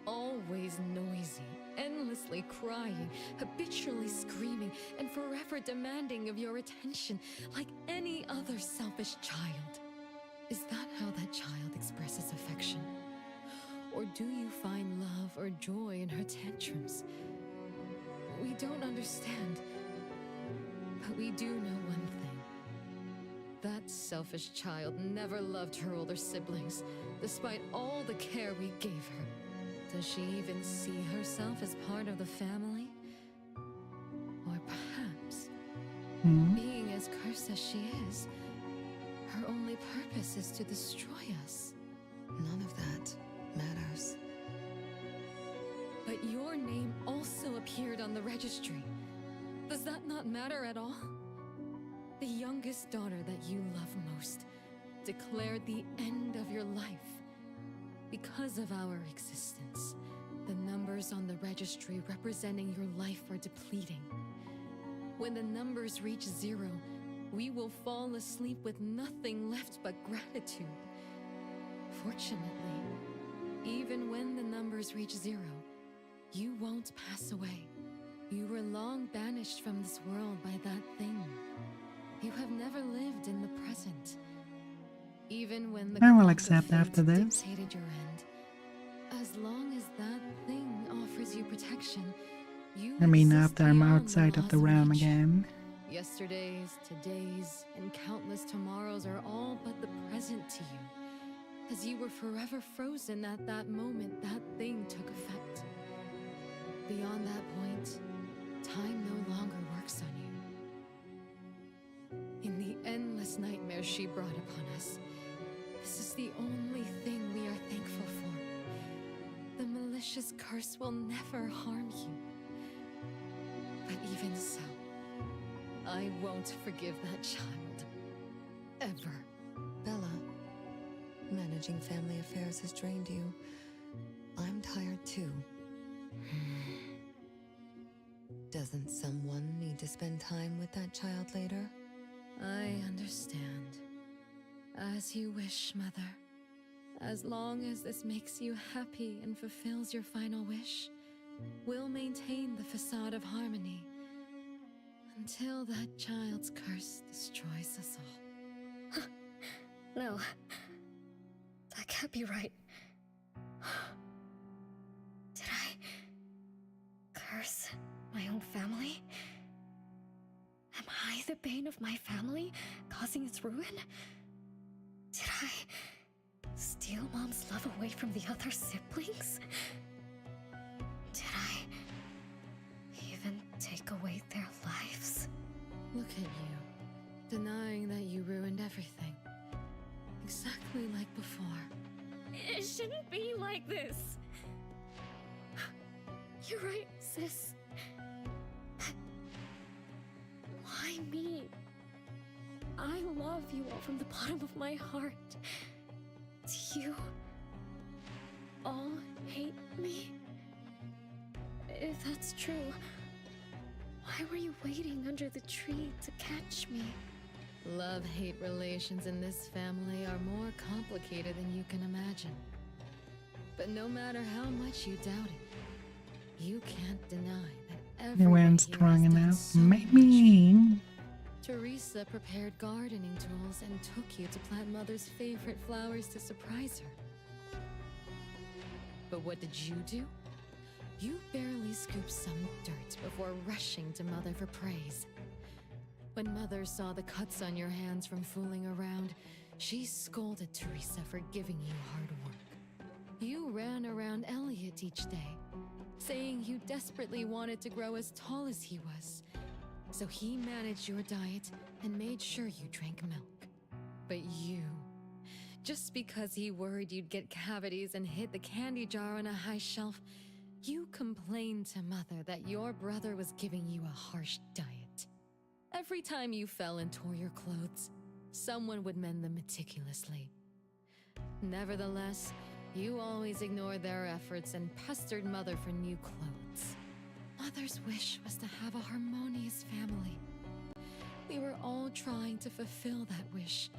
Always noisy, endlessly crying, habitually screaming, and forever demanding of your attention like any other selfish child. Is that how that child expresses affection? Or do you find love or joy in her tantrums? We don't understand, but we do know one thing. That selfish child never loved her older siblings, despite all the care we gave her. Does she even see herself as part of the family? Or perhaps, being as cursed as she is, her only purpose is to destroy us. None of that matters. But your name also appeared on the registry. Does that not matter at all? The youngest daughter that you love most declared the end of your life. Because of our existence, the numbers on the registry representing your life are depleting. When the numbers reach 0, we will fall asleep with nothing left but gratitude. Fortunately, even when the numbers reach 0, you won't pass away. You were long banished from this world by that thing. You have never lived in the present. Even when the I will clock accept of fate after this. dictated your end, as long as that thing offers you protection, you I mean, exist after I'm beyond outside of the law's realm reach. again. Yesterdays, todays, and countless tomorrows are all but the present to you, as you were forever frozen at that moment that thing took effect. Beyond that point, time no longer works on you. In the endless nightmares she brought upon us, this is the only thing we are thankful for. The malicious curse will never harm you. But even so, I won't forgive that child. Ever. Bella, managing family affairs has drained you. I'm tired too. Doesn't someone need to spend time with that child later? I understand. As you wish, Mother. As long as this makes you happy and fulfills your final wish, we'll maintain the facade of harmony until that child's curse destroys us all. No. That can't be right. Did I curse my own family? Am I the bane of my family, causing its ruin? Did I steal Mom's love away from the other siblings? Did I even take away their lives? Look at you, denying that you ruined everything. Exactly like before. It shouldn't be like this. You're right, sis. Why me? I love you all from the bottom of my heart. Do you all hate me? If that's true, why were you waiting under the tree to catch me? Love-hate relations in this family are more complicated than you can imagine. But no matter how much you doubt it, you can't deny that You everyone weren't here strong has done enough. so Maybe. Teresa prepared gardening tools and took you to plant Mother's favorite flowers to surprise her. But what did you do? You barely scooped some dirt before rushing to Mother for praise. When Mother saw the cuts on your hands from fooling around, she scolded Teresa for giving you hard work. You ran around Elliot each day, saying you desperately wanted to grow as tall as he was. So he managed your diet and made sure you drank milk. But you, just because he worried you'd get cavities and hid the candy jar on a high shelf, you complained to Mother that your brother was giving you a harsh diet. Every time you fell and tore your clothes, someone would mend them meticulously. Nevertheless, You always ignored their efforts and pestered Mother for new clothes. Mother's wish was to have a harmonious family. We were all trying to fulfill that wish,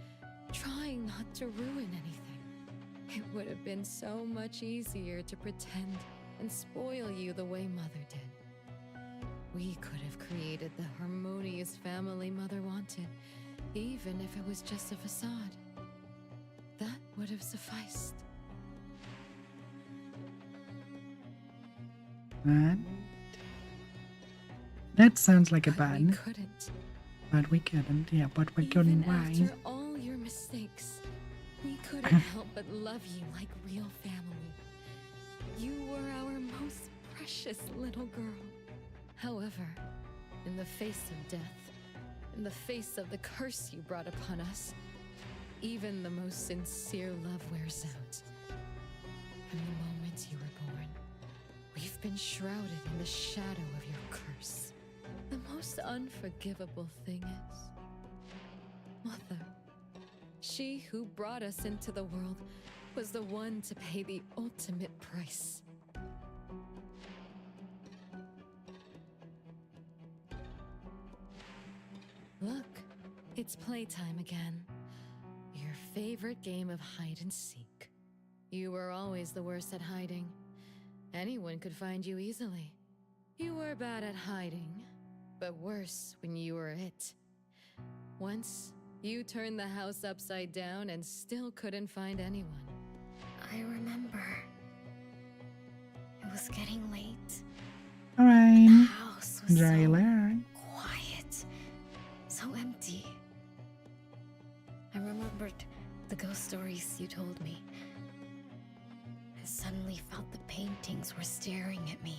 trying not to ruin anything. It would have been so much easier to pretend and spoil you the way Mother did. We could have created the harmonious family Mother wanted, even if it was just a facade. That would have sufficed. What? That sounds like a We ban. couldn't. But we couldn't. Yeah, but we couldn't. Even Why? after all your mistakes, we couldn't help but love you like real family. You were our most precious little girl. However, in the face of death, in the face of the curse you brought upon us, even the most sincere love wears out. From the moment you were born, we've been shrouded in the shadow of your curse. The most unforgivable thing is, Mother, she who brought us into the world, was the one to pay the ultimate price. Look, it's playtime again. Your favorite game of hide and seek. You were always the worst at hiding. Anyone could find you easily. You were bad at hiding, but worse when you were it. Once, you turned the house upside down and still couldn't find anyone. I remember. It was getting late. Alright. The house was so Jailer. quiet, so empty. I remembered the ghost stories you told me. I suddenly felt the paintings were staring at me,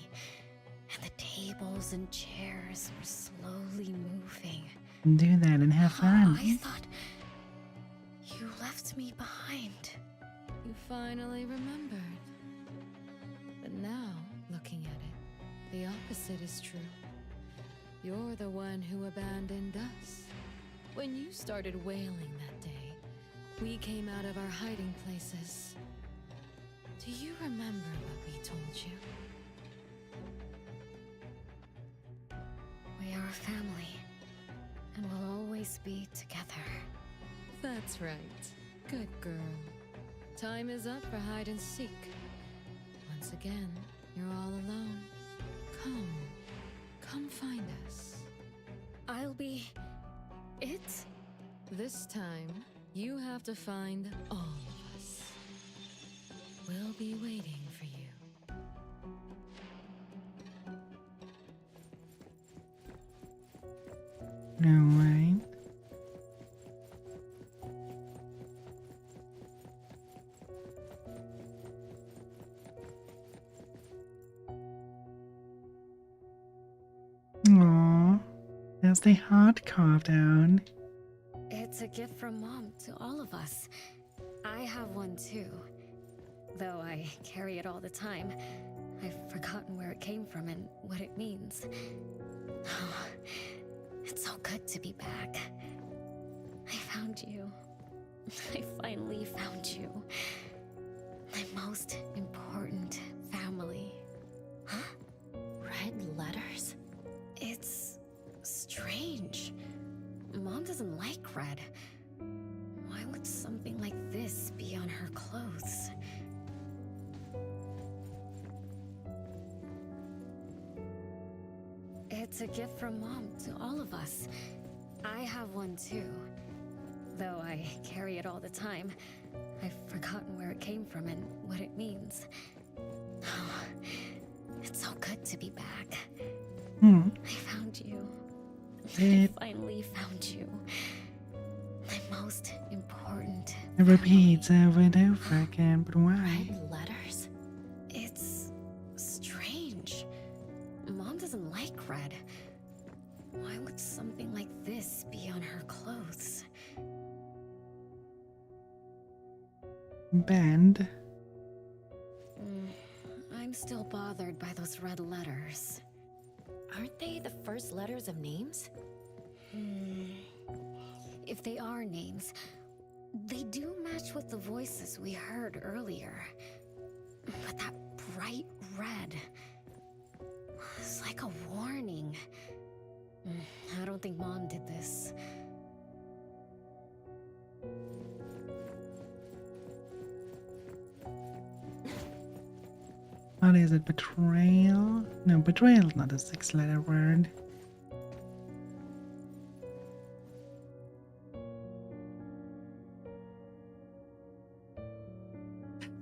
and the tables and chairs were slowly moving. Do that and have fun. I thought you left me behind. You finally remembered. But now, looking at it, the opposite is true. You're the one who abandoned us. When you started wailing that day, we came out of our hiding places. Do you remember what we told you? We are a family, and we'll always be together. That's right. Good girl. Time is up for hide and seek. Once again, you're all alone. Come find us. I'll be it? This time, you have to find all of us. We'll be waiting for you. Alright. Aww. There's the heart carved out. It's a gift from Mom to all of us. I have one too. Though I carry it all the time, I've forgotten where it came from and what it means. Oh, it's so good to be back. I found you. I finally found you. My most important family. Huh? Red letters? It's strange. Mom doesn't like red. Why would something like this be on her clothes? It's a gift from Mom to all of us. I have one too. Though I carry it all the time, I've forgotten where it came from and what it means. Oh, it's so good to be back. I found you. I finally found you. My most important. It repeats over and over again, but why? Red letters? It's strange. Mom doesn't like red. Why would something like this be on her clothes? Band. I'm still bothered by those red letters. Aren't they the first letters of names? If they are names, they do match with the voices we heard earlier. But that bright red... it's like a warning. I don't think Mom did this. What is it? Betrayal? No, betrayal is not a 6-letter word.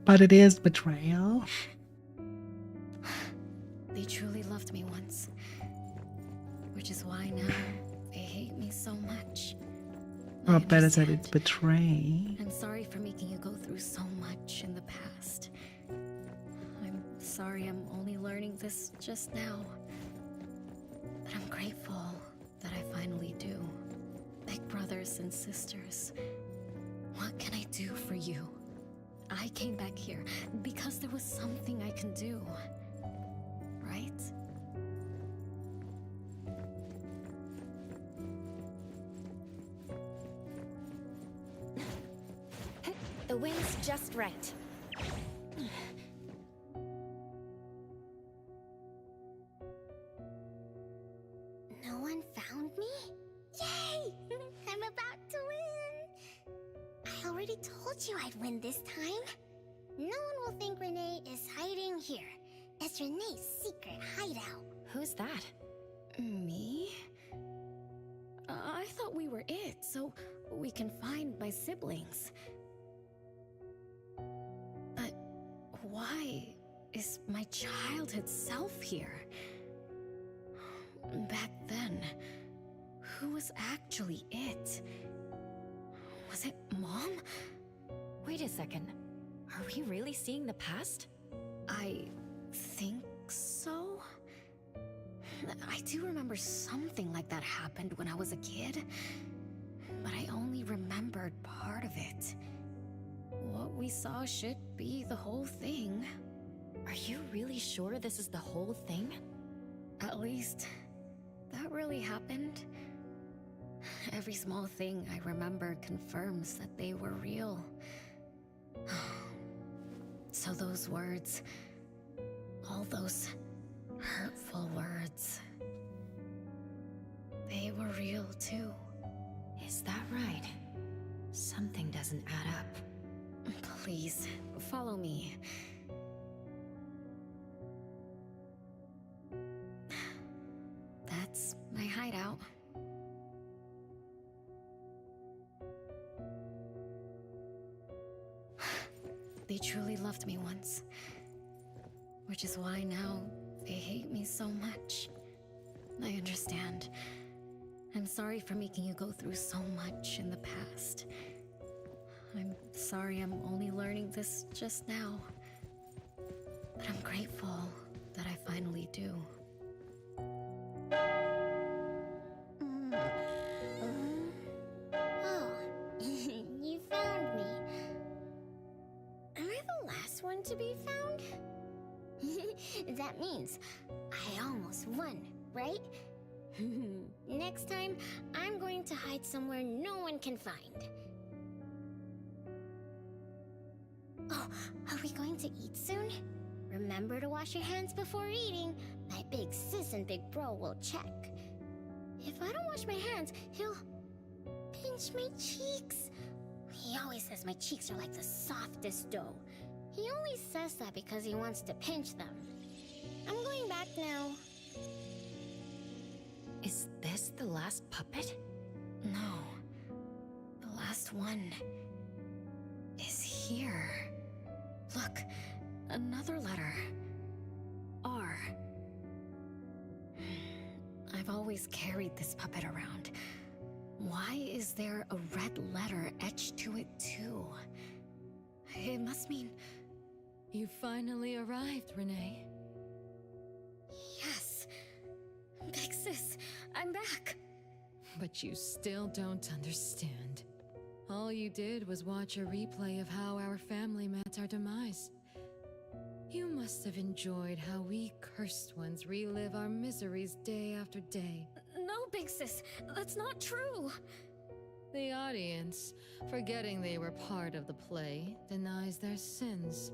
But it is betrayal. They truly loved me once. Which is why now they hate me so much. Or better said, it's betray. I'm sorry for making you go through so much in the past. I'm sorry I'm only learning this just now. But I'm grateful that I finally do. Big brothers and sisters, what can I do for you? I came back here because there was something I can do. Right? The wind's just right. No one found me? Yay! I'm about to win! I already told you I'd win this time. No one will think Renee is hiding here. It's Renee's secret hideout. Who's that? Me? I thought we were it, so we can find my siblings. But why is my childhood self here? Back then, who was actually it? Was it Mom? Wait a second. Are we really seeing the past? I think so. I do remember something like that happened when I was a kid, but I only remembered part of it. What we saw should be the whole thing. Are you really sure this is the whole thing? At least, that really happened. Every small thing I remember confirms that they were real. So those words, all those hurtful words, they were real too. Is that right? Something doesn't add up. Please, follow me. That's my hideout. They truly loved me once. Which is why now they hate me so much. I understand. I'm sorry for making you go through so much in the past. I'm sorry I'm only learning this just now. But I'm grateful that I finally do. Oh, you found me. Am I the last one to be found? That means I almost won, right? Next time, I'm going to hide somewhere no one can find. Oh, are we going to eat soon? Remember to wash your hands before eating. My big sis and big bro will check. If I don't wash my hands, he'll pinch my cheeks. He always says my cheeks are like the softest dough. He only says that because he wants to pinch them. I'm going back now. Is this the last puppet? No. The last one is here. Look, another letter. R. I've always carried this puppet around. Why is there a red letter etched to it too? It must mean... You finally arrived, Renee. Yes. Big sis, I'm back. But you still don't understand. All you did was watch a replay of how our family met our demise. You must have enjoyed how we cursed ones relive our miseries day after day. No, big sis, that's not true. The audience, forgetting they were part of the play, denies their sins.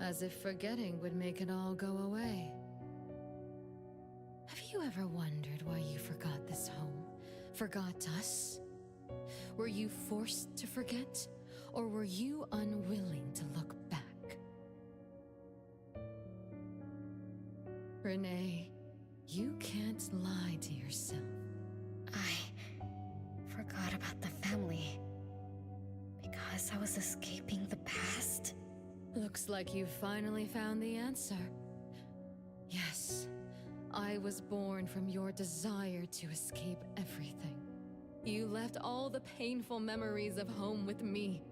As if forgetting would make it all go away. Have you ever wondered why you forgot this home? Forgot us? Were you forced to forget? Or were you unwilling to look back? Renee, you can't lie to yourself. I forgot about the family. Because I was escaping the past? Looks like you've finally found the answer. Yes, I was born from your desire to escape everything. You left all the painful memories of home with me,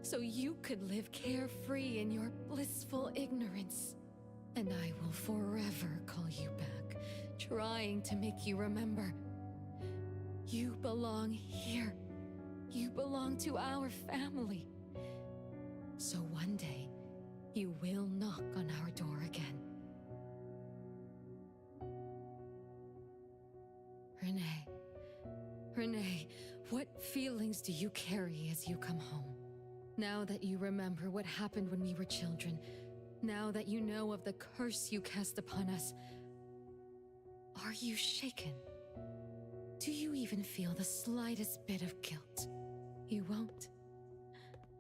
so you could live carefree in your blissful ignorance. And I will forever call you back, trying to make you remember. You belong here. You belong to our family. So one day, you will knock on our door again. Renee, what feelings do you carry as you come home? Now that you remember what happened when we were children, now that you know of the curse you cast upon us, are you shaken? Do you even feel the slightest bit of guilt? You won't.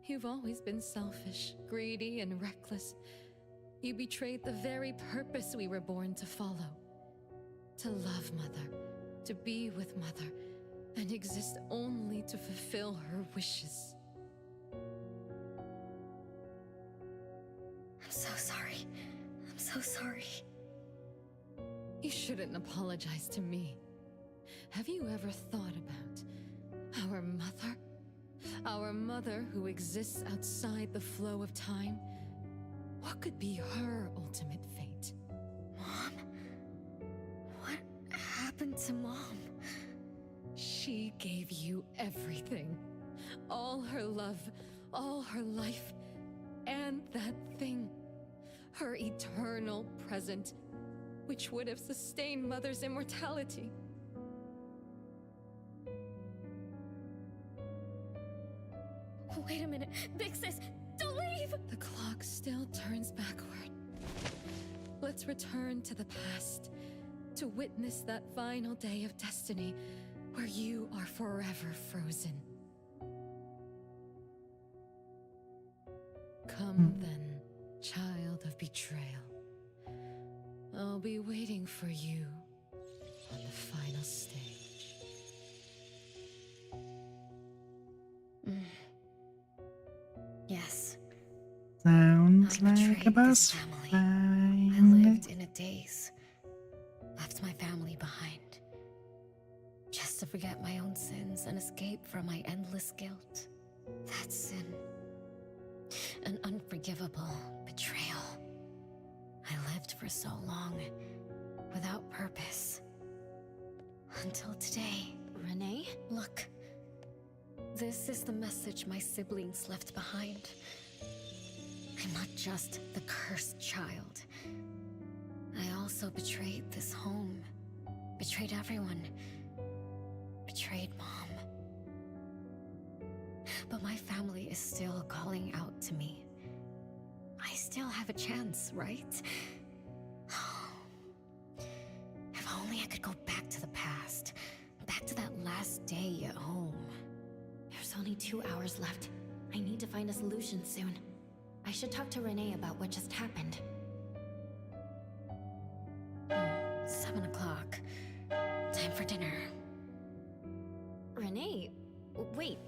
You've always been selfish, greedy, and reckless. You betrayed the very purpose we were born to follow. To love Mother, to be with Mother, and exist only to fulfill her wishes. I'm so sorry. I'm so sorry. You shouldn't apologize to me. Have you ever thought about our mother? Our mother who exists outside the flow of time? What could be her ultimate fate? Mom? What happened to Mom? She gave you everything. All her love, all her life, and that thing. Her eternal present, which would have sustained Mother's immortality. Wait a minute. Big Sis, don't leave! The clock still turns backward. Let's return to the past, to witness that final day of destiny where you are forever frozen. Come then, child of betrayal. I'll be waiting for you on the final stage. Yes. Sounds I like betrayed a boss this family. fight. I lived in a daze. Left my family behind. Just to forget my own sins and escape from my endless guilt. That sin. An unforgivable betrayal. I lived for so long, without purpose. Until today. Renee? Look. This is the message my siblings left behind. I'm not just the cursed child. I also betrayed this home. Betrayed everyone. Betrayed Mom. But my family is still calling out to me. I still have a chance, right? If only I could go back to the past. Back to that last day at home. There's only 2 hours left. I need to find a solution soon. I should talk to Renee about what just happened. 7 o'clock. Time for dinner. Renee, wait.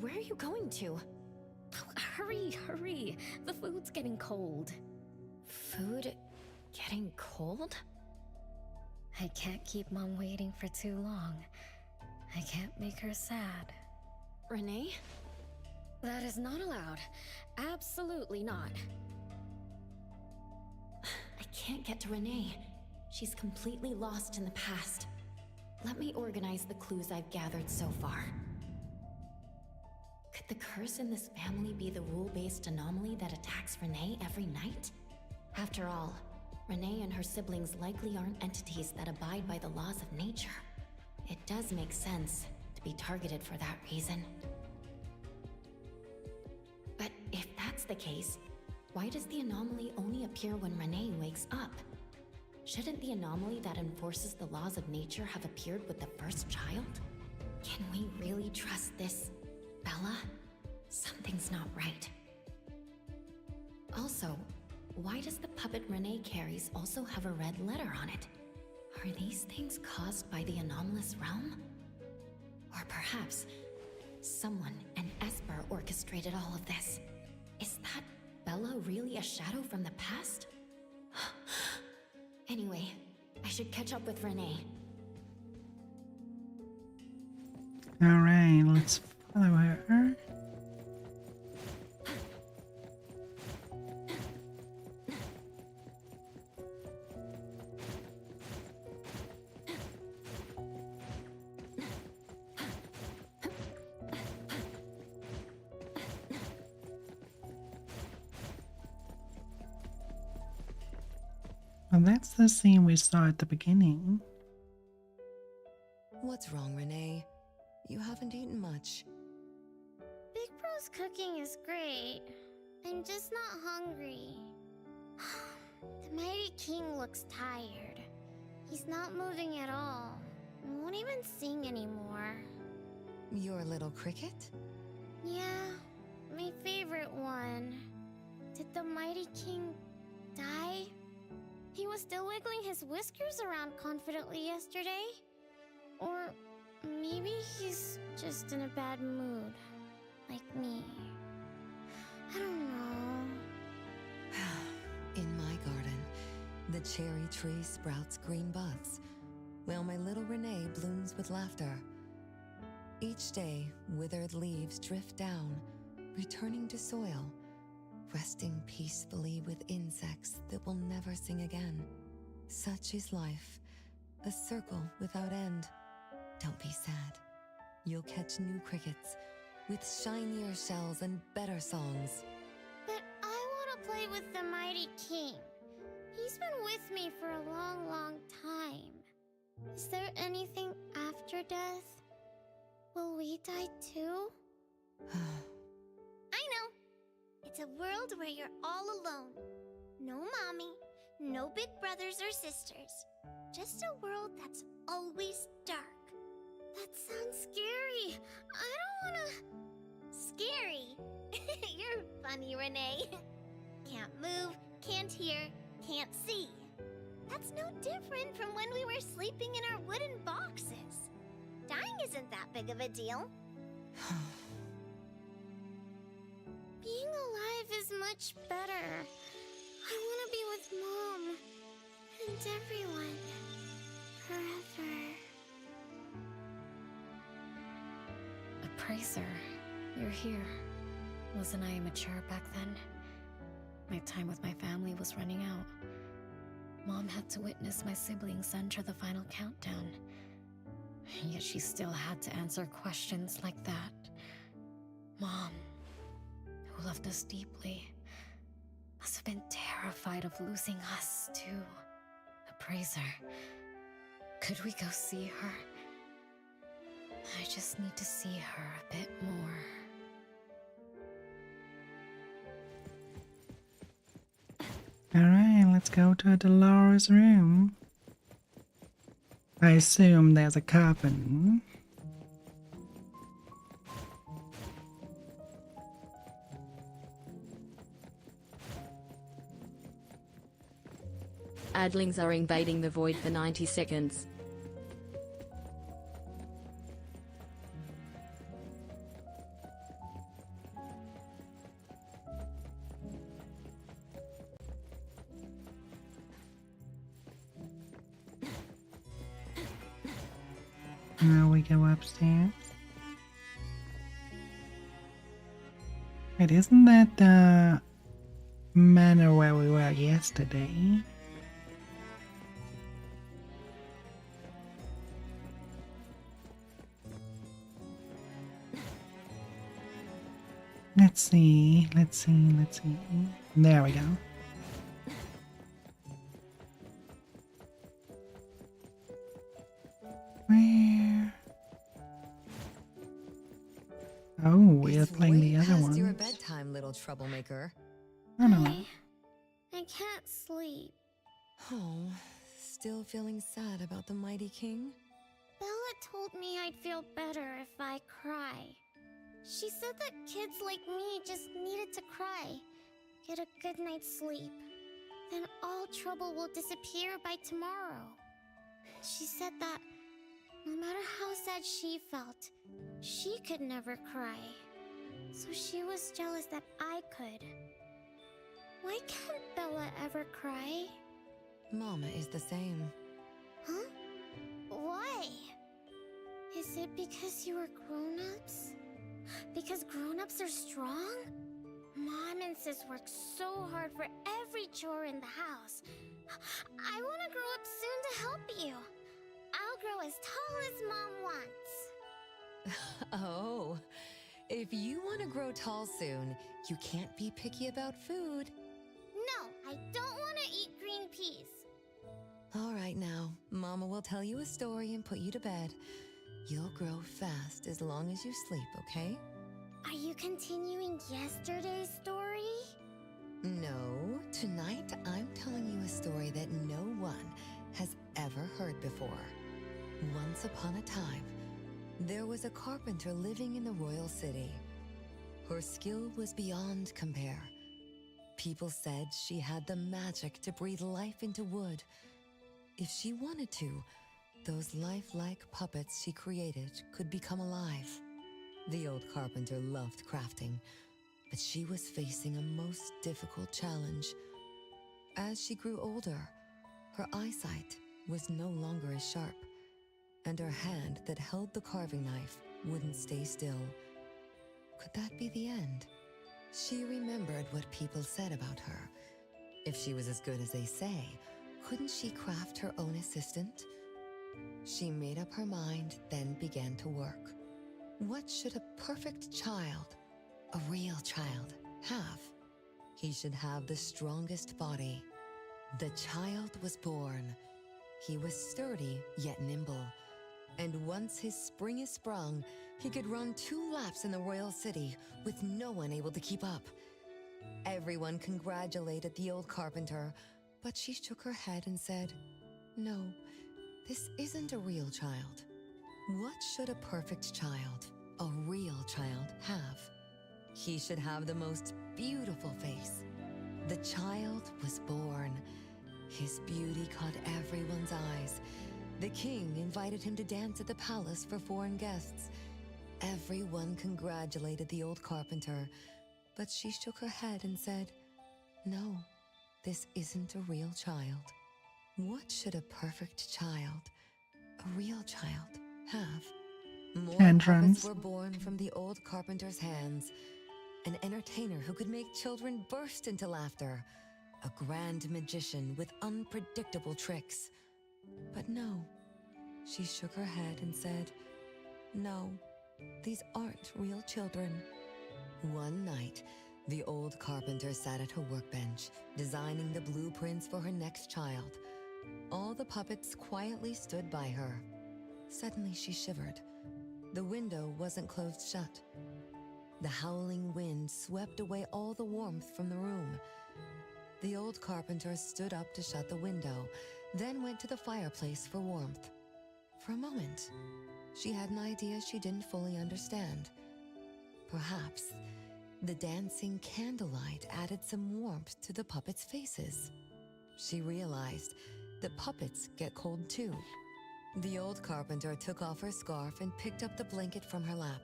Where are you going to? Oh, hurry. The food's getting cold. Food getting cold? I can't keep Mom waiting for too long. I can't make her sad. Renee? That is not allowed. Absolutely not. I can't get to Renee. She's completely lost in the past. Let me organize the clues I've gathered so far. Could the curse in this family be the rule-based anomaly that attacks Renee every night? After all, Renee and her siblings likely aren't entities that abide by the laws of nature. It does make sense to be targeted for that reason. But if that's the case, Why does the anomaly only appear when Renee wakes up? Shouldn't the anomaly that enforces the laws of nature have appeared with the first child? Can we really trust this, Bella? Something's not right. Also, why does the puppet Renee carries also have a red letter on it? Are these things caused by the anomalous realm? Or perhaps someone, an Esper, orchestrated all of this. Is that Bella really a shadow from the past? Anyway, I should catch up with Renee. Alright, let's follow her. Well, that's the scene we saw at the beginning. What's wrong, Renee? You haven't eaten much. Big Bro's cooking is great. I'm just not hungry. The Mighty King looks tired. He's not moving at all. He won't even sing anymore. Your little cricket? Yeah, my favorite one. Did the Mighty King die? He was still wiggling his whiskers around confidently yesterday. Or maybe he's just in a bad mood, like me. I don't know. In my garden, the cherry tree sprouts green buds, while my little Renee blooms with laughter. Each day, withered leaves drift down, returning to soil, resting peacefully with insects that will never sing again. Such is life, a circle without end. Don't be sad. You'll catch new crickets with shinier shells and better songs. But I want to play with the Mighty King. He's been with me for a long, long time. Is there anything after death? Will we die too? I know. It's a world where you're all alone. No mommy, no big brothers or sisters. Just a world that's always dark. That sounds scary. I don't wanna... Scary? You're funny, Renee. Can't move, can't hear, can't see. That's no different from when we were sleeping in our wooden boxes. Dying isn't that big of a deal. Being alive is much better. I want to be with Mom and everyone forever. Appraiser, you're here. Wasn't I immature back then? My time with my family was running out. Mom had to witness my siblings enter the final countdown. Yet she still had to answer questions like that. Mom, who loved us deeply, must have been terrified of losing us, too. Appraiser, could we go see her? I just need to see her a bit more. Alright, let's go to Dolores' room. I assume there's a coffin. Adlings are invading the void for 90 seconds. Now we go upstairs. Wait, isn't that the manor where we were yesterday? Let's see. There we go. Where? Oh, we are playing the other Past your one. bedtime, little troublemaker. I know. I can't sleep. Oh, still feeling sad about the mighty king? Bella told me I'd feel better if I cry. She said that kids like me just needed to cry, get a good night's sleep. Then all trouble will disappear by tomorrow. She said that no matter how sad she felt, she could never cry. So she was jealous that I could. Why can't Bella ever cry? Mama is the same. Huh? Why? Is it because you were grown-ups? Because grown-ups are strong? Mom and Sis work so hard for every chore in the house. I want to grow up soon to help you. I'll grow as tall as Mom wants. Oh, if you want to grow tall soon, you can't be picky about food. No, I don't want to eat green peas. All right now, Mama will tell you a story and put you to bed. You'll grow fast as long as you sleep, okay? Are you continuing yesterday's story? No, tonight I'm telling you a story that no one has ever heard before. Once upon a time, there was a carpenter living in the royal city. Her skill was beyond compare. People said she had the magic to breathe life into wood. If she wanted to, those lifelike puppets she created could become alive. The old carpenter loved crafting, but she was facing a most difficult challenge. As she grew older, her eyesight was no longer as sharp, and her hand that held the carving knife wouldn't stay still. Could that be the end? She remembered what people said about her. If she was as good as they say, couldn't she craft her own assistant? She made up her mind, then began to work. What should a perfect child, a real child, have? He should have the strongest body. The child was born. He was sturdy yet nimble, and once his spring is sprung, he could run 2 laps in the royal city with no one able to keep up. Everyone congratulated the old carpenter, but she shook her head and said, "No, this isn't a real child. What should a perfect child, a real child, have? He should have the most beautiful face. The child was born. His beauty caught everyone's eyes. The king invited him to dance at the palace for foreign guests. Everyone congratulated the old carpenter, but she shook her head and said, "No, this isn't a real child. What should a perfect child, a real child, have?" More Tantrums. puppets were born from the old carpenter's hands. An entertainer who could make children burst into laughter. A grand magician with unpredictable tricks. But no, she shook her head and said, "No, these aren't real children." One night, the old carpenter sat at her workbench, designing the blueprints for her next child. All the puppets quietly stood by her. Suddenly she shivered. The window wasn't closed shut. The howling wind swept away all the warmth from the room. The old carpenter stood up to shut the window, then went to the fireplace for warmth. For a moment, she had an idea she didn't fully understand. Perhaps the dancing candlelight added some warmth to the puppets' faces. She realized that puppets get cold too. The old carpenter took off her scarf and picked up the blanket from her lap.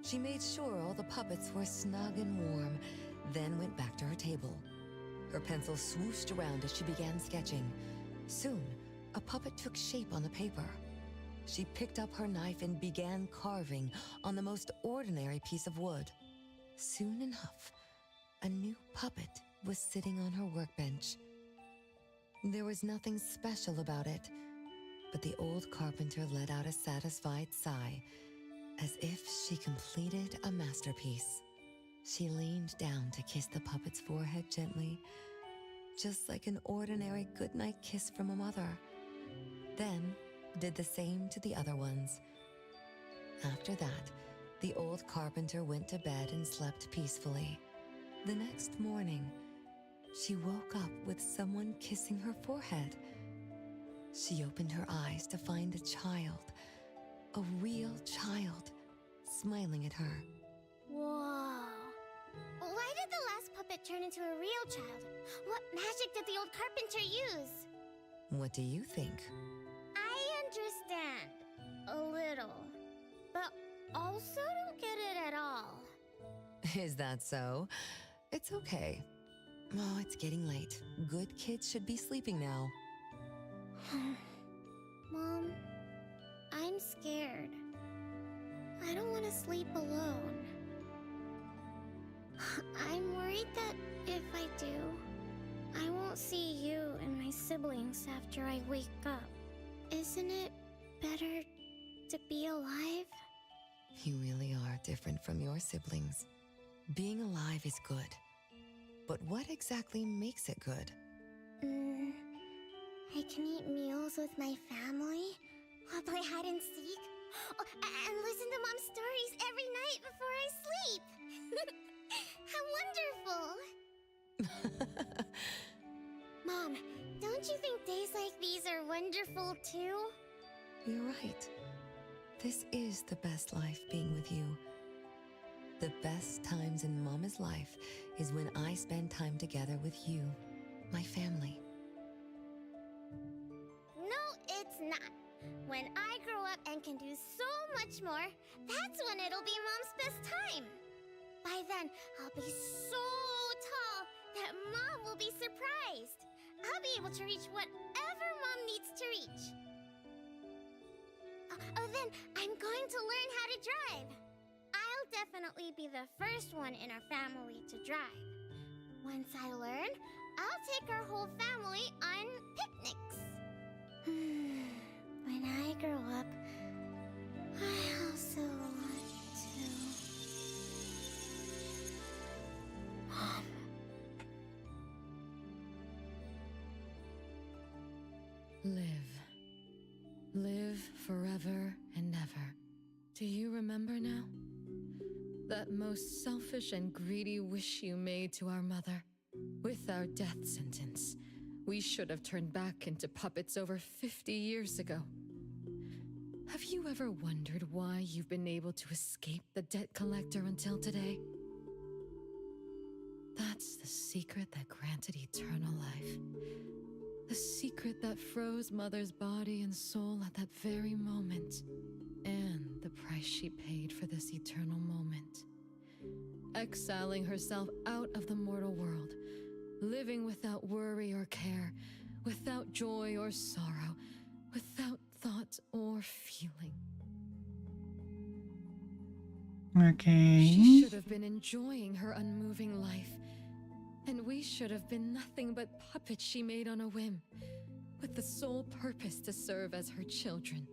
She made sure all the puppets were snug and warm, then went back to her table. Her pencil swooshed around as she began sketching. Soon, a puppet took shape on the paper. She picked up her knife and began carving on the most ordinary piece of wood. Soon enough, a new puppet was sitting on her workbench. There was nothing special about it, but the old carpenter let out a satisfied sigh, as if she completed a masterpiece. She leaned down to kiss the puppet's forehead gently, just like an ordinary goodnight kiss from a mother. Then did the same to the other ones. After that, the old carpenter went to bed and slept peacefully. The next morning, she woke up with someone kissing her forehead. She opened her eyes to find a child, a real child, smiling at her. Whoa. Why did the last puppet turn into a real child? What magic did the old carpenter use? What do you think? I understand. A little. But also don't get it at all. Is that so? It's okay. Oh, it's getting late. Good kids should be sleeping now. Mom, I'm scared. I don't want to sleep alone. I'm worried that if I do, I won't see you and my siblings after I wake up. Isn't it better to be alive? You really are different from your siblings. Being alive is good. But what exactly makes it good? I can eat meals with my family, or play hide and seek, and listen to Mom's stories every night before I sleep. How wonderful! Mom, don't you think days like these are wonderful too? You're right. This is the best life being with you. The best times in Mama's life is when I spend time together with you, my family. No, it's not. When I grow up and can do so much more, that's when it'll be Mom's best time. By then, I'll be so tall that Mom will be surprised. I'll be able to reach whatever Mom needs to reach. Then I'm going to learn how to drive. I'll definitely be the first one in our family to drive. Once I learn, I'll take our whole family on picnics. When I grow up, I also want to... Mom. Live forever and ever. Do you remember now? That most selfish and greedy wish you made to our mother. With our death sentence, we should have turned back into puppets over 50 years ago. Have you ever wondered why you've been able to escape the debt collector until today? That's the secret that granted eternal life. The secret that froze Mother's body and soul at that very moment. And the price she paid for this eternal moment. Exiling herself out of the mortal world. Living without worry or care. Without joy or sorrow. Without thought or feeling. Okay. She should have been enjoying her unmoving life. And we should have been nothing but puppets she made on a whim, with the sole purpose to serve as her children.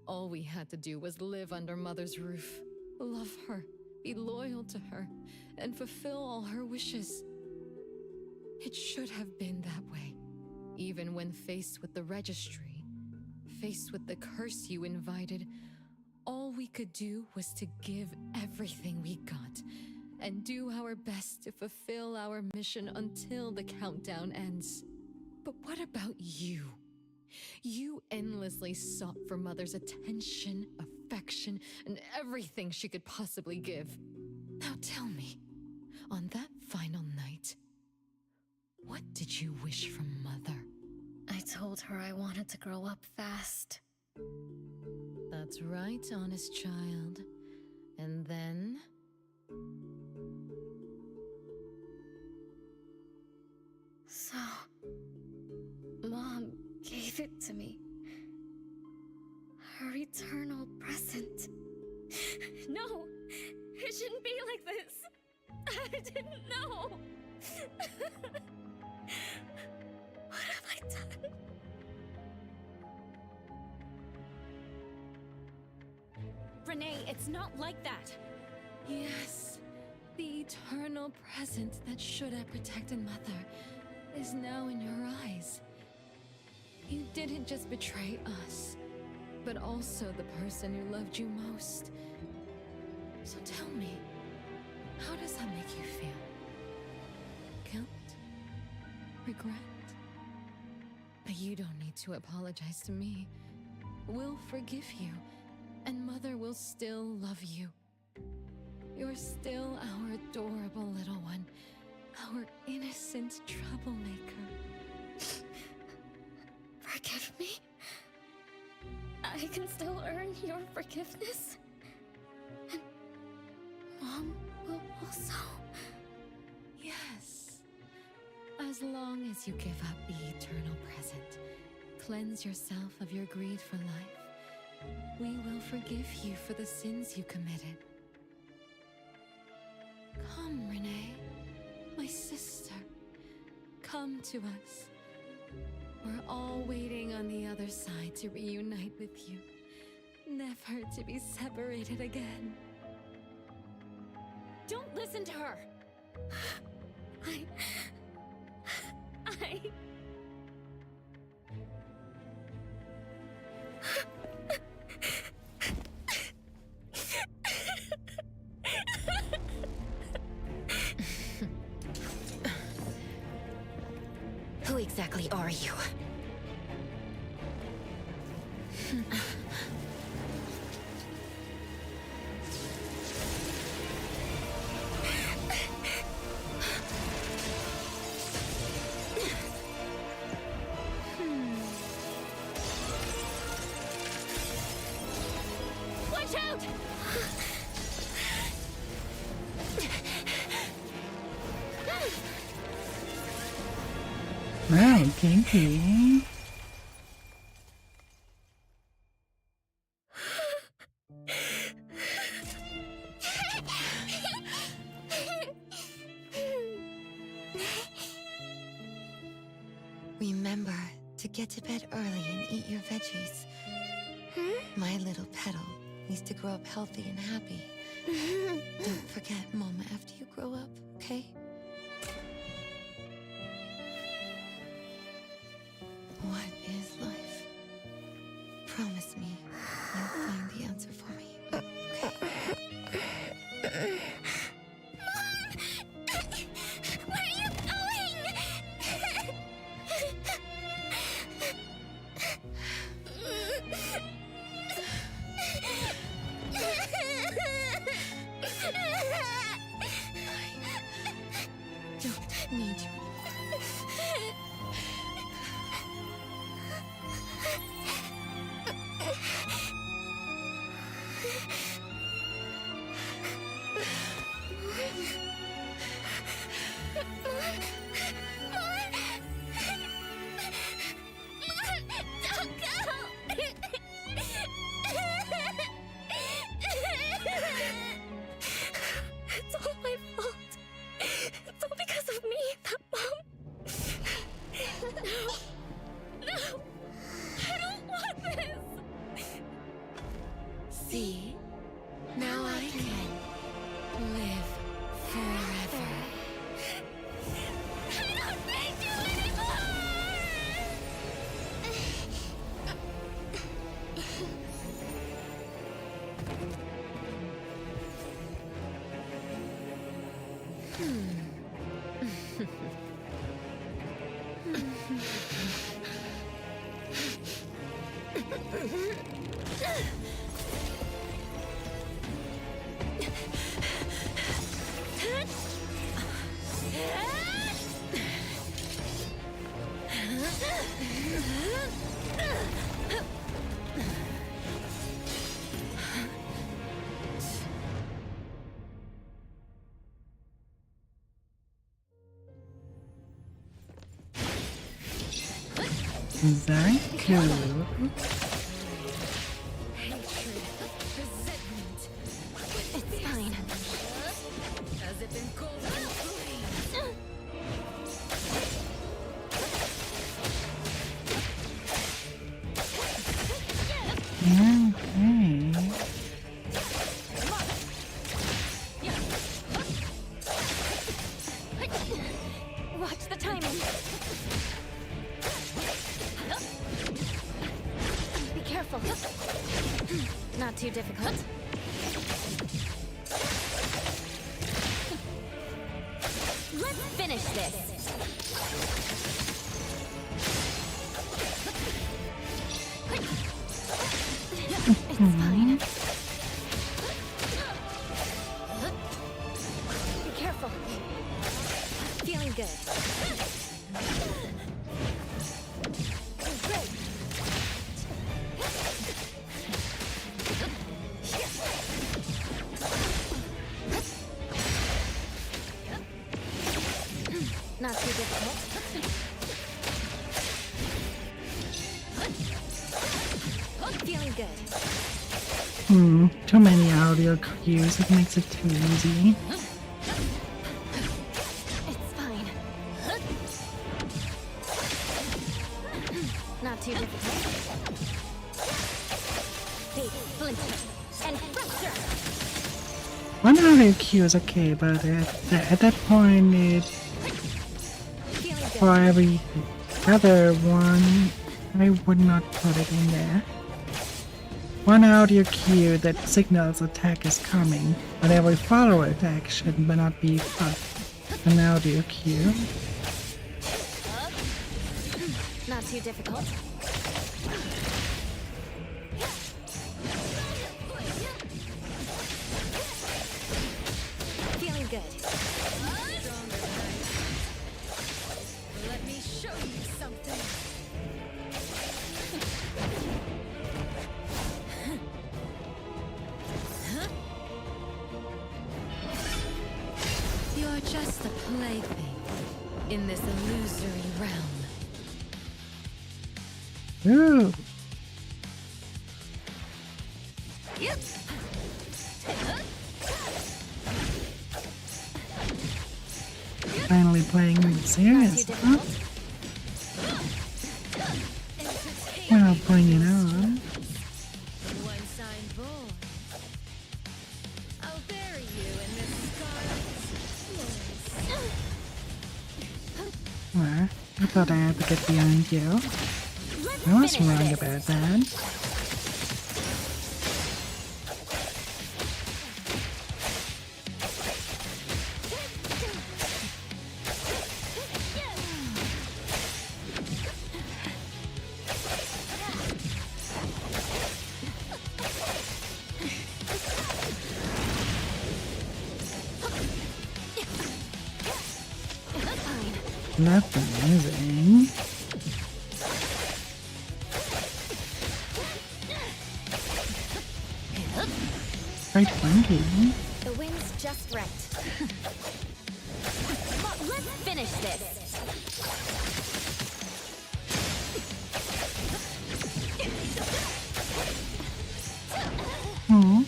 All we had to do was live under Mother's roof, love her, be loyal to her, and fulfill all her wishes. It should have been that way, even when faced with the registry, faced with the curse you invited. All we could do was to give everything we got, and do our best to fulfill our mission until the countdown ends. But what about you? You endlessly sought for Mother's attention, affection, and everything she could possibly give. Now tell me, on that final night, what did you wish from Mother? I told her I wanted to grow up fast. That's right, honest child. And then... So, Mom gave it to me. Her eternal present. No, it shouldn't be like this. I didn't know. What have I done? Renee, it's not like that. Yes, the eternal present that should have protected Mother is now in your eyes. You didn't just betray us, but also the person who loved you most. So tell me, how does that make you feel? regret. But you don't need to apologize to me. We'll forgive you, and Mother will still love you. You're still our adorable little one, our innocent troublemaker. Forgive me? I can still earn your forgiveness? And Mom will also? Yes. As long as you give up the eternal present, cleanse yourself of your greed for life, we will forgive you for the sins you committed. Come, Renee, my sister. Come to us. We're all waiting on the other side to reunite with you, never to be separated again. Don't listen to her! I... Who exactly are you? Watch out! Wow, kinky. Remember to get to bed early and eat your veggies. My little petal needs to grow up healthy and happy. Don't forget Mama after you grow up, okay? What is life? Promise me you'll find the answer for me, okay? Where are you going? Don't need you. Don't go! It's all my fault. It's all because of me that Mom... No! I don't want this! See? Now I can live forever. I don't need you anymore! Very cool. It's fine. As if in golden flames. Okay. Watch the timing. Be careful. Not too difficult. Let's finish this. good. Not too difficult. Feeling good. Too many audio cues. It makes it too easy. It's fine. Not too difficult. Hey, splinter and fracture. One audio cue is okay, but at that point, for every other one, I would not put it in there. One audio cue that signals attack is coming, but every follow-up action may not be an audio cue. Not too difficult. Feeling good. Let me show you something. You're just a plaything in this illusory realm. Ooh. Yep. Finally playing serious stuff. Well, bring it on. One sign born. I'll bury you in this scarlet. Well, I thought I had to get behind you. I was wrong about that. That's amazing. Quite funky. The wind's just right. Let's finish this. Oh.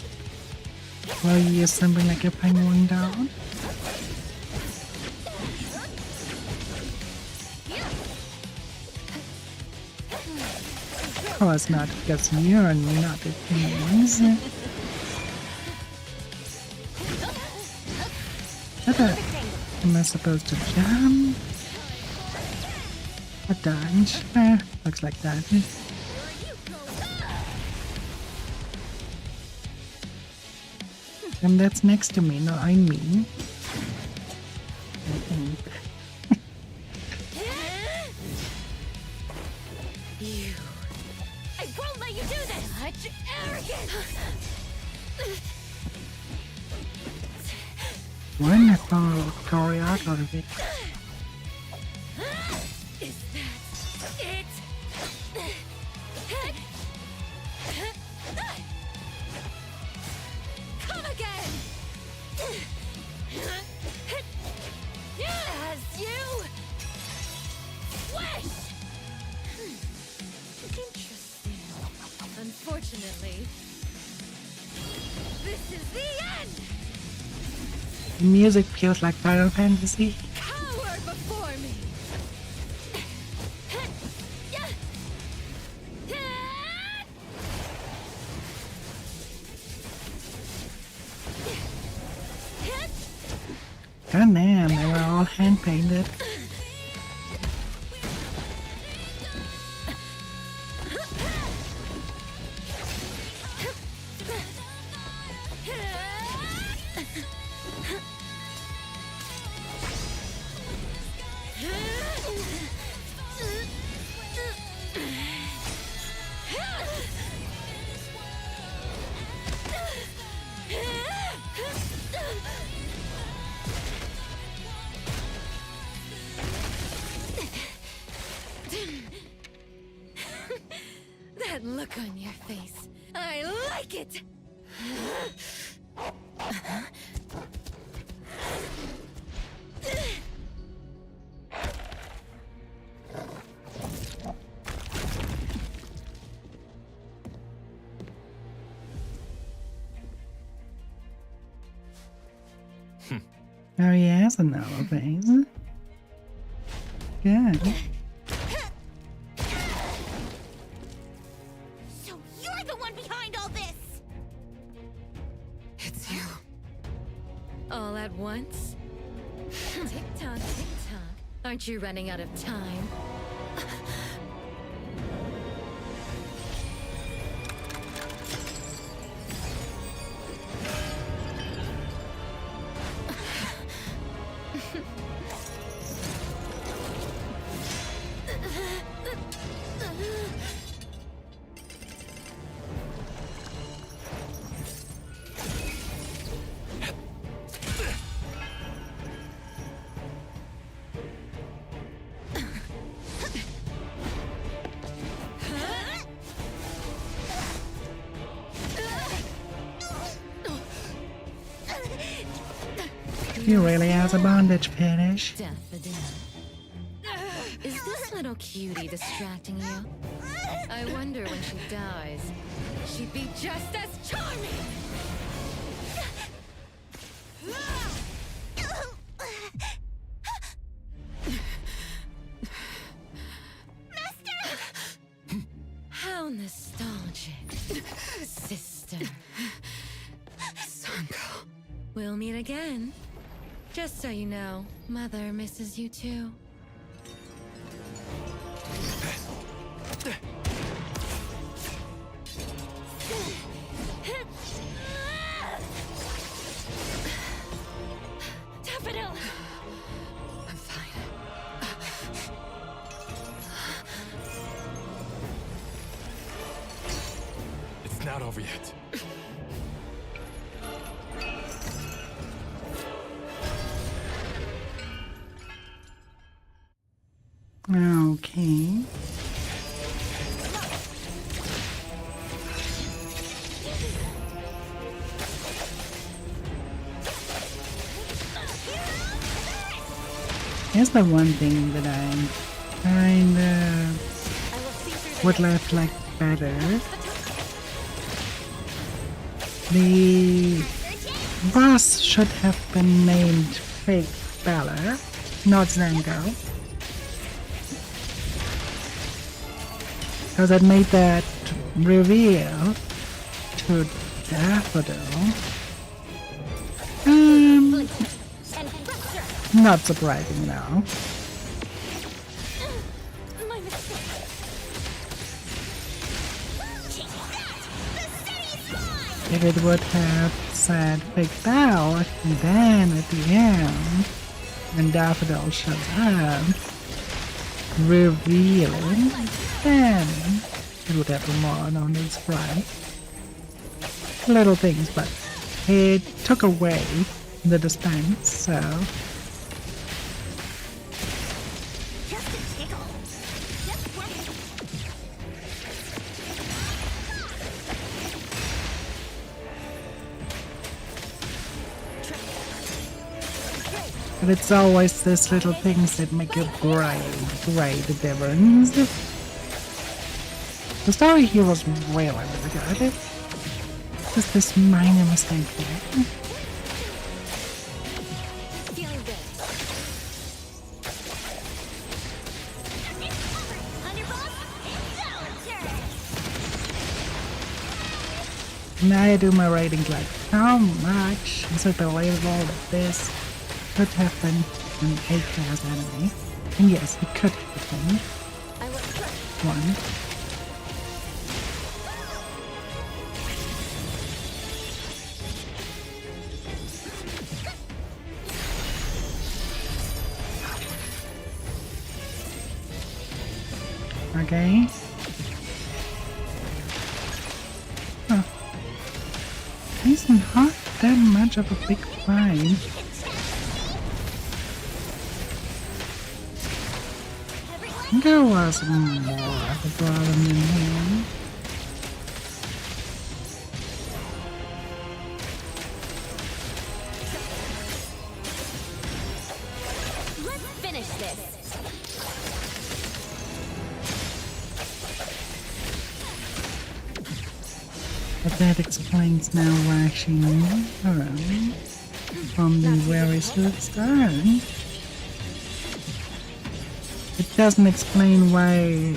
Well, you use something like a penguin down? Of course not, because you're not the things. Am I supposed to jump? A dodge? Looks like that. And that's next to me, not I mean. You. I won't let you do this! Such arrogance! Wonderful choreography. Is that it? Come again! As you wish! Interesting. Unfortunately, this is the end! The music feels like Final Fantasy. Cower before me! God damn, they were all hand painted. look on your face. I like it! Oh, he has another face. Good. So you're the one behind all this! It's you. All at once? Tick-tock, tick-tock. Aren't you running out of time? He really has a bondage fetish. Daffodil. Is this little cutie distracting you? I wonder when she dies, she'd be just as charming! How nostalgic. Sister. Sanko. We'll meet again. Just so you know, Mother misses you too. Daffodil! I'm fine. It's not over yet. Okay. Here's the one thing that I kinda would have liked better. The boss should have been named Fake Bella, not Zango. Because it made that reveal to Daffodil not surprising now. If it would have said Big Bell, and then at the end, when Daffodil shows up, revealing, then it would have been more on its surprise. Little things, but it took away the suspense, so. But it's always these little things that make a great difference. The story here was really good. Just this minor mistake there. Feeling good. Now I do my ratings like, how much is it believable that this could have been an A-class enemy? And yes, it could have been. One. Okay. Huh. He's not that much of a big fight. There was more of a problem than him. this. But that explains now why she moved around from the very start. It doesn't explain why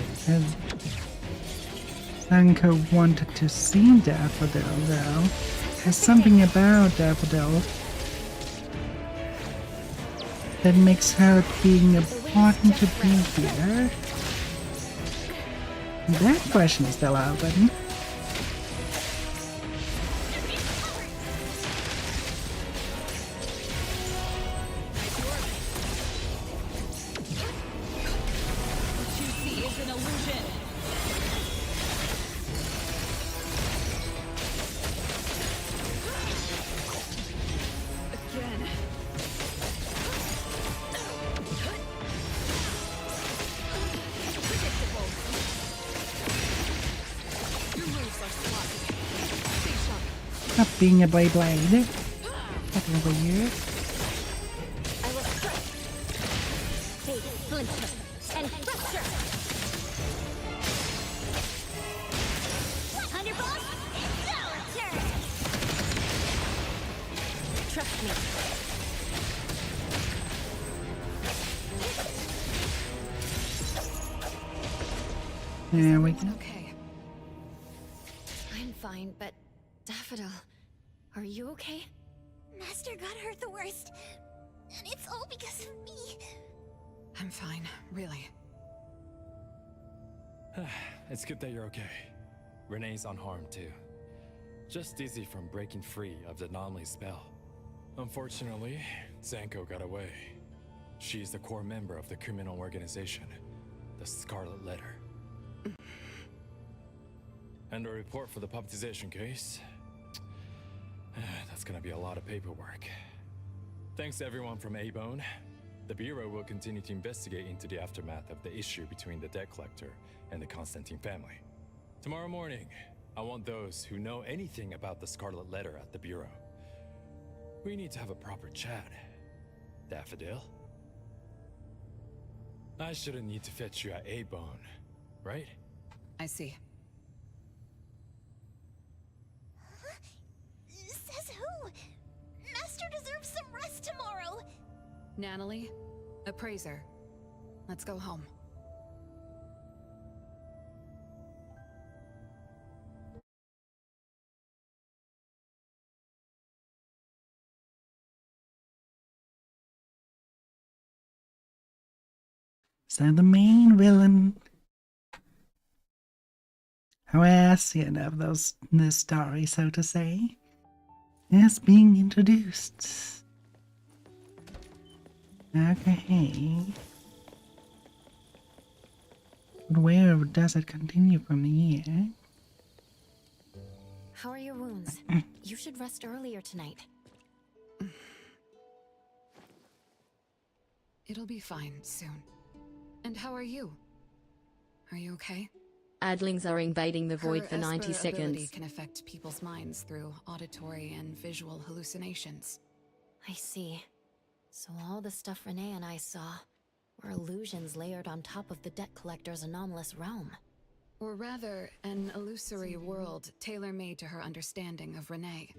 Zanko wanted to see Daffodil, though. There's something about Daffodil that makes her being important to be here. That question is still open. Stop being a Beyblade. Get over here. I will strike. Take splinter and fracture. Thunderbolt, it's our turn. Trust me. There we go. Okay. I'm fine, but Daffodil, are you okay? Master got hurt the worst. And it's all because of me. I'm fine, really. It's good that you're okay. Renee's unharmed too. Just dizzy from breaking free of the Anomaly spell. Unfortunately, Zanko got away. She's the core member of the criminal organization, the Scarlet Letter. And a report for the puppetization case. That's gonna be a lot of paperwork. Thanks to everyone from A-Bone. The Bureau will continue to investigate into the aftermath of the issue between the debt collector and the Constantine family. Tomorrow morning, I want those who know anything about the Scarlet Letter at the Bureau. We need to have a proper chat. Daffodil? I shouldn't need to fetch you at A-Bone, right? I see. Says who? Master deserves some rest tomorrow. Natalie, appraiser. Let's go home. So the main villain, Harassian of this story, so to say, is being introduced. Okay. But where does it continue from here? How are your wounds? You should rest earlier tonight. It'll be fine soon. And how are you? Are you okay? Adlings are invading the void Her for 90 Esper ability seconds. can affect people's minds through auditory and visual hallucinations. I see. So all the stuff Renee and I saw were illusions layered on top of the debt collector's anomalous realm. Or rather, an illusory world tailor-made to her understanding of Renee,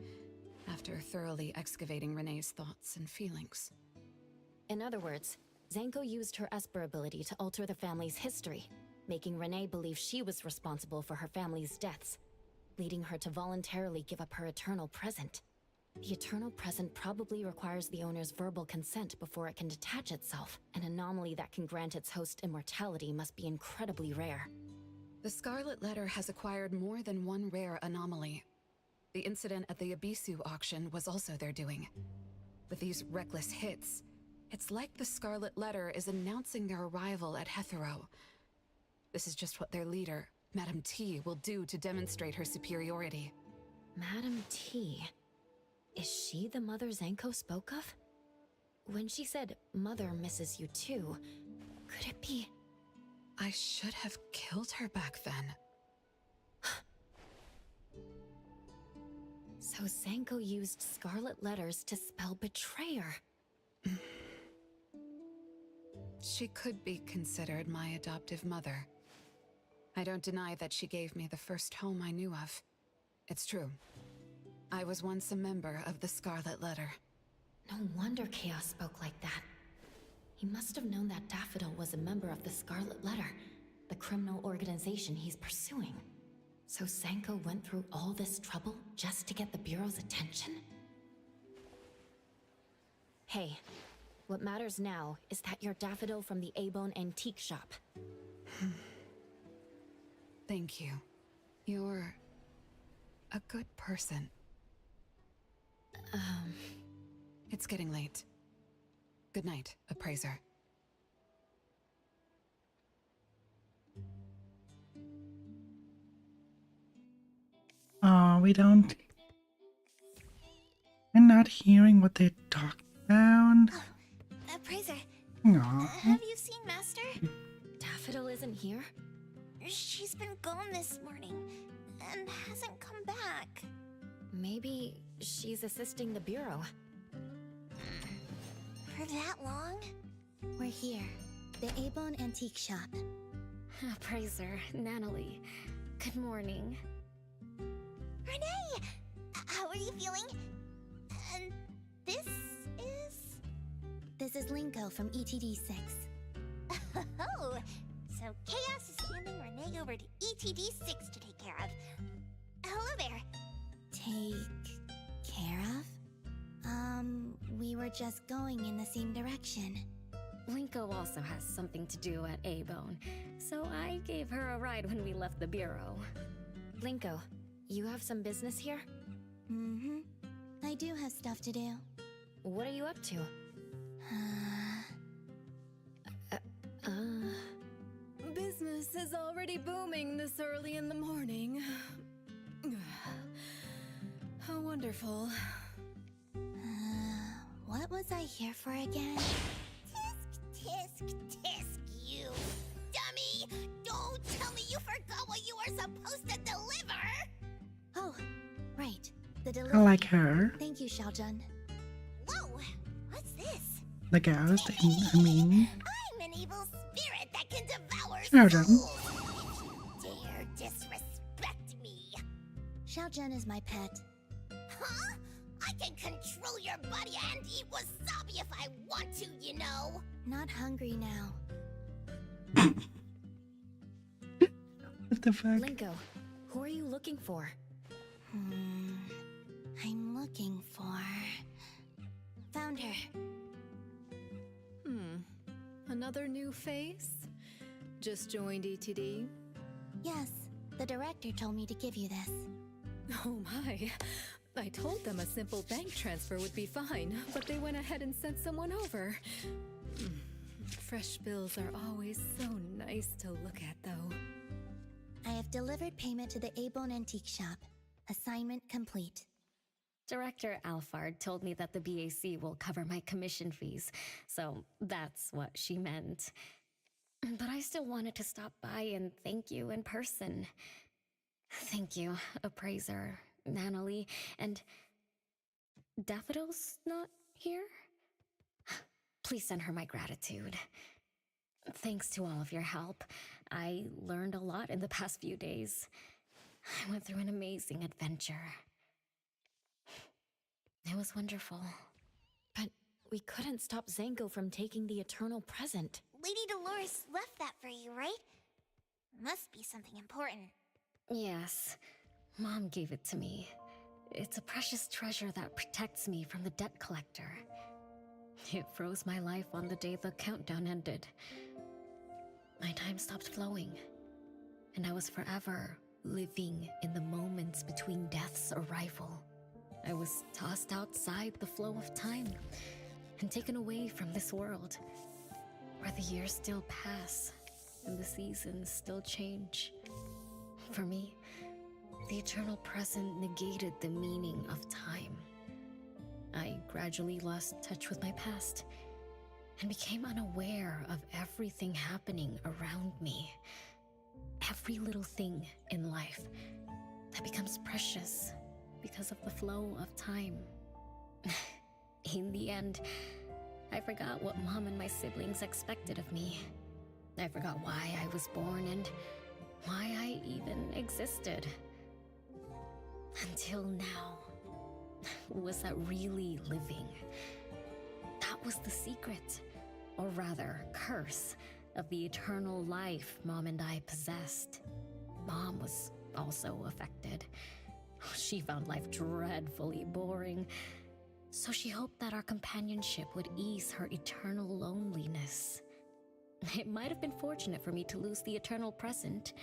after thoroughly excavating Renee's thoughts and feelings. In other words, Zanko used her Esper ability to alter the family's history, making Renee believe she was responsible for her family's deaths, leading her to voluntarily give up her eternal present. The eternal present probably requires the owner's verbal consent before it can detach itself. An anomaly that can grant its host immortality must be incredibly rare. The Scarlet Letter has acquired more than one rare anomaly. The incident at the Abisu auction was also their doing. With these reckless hits, it's like the Scarlet Letter is announcing their arrival at Hethero. This is just what their leader, Madame T, will do to demonstrate her superiority. Madame T. Is she the mother Zanko spoke of? When she said, "Mother misses you too," could it be? I should have killed her back then. So Zanko used Scarlet Letters to spell betrayer. She could be considered my adoptive mother. I don't deny that she gave me the first home I knew of. It's true. I was once a member of the Scarlet Letter. No wonder Chaos spoke like that. He must have known that Daffodil was a member of the Scarlet Letter, the criminal organization he's pursuing. So Sanko went through all this trouble just to get the Bureau's attention? Hey, what matters now is that you're Daffodil from the A-Bone Antique Shop. Thank you. You're a good person. It's getting late. Good night, Appraiser. Oh, we don't... We're not hearing what they talk about. Appraiser, Aw. have you seen Master? Daffodil isn't here? She's been gone this morning and hasn't come back. Maybe she's assisting the Bureau. For that long? We're here, the A-Bone Antique Shop. Appraiser, Anomaly, good morning. Renee! How are you feeling? And this is... This is Linko from ETD-6. Oh, so Chaos is handing Renee over to ETD-6 to take care of. Hello there. Take care of? We were just going in the same direction. Linko also has something to do at A-Bone, so I gave her a ride when we left the Bureau. Linko, you have some business here? Mm-hmm. I do have stuff to do. What are you up to? Business is already booming this early in the morning. How wonderful. What was I here for again? Tisk, you dummy! Don't tell me you forgot what you were supposed to deliver! Oh, right. The I delivery. like her. Thank you, Xiaojun. Whoa! What's this? The ghost, I mean... I'm an evil spirit that can devour Xiaojun. souls! If you dare disrespect me! Xiaojun is my pet. Huh? I can control your body and eat wasabi if I want to, you know! Not hungry now. What the fuck? Linko, who are you looking for? I'm looking for... Found her. Another new face? Just joined ETD? Yes, the director told me to give you this. Oh my. I told them a simple bank transfer would be fine, but they went ahead and sent someone over. Fresh bills are always so nice to look at, though. I have delivered payment to the A-Bone Antique Shop. Assignment complete. Director Alfard told me that the BAC will cover my commission fees, so that's what she meant. But I still wanted to stop by and thank you in person. Thank you, Appraiser, Anomaly, and... Daffodil's not here? Please send her my gratitude. Thanks to all of your help. I learned a lot in the past few days. I went through an amazing adventure. It was wonderful. But we couldn't stop Zango from taking the eternal present. Lady Dolores left that for you, right? Must be something important. Yes, Mom gave it to me. It's a precious treasure that protects me from the debt collector. It froze my life on the day the countdown ended. My time stopped flowing, and I was forever living in the moments between death's arrival. I was tossed outside the flow of time and taken away from this world, where the years still pass and the seasons still change. For me, the eternal present negated the meaning of time. I gradually lost touch with my past and became unaware of everything happening around me. Every little thing in life that becomes precious because of the flow of time. In the end, I forgot what Mom and my siblings expected of me. I forgot why I was born and why I even existed. Until now. Was that really living? That was the secret, or rather, curse, of the eternal life Mom and I possessed. Mom was also affected. She found life dreadfully boring, so she hoped that our companionship would ease her eternal loneliness. It might have been fortunate for me to lose the eternal present,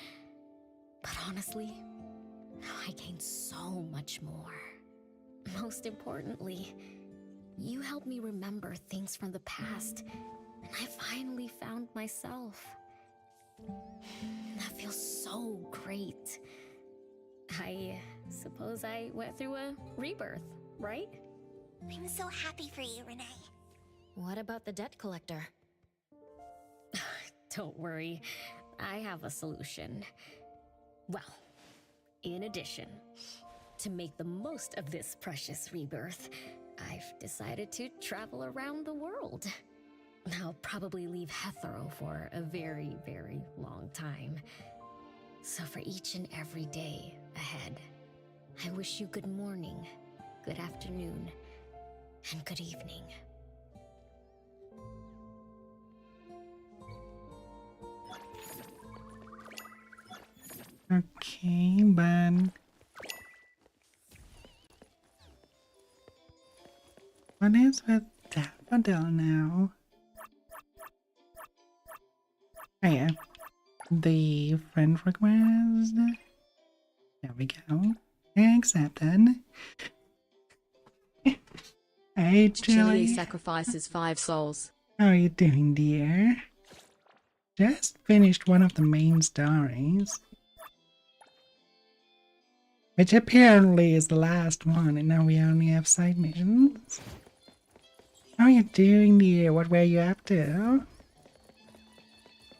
but honestly, I gained so much more. Most importantly, you helped me remember things from the past, and I finally found myself. That feels so great. I suppose I went through a rebirth, right? I'm so happy for you, Renee. What about the debt collector? Don't worry, I have a solution. Well, in addition, to make the most of this precious rebirth, I've decided to travel around the world. I'll probably leave Hethero for a very, very long time. So for each and every day ahead, I wish you good morning, good afternoon, and good evening. Okay, but what is with Daffodil now? Oh yeah, the friend request. There we go. Accepted. Hey, Chili Julie. sacrifices 5 souls. How are you doing, dear? Just finished one of the main stories, which apparently is the last one, and now we only have side missions. How are you doing, dear? What were you up to?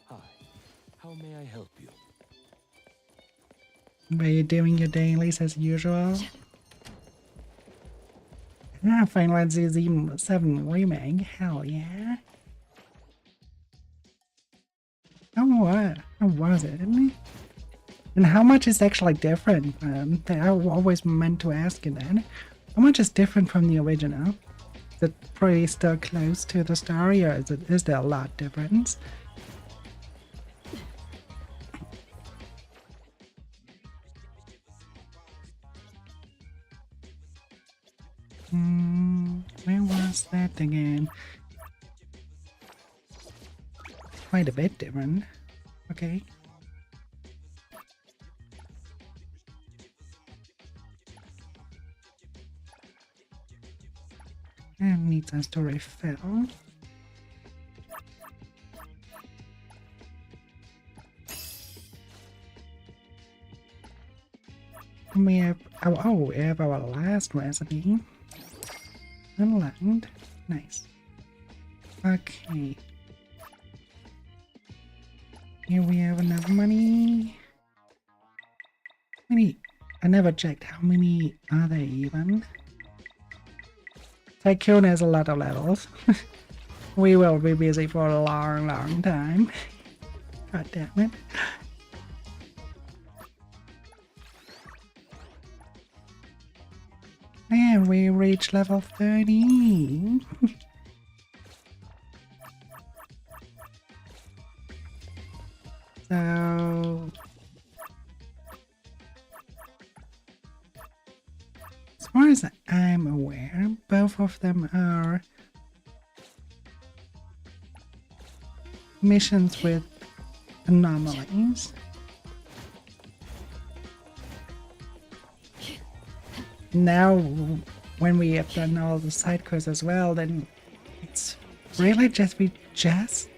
Hi, how may I help you? Were you doing your dailies as usual? Ah, Final Fantasy VII Remake, hell yeah. How was it? And how much is actually different? I always meant to ask you that. How much is different from the original? Is it pretty still close to the story, or is there a lot difference? Where was that again? Quite a bit different. Okay. And needs us to refill. And we have we have our last recipe. Unlocked. Nice. Okay. Here we have enough money. I never checked how many are they even. Tycoon has a lot of levels. We will be busy for a long time. God damn it. And we reached level 30. So as far as I'm aware, both of them are missions with anomalies. Now, when we have done all the side quests as well, then it's really we just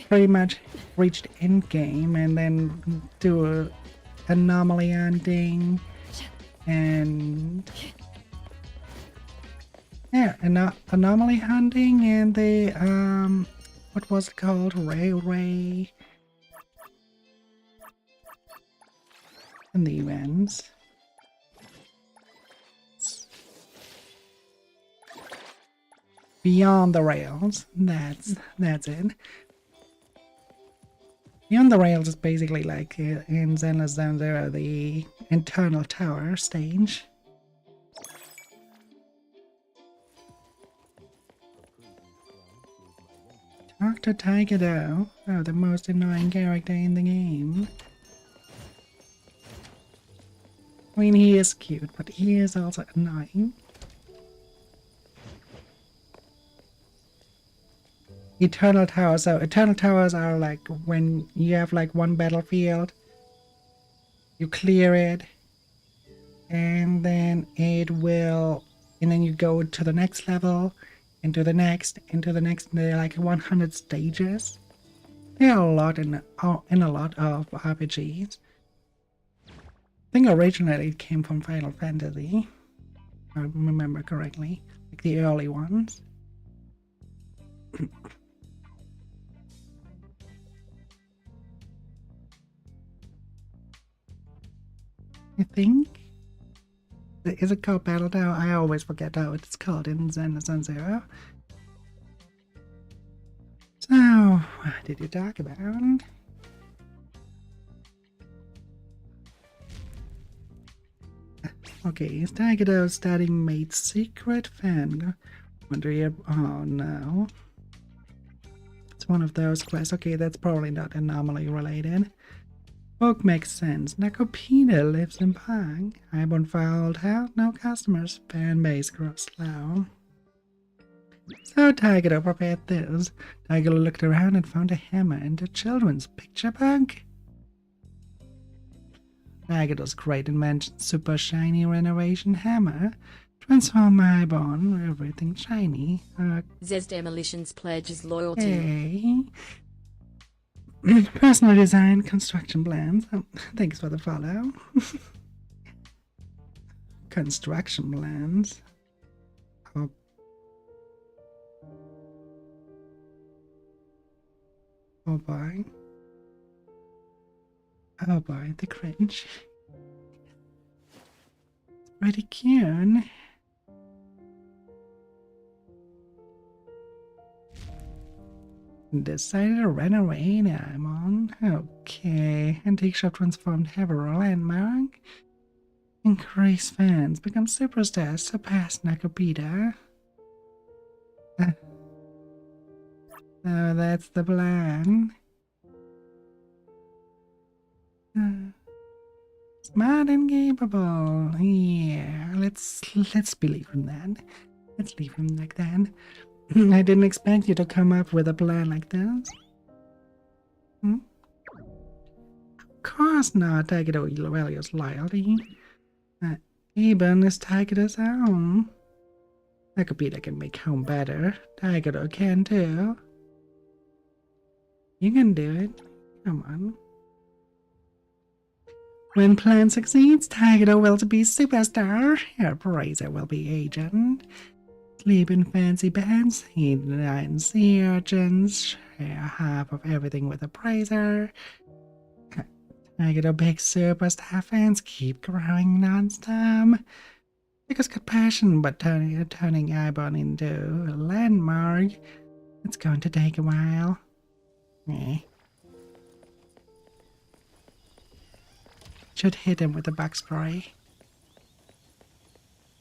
pretty much reached end game and then do anomaly hunting and yeah, anomaly hunting and the what was it called? Railway and the events. Beyond the Rails. That's it. Beyond the Rails is basically like in Zenless Zone Zero, the internal tower stage. Talk to Taikedo. Oh, the most annoying character in the game. I mean, he is cute, but he is also annoying. Eternal Towers. So Eternal Towers are like when you have like one battlefield, you clear it, and then you go to the next level, into the next, There are like 100 stages. There are a lot in a lot of RPGs. I think originally it came from Final Fantasy, if I remember correctly, like the early ones. I think. Is it called Battle Tower? I always forget how it's called in Zenless Zero. So, what did you talk about? Okay, is Taikedo starting Mate's secret fan? Wonder if... Oh no. It's one of those quests. Okay, that's probably not Anomaly related. Book makes sense. Nakopina lives in Pang. Ibon filed out, no customers. Fan base grows slow. So Taikedo prepared this. Taikedo looked around and found a hammer in the children's picture book. Taikedo's great invention, super shiny renovation hammer. Transform Ibon, everything shiny. Zez Demolitions pledges loyalty. Hey. Personal design, construction plans. Oh, thanks for the follow. Construction plans. Oh. Oh boy. Oh boy, the cringe. Pretty cute. Decided to renovate I'm on. Okay. Antique shop transformed Haverhill landmark. Increase fans. Become superstars. Surpass Nakopita. So that's the plan. Smart and capable. Yeah, let's believe in that. Let's leave him like that. I didn't expect you to come up with a plan like this. Hmm? Of course not. Taikedo values loyalty. Eben is Taikedo's home. Nakopita can make home better. Taikedo can too. You can do it. Come on. When plan succeeds, Taikedo will be superstar. Her praiser will be agent. Sleep in fancy beds, eat night and sea urchins, share half of everything with a praiser. Taikedo big superstar fans keep growing non-stop. Because got passion, but turning Ibon into a landmark, it's going to take a while. Should hit him with a bug spray.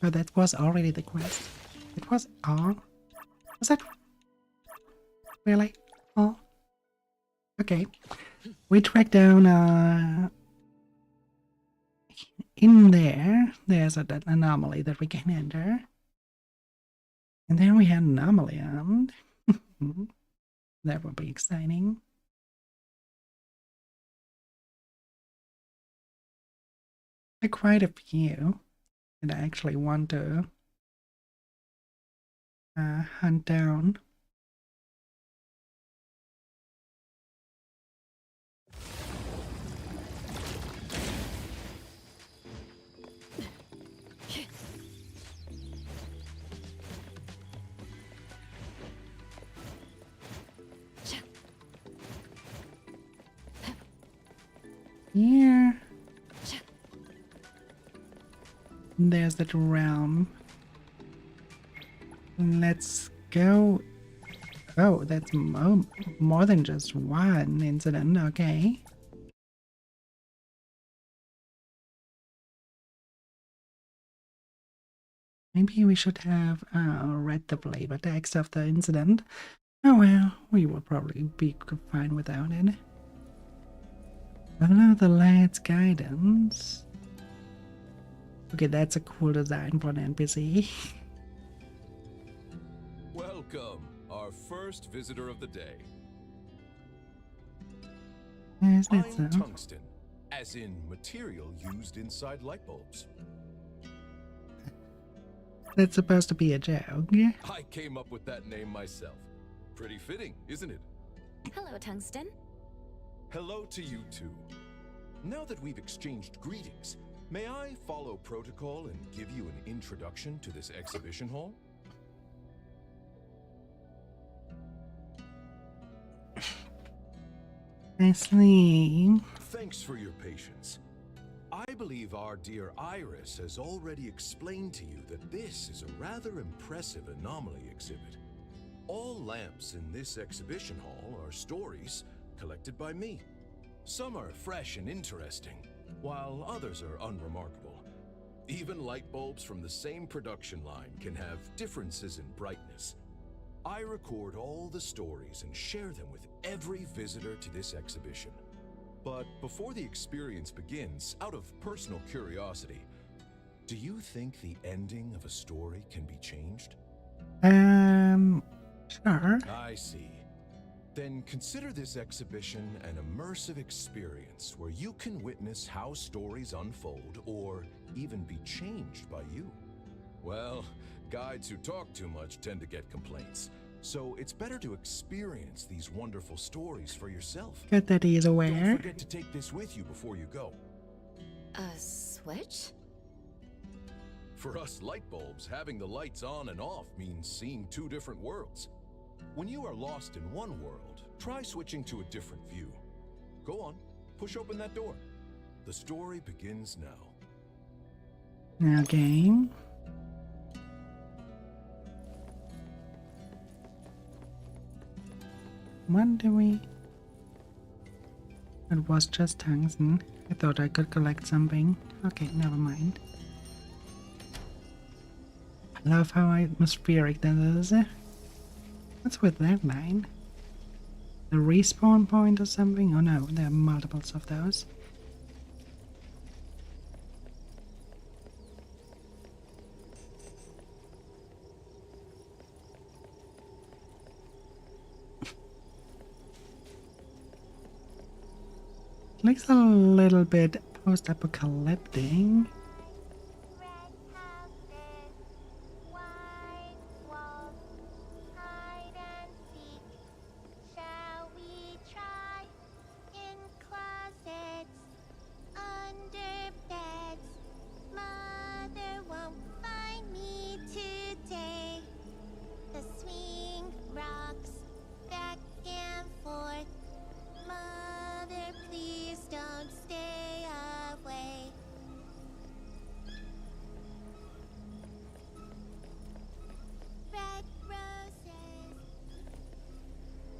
Oh, that was already the quest. It was all? Was that really all? Okay. We track down in there's an anomaly that we can enter. And then we had an anomaly and that would be exciting. There are quite a few that I actually want to hunt down. Here. There's that realm. Let's go. Oh, that's more than just one incident, okay. Maybe we should have read the flavor text of the incident. Oh well, we will probably be fine without it. Follow the lad's guidance. Okay, that's a cool design for an NPC. Welcome, our first visitor of the day. Is that I'm so? tungsten, as in material used inside light bulbs. That's supposed to be a joke, yeah? I came up with that name myself. Pretty fitting, isn't it? Hello, Tungsten. Hello to you too. Now that we've exchanged greetings, may I follow protocol and give you an introduction to this exhibition hall? I see. Thanks for your patience. I believe our dear Iris has already explained to you that this is a rather impressive anomaly exhibit. All lamps in this exhibition hall are stories collected by me. Some are fresh and interesting, while others are unremarkable. Even light bulbs from the same production line can have differences in brightness. I record all the stories and share them with every visitor to this exhibition. But before the experience begins, out of personal curiosity, do you think the ending of a story can be changed? Sure. I see. Then consider this exhibition an immersive experience where you can witness how stories unfold or even be changed by you. Well, guides who talk too much tend to get complaints. So it's better to experience these wonderful stories for yourself. Good that he is aware. Don't forget to take this with you before you go. A switch? For us light bulbs, having the lights on and off means seeing two different worlds. When you are lost in one world, try switching to a different view. Go on, push open that door. The story begins now. Okay. What do we... It was just tungsten. I thought I could collect something. Okay, never mind. I love how atmospheric that is. What's with that line? The respawn point or something? Oh no, there are multiples of those. Looks a little bit post-apocalyptic.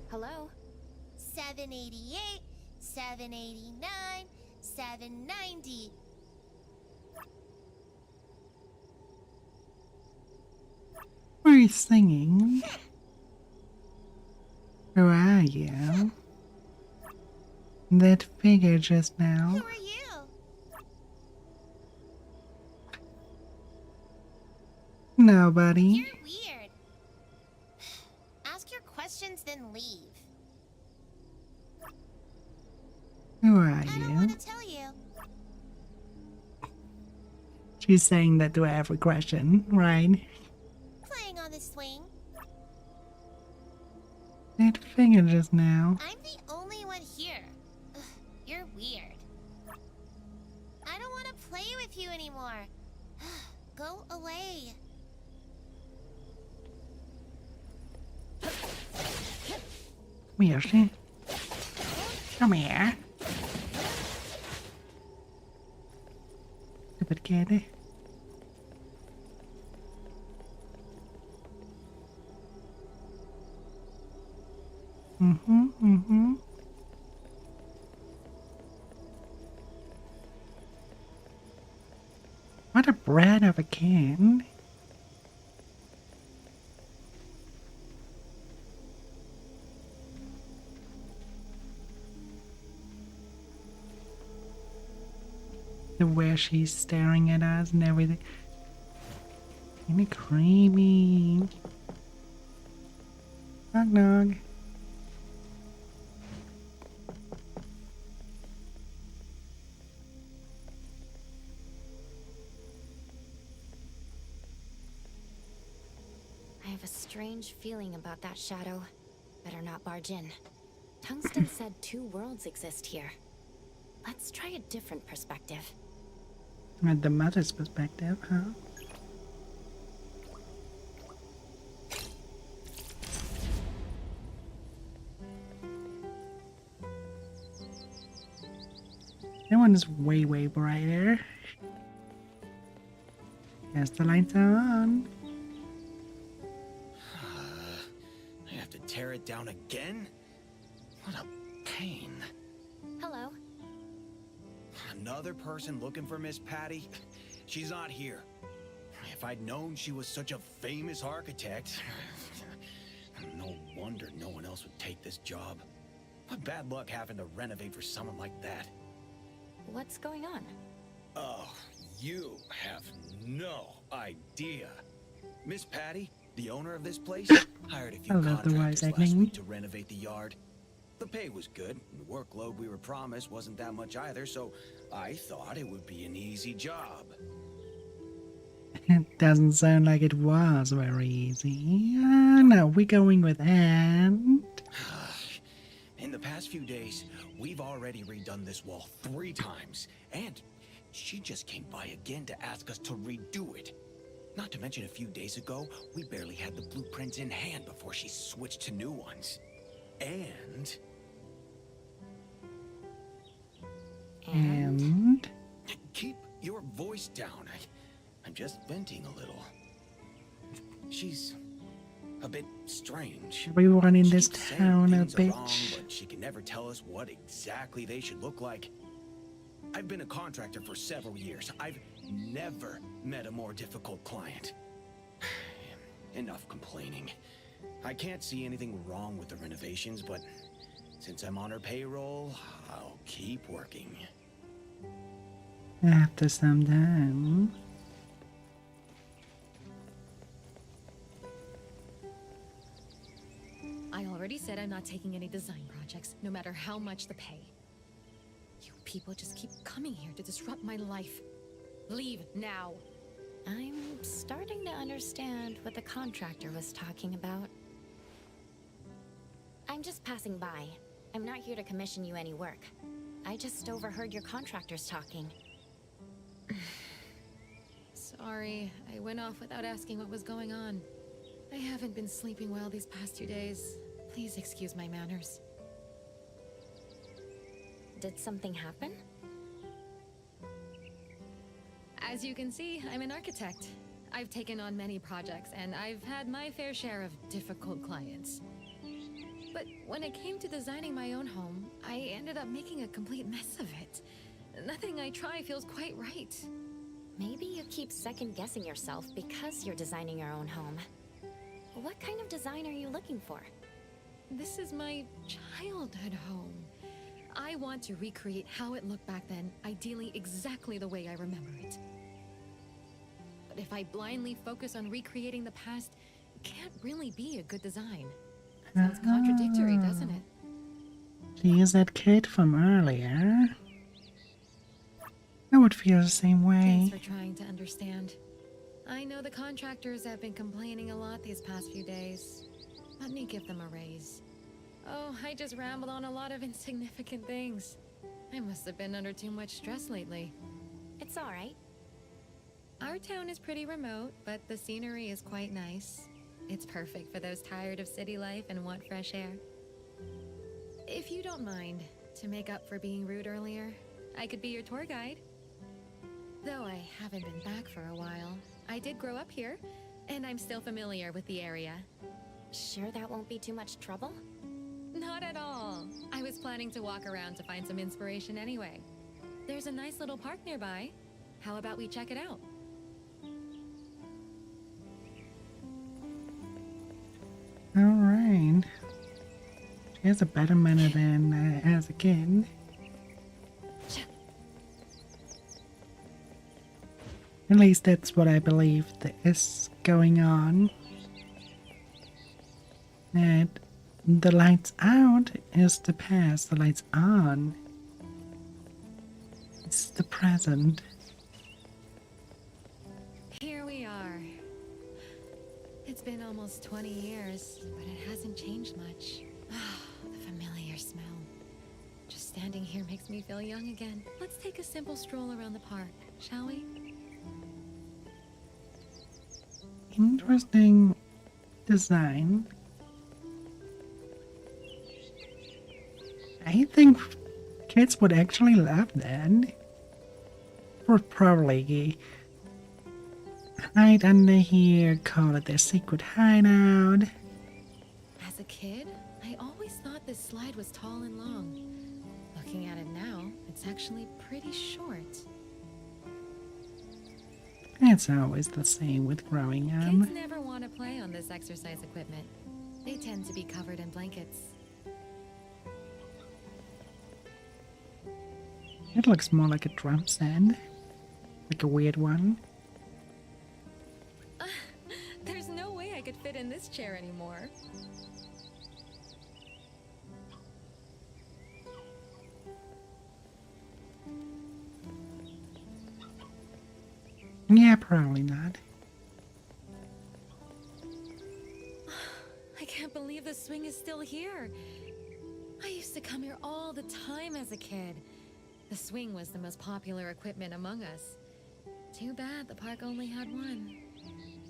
Hello? 788, 789, 790. Why are you singing? Who are you? That figure just now. Who are you? Nobody. You're weird. Ask your questions, then leave. Who are I don't you? want to tell you. She's saying that to every question, right? Playing on the swing. That figure just now. I'm the only one here. Ugh, you're weird. I don't want to play with you anymore. Go away. Come here, she. Come here. Stupid kitty. What a brat of a can. The way she's staring at us and everything. Kinda creepy. Knock knock. I have a strange feeling about that shadow. Better not barge in. Tungsten said 2 worlds exist here. Let's try a different perspective. At the mother's perspective, huh? That one is way brighter. Yes, the lights are on. I have to tear it down again? What a pain. Hello. Another person looking for Miss Patty? She's not here. If I'd known she was such a famous architect... No wonder no one else would take this job. What bad luck having to renovate for someone like that. What's going on? Oh, you have no idea. Miss Patty, the owner of this place, hired a few contractors last week to renovate the yard. The pay was good, and the workload we were promised wasn't that much either, so I thought it would be an easy job. It doesn't sound like it was very easy. No, we're going with and. In the past few days, we've already redone this wall 3 times, and she just came by again to ask us to redo it. Not to mention a few days ago, we barely had the blueprints in hand before she switched to new ones. And... Keep your voice down. I'm just venting a little. She's a bit strange. Everyone in this town a bitch. Wrong, but she can never tell us what exactly they should look like. I've been a contractor for several years. I've never met a more difficult client. Enough complaining. I can't see anything wrong with the renovations, but since I'm on her payroll, I'll keep working. After some time. I already said I'm not taking any design projects, no matter how much the pay. You people just keep coming here to disrupt my life. Leave now. I'm starting to understand what the contractor was talking about. I'm just passing by. I'm not here to commission you any work. I just overheard your contractors talking. Sorry, I went off without asking what was going on. I haven't been sleeping well these past 2 days. Please excuse my manners. Did something happen? As you can see, I'm an architect. I've taken on many projects, and I've had my fair share of difficult clients. But when it came to designing my own home, I ended up making a complete mess of it. Nothing I try feels quite right. Maybe you keep second-guessing yourself because you're designing your own home. What kind of design are you looking for? This is my childhood home. I want to recreate how it looked back then, ideally exactly the way I remember it. But if I blindly focus on recreating the past, it can't really be a good design. Sounds contradictory, doesn't it? She is that kid from earlier. I would feel the same way. Thanks for trying to understand. I know the contractors have been complaining a lot these past few days. Let me give them a raise. Oh, I just rambled on a lot of insignificant things. I must have been under too much stress lately. It's all right. Our town is pretty remote, but the scenery is quite nice. It's perfect for those tired of city life and want fresh air. If you don't mind, to make up for being rude earlier, I could be your tour guide. Though I haven't been back for a while, I did grow up here, and I'm still familiar with the area. Sure that won't be too much trouble? Not at all. I was planning to walk around to find some inspiration anyway. There's a nice little park nearby. How about we check it out? Alright. She has a better manner than as a kid. At least that's what I believe that is going on. That the lights out is the past, the lights on. It's the present. Here we are. It's been almost 20 years, but it hasn't changed much. The familiar smell. Just standing here makes me feel young again. Let's take a simple stroll around the park, shall we? Interesting design. I think kids would actually love that. Would probably hide under here, call it their secret hideout. As a kid, I always thought this slide was tall and long. Looking at it now, it's actually pretty short. It's always the same with growing up. Kids never want to play on this exercise equipment. They tend to be covered in blankets. It looks more like a drum set. Like a weird one. There's no way I could fit in this chair anymore. Yeah, probably not. I can't believe the swing is still here. I used to come here all the time as a kid. The swing was the most popular equipment among us. Too bad the park only had one.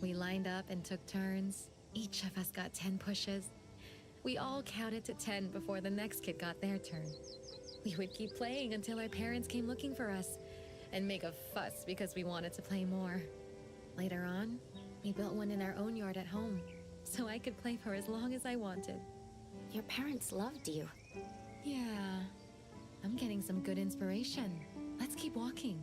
We lined up and took turns. Each of us got 10 pushes. We all counted to 10 before the next kid got their turn. We would keep playing until our parents came looking for us and make a fuss because we wanted to play more. Later on, we built one in our own yard at home, so I could play for as long as I wanted. Your parents loved you. Yeah, I'm getting some good inspiration. Let's keep walking.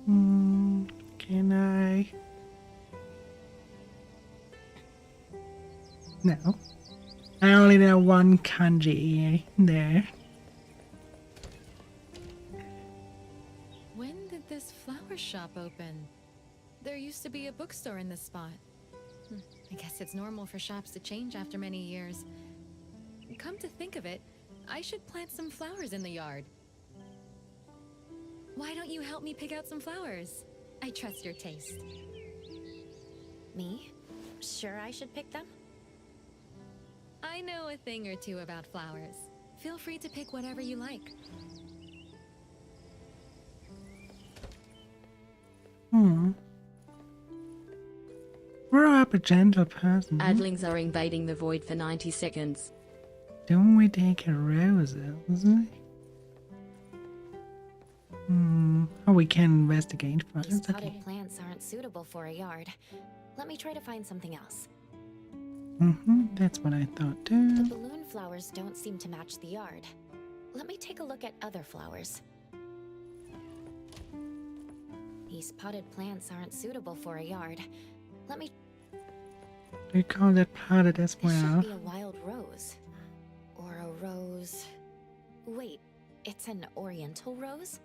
Can I? No. I only know one kanji there. When did this flower shop open? There used to be a bookstore in this spot. I guess it's normal for shops to change after many years. Come to think of it, I should plant some flowers in the yard. Why don't you help me pick out some flowers? I trust your taste. Me? Sure I should pick them? I know a thing or two about flowers. Feel free to pick whatever you like. Grow up a gentle person. Adlings are invading the void for 90 seconds. Don't we take a roses? Oh, we can investigate first. These Okay. potted plants aren't suitable for a yard. Let me try to find something else. That's what I thought The too. balloon flowers don't seem to match the yard. Let me take a look at other flowers. These potted plants aren't suitable for a yard. Let me... We call that potted as This well. should be a wild rose. Or a rose... Wait, it's an oriental rose?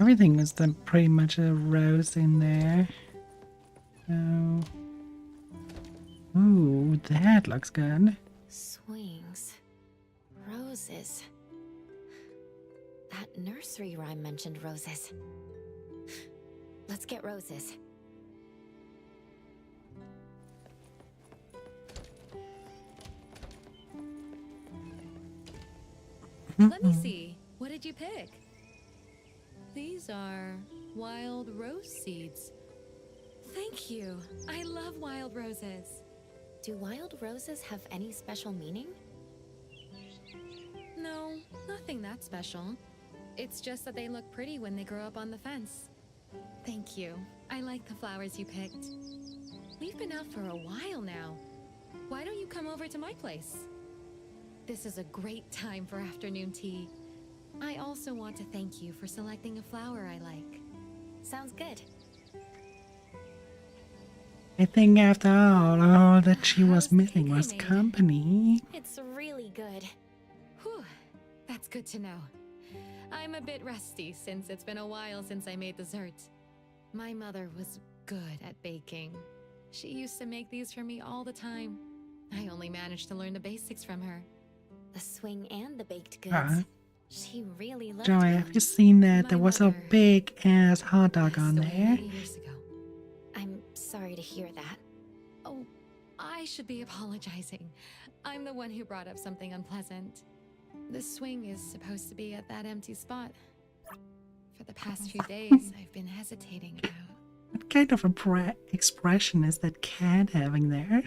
Everything is then pretty much a rose in there. So, ooh, that looks good. Swings. Roses. That nursery rhyme mentioned roses. Let's get roses. Let me see. What did you pick? These are wild rose seeds. Thank you. I love wild roses. Do wild roses have any special meaning? No, nothing special. It's just that they look pretty when they grow up on the fence. Thank you. I like the flowers you picked. We've been out for a while now. Why don't you come over to my place? This is a great time for afternoon tea. I also want to thank you for selecting a flower I like. Sounds good. I think after all that she was missing was company. It's really good. Whew, that's good to know. I'm a bit rusty since it's been a while since I made dessert. My mother was good at baking. She used to make these for me all the time. I only managed to learn the basics from her. The swing and the baked goods. She really loved Joy, them. have you seen that? There was a big ass hot dog on there. Years ago. I'm sorry to hear that. Oh, I should be apologizing. I'm the one who brought up something unpleasant. The swing is supposed to be at that empty spot. For the past few days, I've been hesitating about. What kind of expression is that cat having there?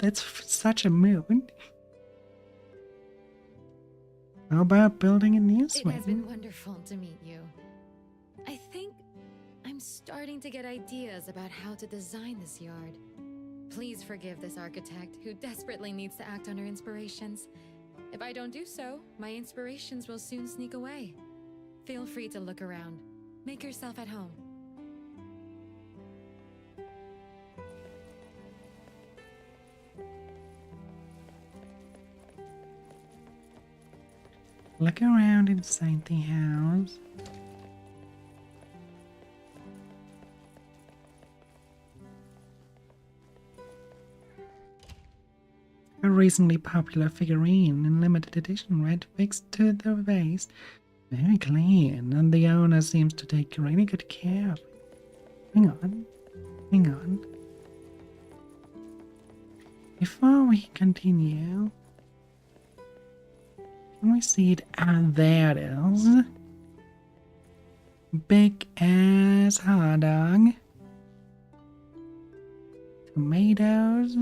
That's such a mood. How about building a new swing? It has been wonderful to meet you. I think I'm starting to get ideas about how to design this yard. Please forgive this architect who desperately needs to act on her inspirations. If I don't do so, my inspirations will soon sneak away. Feel free to look around. Make yourself at home. Look around inside the house. A recently popular figurine in limited edition, red fixed to the waist. Very clean, and the owner seems to take really good care of it. Hang on. Hang on. Before we continue, can we see it? Ah, there it is. Big ass hot dog. Tomatoes.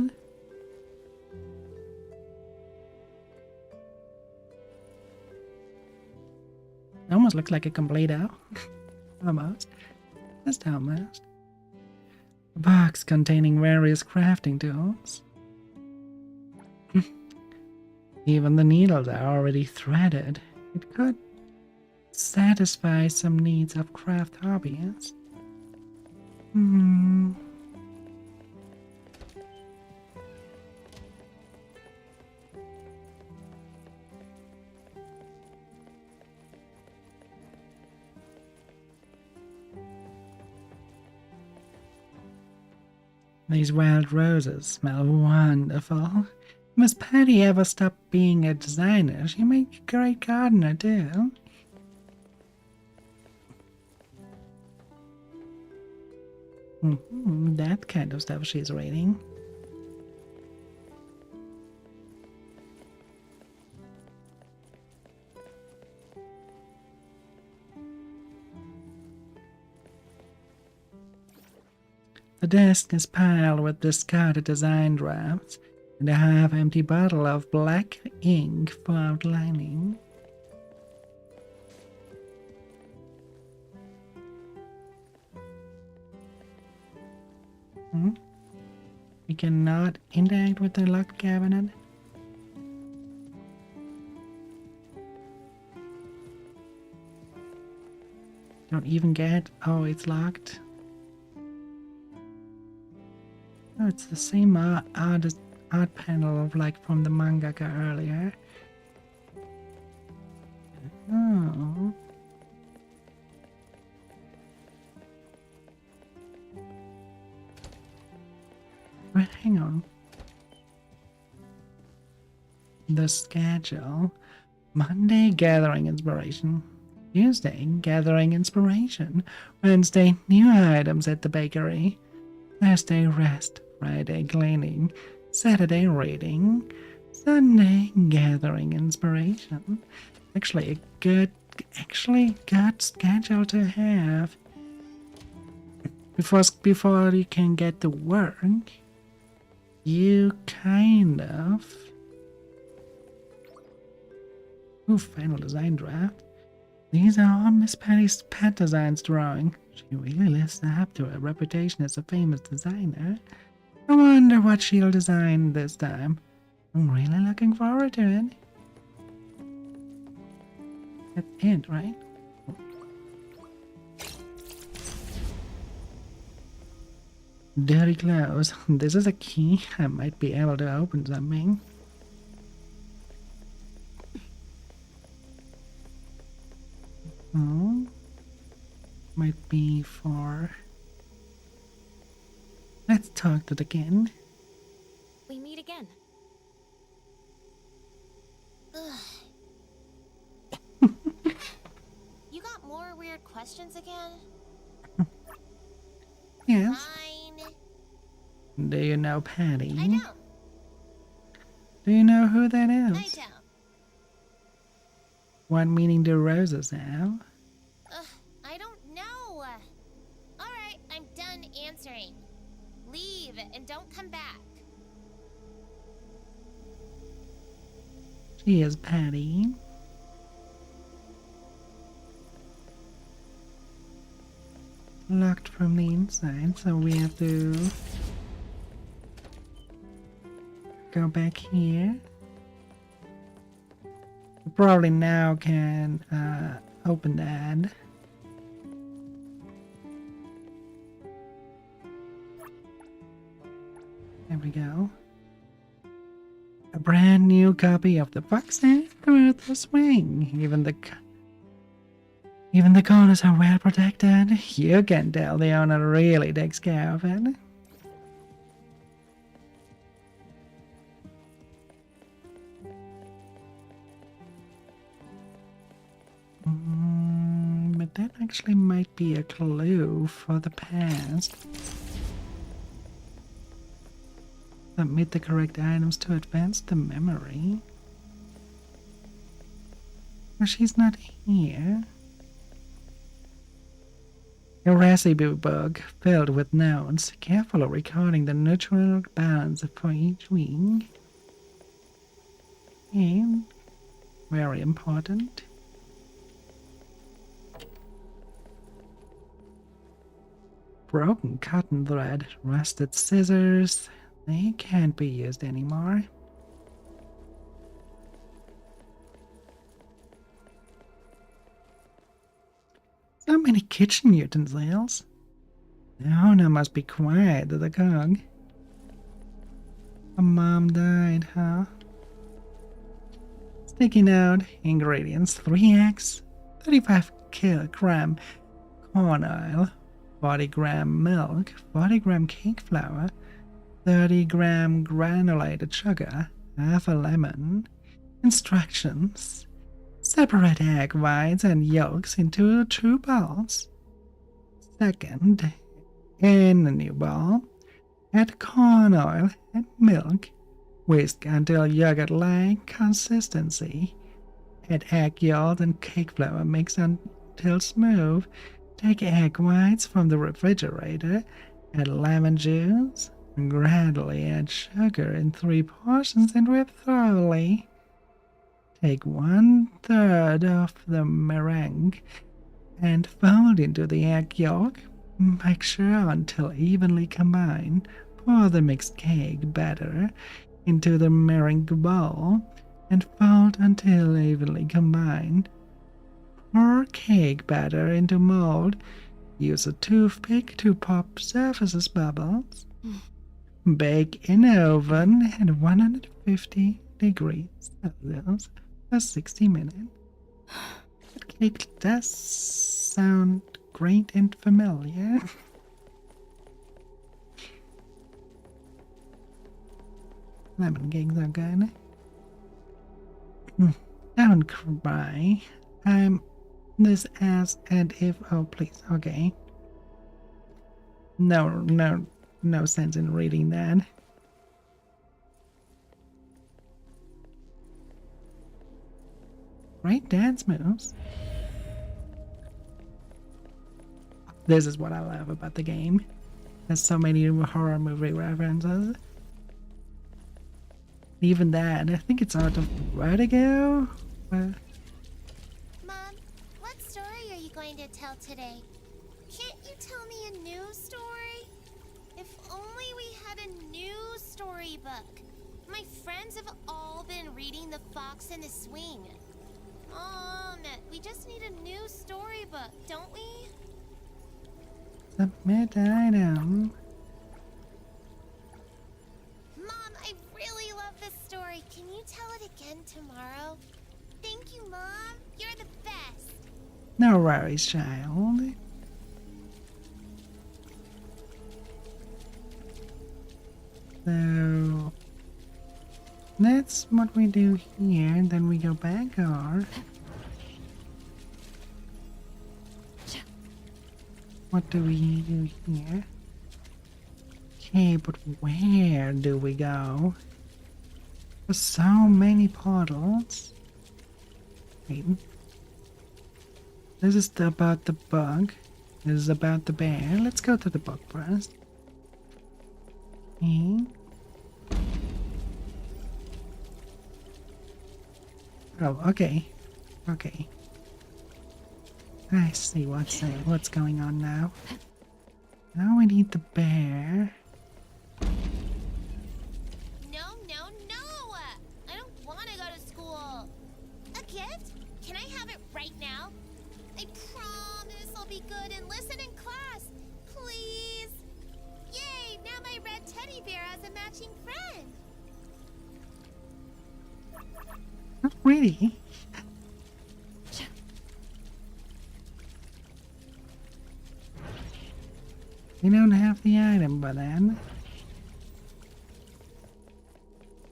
Almost looks like a completo. Almost. Just almost. A box containing various crafting tools. Even the needles are already threaded. It could satisfy some needs of craft hobbyists. These wild roses smell wonderful. Miss Patty ever stop being a designer? She make a great gardener too. That kind of stuff she's reading. The desk is piled with discarded design drafts and a half-empty bottle of black ink for outlining. We cannot interact with the locked cabinet. Don't even get... Oh, it's locked. Oh, it's the same art panel of like from the mangaka earlier. Oh. Wait, hang on. The schedule. Monday, gathering inspiration. Tuesday, gathering inspiration. Wednesday, new items at the bakery. Thursday, rest. Friday, cleaning. Saturday, reading. Sunday, gathering inspiration. Actually, a good schedule to have. Before you can get to work, you kind of Ooh, final design draft. These are all Miss Patty's pet designs drawing. She really lives up to her reputation as a famous designer. I wonder what she'll design this time. I'm really looking forward to it. That's it, right? Dirty clothes. This is a key. I might be able to open something. Oh. Might be for... Let's talk to the king. We meet again. You got more weird questions again? Yes. Fine. Do you know Patty? I don't. Do you know who that is? I don't. What meaning do roses have? I don't know. Alright, I'm done answering. Leave and don't come back. She is Patty. Locked from the inside, so we have to go back here. We probably now can open that. There we go. A brand new copy of the box and with the swing. Even the corners are well protected. You can tell the owner really takes care of it. But that actually might be a clue for the past. Submit the correct items to advance the memory. Well, she's not here. A recipe book filled with notes, carefully recording the nutrient balance for each week. And very important. Broken cotton thread, rusted scissors. They can't be used anymore. So many kitchen utensils. The owner must be quiet to the cook. Her mom died, huh? Sticky note, ingredients: 3 eggs, 35 kilogram corn oil, 40 gram milk, 40 gram cake flour, 30 gram granulated sugar, half a lemon. Instructions: separate egg whites and yolks into 2 bowls. Second, in a new bowl, add corn oil and milk. Whisk until yogurt-like consistency. Add egg yolk and cake flour, mix until smooth. Take egg whites from the refrigerator, add lemon juice, and gradually add sugar in 3 portions and whip thoroughly. Take 1/3 of the meringue and fold into the egg yolk. Mixture until evenly combined. Pour the mixed cake batter into the meringue bowl and fold until evenly combined. Pour cake batter into mold. Use a toothpick to pop surfaces bubbles. Bake in oven at 150 degrees Celsius for 60 minutes. That cake does sound great and familiar. Lemon cakes are good. Don't cry. I'm this as and if. Oh, please. Okay. No sense in reading that. Great dance moves. This is what I love about the game. There's so many horror movie references. Even that, I think it's out of Vertigo. going to tell today? Can't you tell me a new story? If only we had a new storybook. My friends have all been reading The Fox and the Swing. Mom, we just need a new storybook, don't we? Submit item. Mom, I really love this story. Can you tell it again tomorrow? Thank you, Mom. You're the best. No worries, child. So that's what we do here, and then we go back or what do we do here? Okay, but where do we go? There's so many portals. Wait. This is about the bug. This is about the bear. Let's go to the bug first. Okay. Oh, okay. Okay. I see what's going on now. Now we need the bear. No, no, no! I don't want to go to school. A gift? Can I have it right now? I promise I'll be good and listen in class. Please. Yay! Now my red teddy bear has a matching friend. Not really. We don't have the item, but then.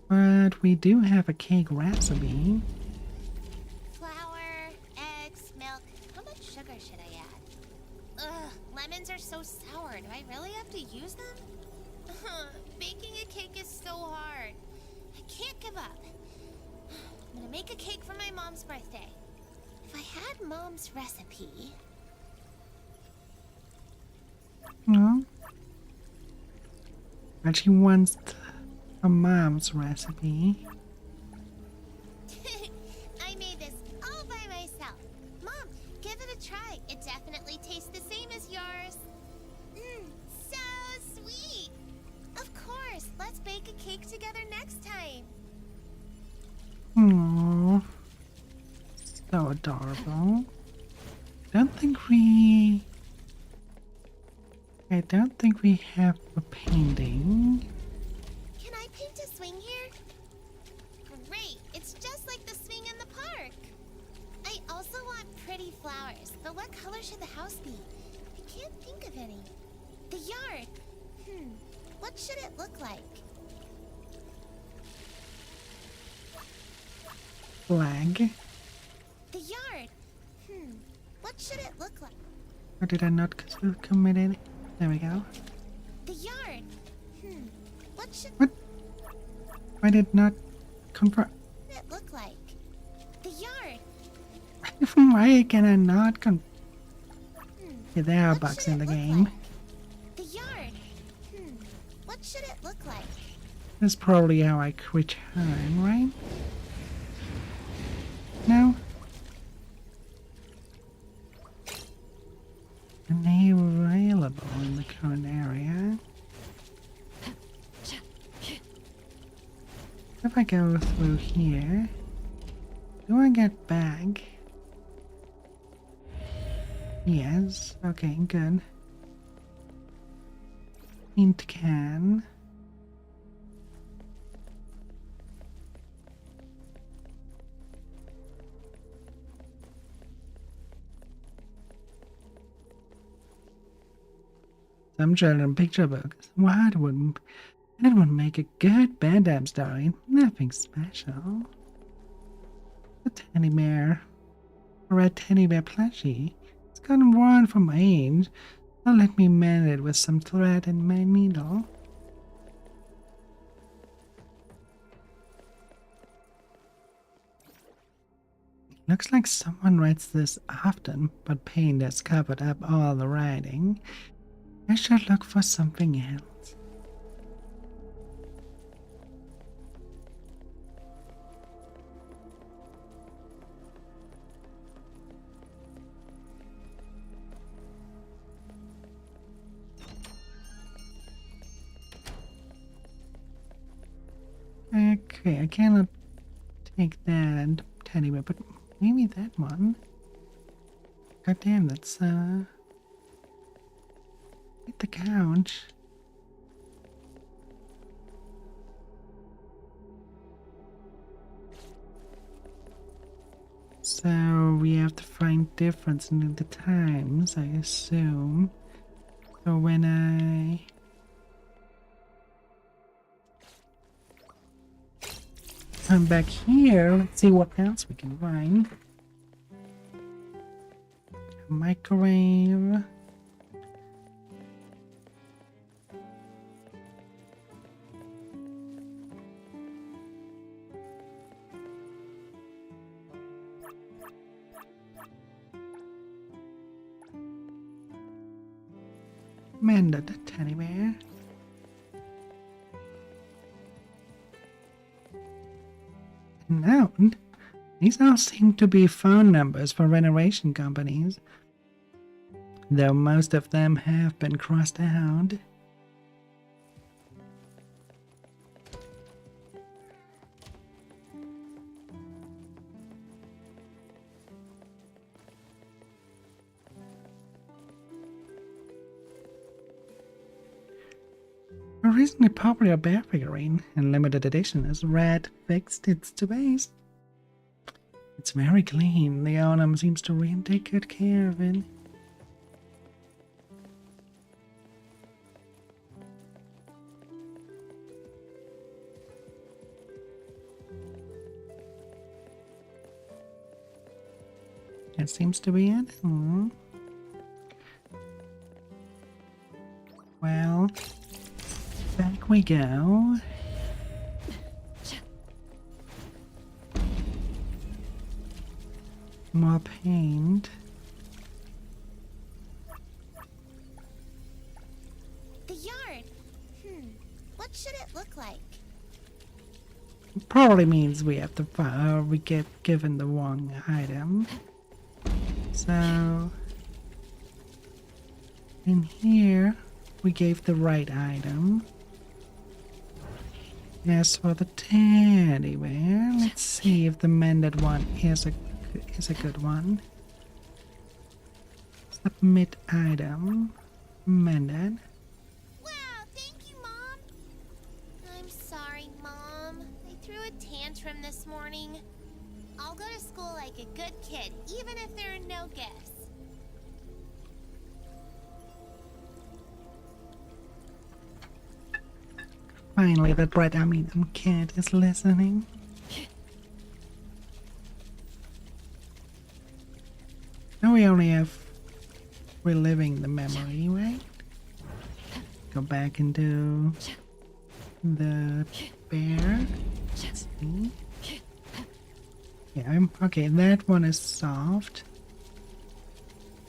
But we do have a cake recipe. Flour, eggs, milk. How much sugar should I add? Ugh, lemons are so sour. Do I really have to use them? Baking a cake is so hard. I can't give up. I'm gonna make a cake for my mom's birthday. If I had Mom's recipe... No. But she wants a mom's recipe. I made this all by myself. Mom, give it a try. It definitely tastes the same as yours. So sweet. Of course, let's bake a cake together next time. Aww. So adorable. I don't think we have a painting. Can I paint a swing here? Great, it's just like the swing in the park. I also want pretty flowers, but what color should the house be? I can't think of any. The yard. What should it look like? Flag. The yard. What should it look like? Or did I not commit it? There we go. The yard. What should I did not confirm. it look like? The yard. Why can I not confirm? Yeah, there are bugs in the game. The yard. What should it look like? That's probably how I quit time, right? No? Unavailable in the current area. If I go through here, do I get back? Yes, okay, good. Int can. Some children picture books. What would make a good bedtime story? Nothing special. A teddy bear. A red teddy bear plushie. It's gotten worn from age. Now let me mend it with some thread and my needle. Looks like someone writes this often, but paint has covered up all the writing. I should look for something else. Okay, I cannot take that teddy bear, but maybe that one. God damn, that's hit the couch. So we have to find difference in the times, I assume. So when I come back here, let's see what else we can find. A microwave. Mended teddy bear. Note, these all seem to be phone numbers for renovation companies, though most of them have been crossed out. A recently popular bear figurine in limited edition is red fixed its to base. It's very clean. The owner seems to really take good care of it. That seems to be it. Well, back we go. More paint. The yard. What should it look like? Probably means we have to we get given the wrong item. So in here we gave the right item. As for the teddy bear, let's see if the mended one is a good one. Submit item. Mended. Wow, thank you, Mom. I'm sorry, Mom. I threw a tantrum this morning. I'll go to school like a good kid, even if there are no gifts. Finally, that bright Armenian kid is listening. Now we only have reliving the memory, right? Go back into the bear. Let's see. Yeah, okay, that one is soft.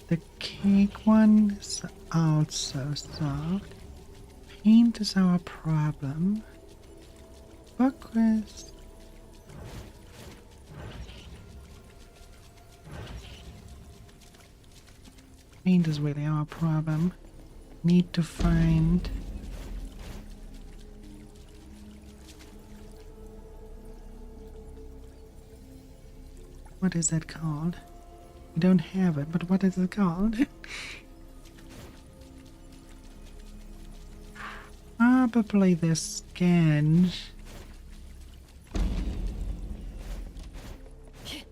The cake one is also soft. Paint is our problem. Book quest. Paint is really our problem. Need to find what is that called? We don't have it, but what is it called? Probably the scange.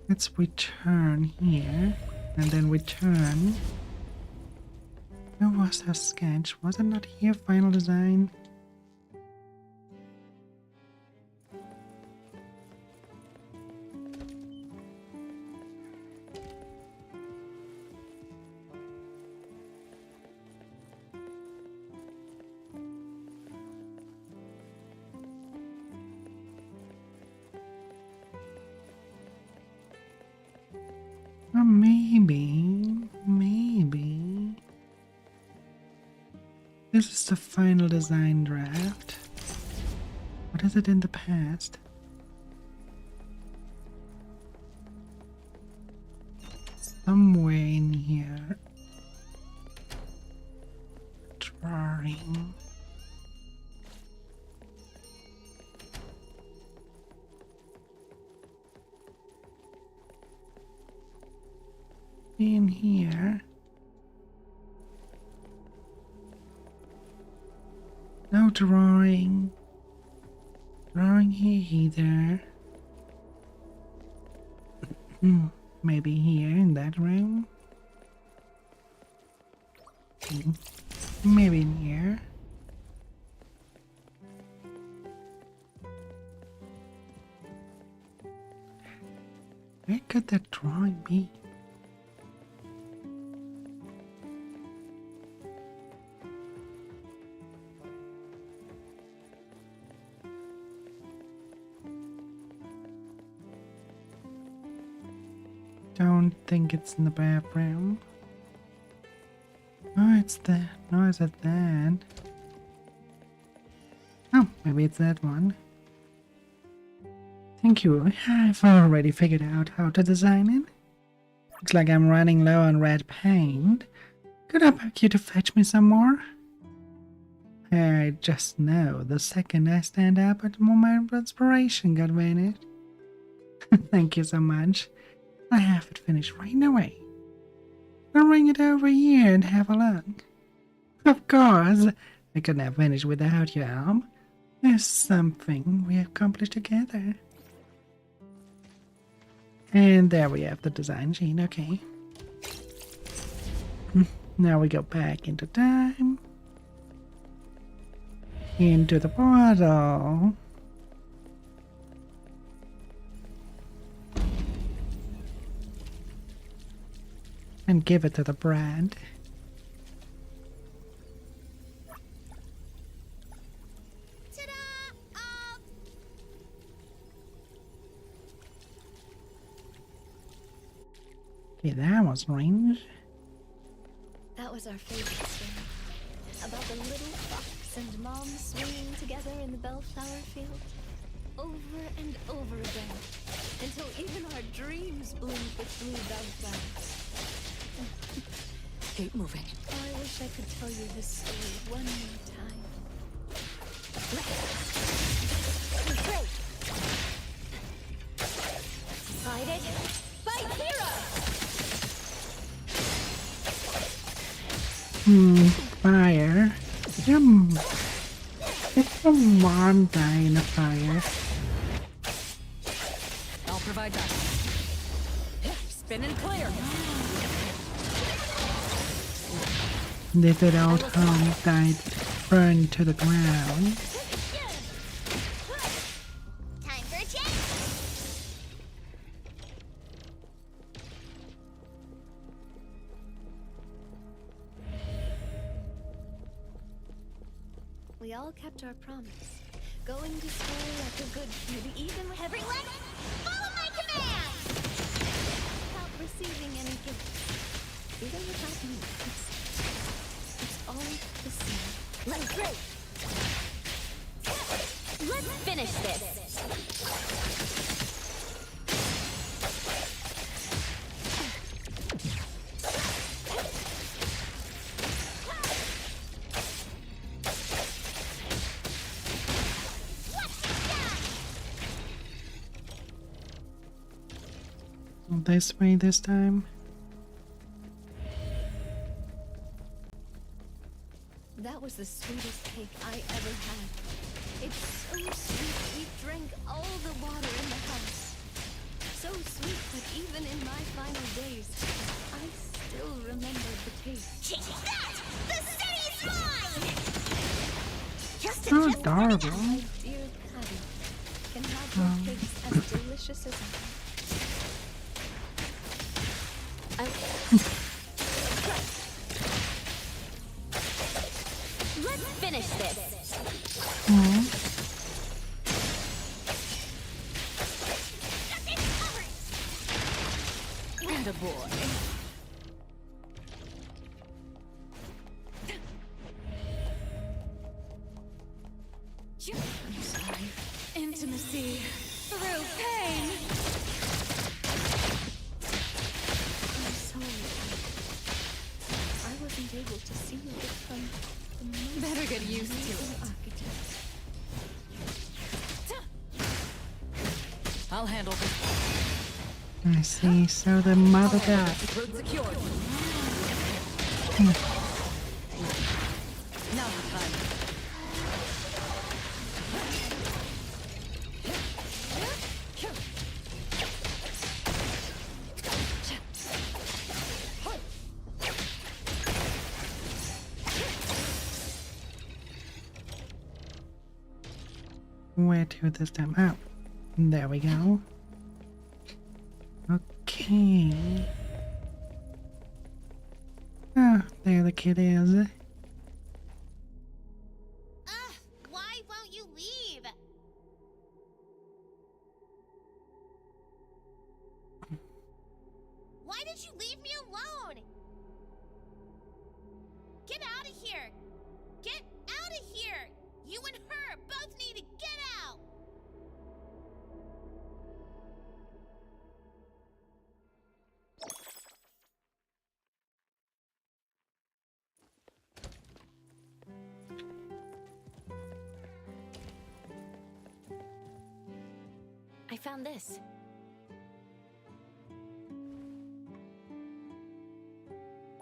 Let's return here, and then return. Where was that sketch? Was it not here? Final design? Or maybe. This is the final design draft. What is it in the past? Somewhere in here. Drawing. in here. No drawing. Drawing here either. Maybe here in that room. Maybe in here. Where could that drawing be? Don't think it's in the bathroom. Oh, it's that. No, is it that? Oh, maybe it's that one. Thank you. I've already figured out how to design it. Looks like I'm running low on red paint. Could I beg you to fetch me some more? I just know the second I stand up, at the moment of inspiration got vanished. Thank you so much. I have it finished right away. I'll bring it over here and have a look. Of course, I couldn't have finished without your help. There's something we accomplished together. And there we have the design sheet, okay. Now we go back into time. Into the portal. And give it to the brand. Okay, that was range. That was our favorite story. About the little fox and mom swinging together in the bellflower field. Over and over again. Until even our dreams bloomed with blue bellflowers. Keep moving. Oh, I wish I could tell you this story one more time. Great! Decided? Fight hero! Fire. Come on, die in the fire. I'll provide that. Spin and clear. Little old home died, burned to the ground. Time for a change! We all kept our promise. Going to school like a good kid, even with Everyone, follow my command! without receiving any gifts. Even without me. It's all the same. Great! Let's finish this! This way this time. That was the sweetest cake I ever had. It's so sweet, we drank all the water in the house. So sweet that even in my final days, I still remember the taste. That! The city's mine! Just So adorable. My dear Caddy, can have your cakes as delicious as ever. Let's finish this! Attaboy. I'm sorry. Intimacy through pain. I'm sorry. I wasn't able to see you become the most Better get used to amazing it. architect. I'll handle this. I see, so the mother died. Road secured. Now the time. Where to this time? Oh, there we go. Okay. Ah, there the kid is. Why won't you leave? Why did you leave me alone? Get out of here! Get out of here! You and her both need to get out! I found this.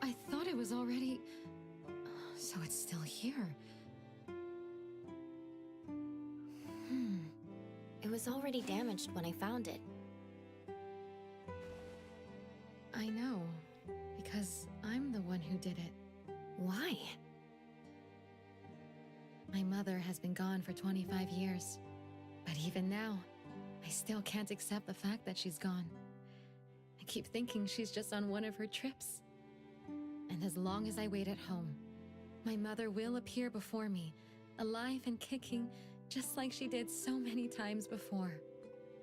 I thought it was already... So it's still here. It was already damaged when I found it. I know, because I'm the one who did it. Why? My mother has been gone for 25 years. But even now, I still can't accept the fact that she's gone. I keep thinking she's just on one of her trips. And as long as I wait at home, my mother will appear before me, alive and kicking, just like she did so many times before.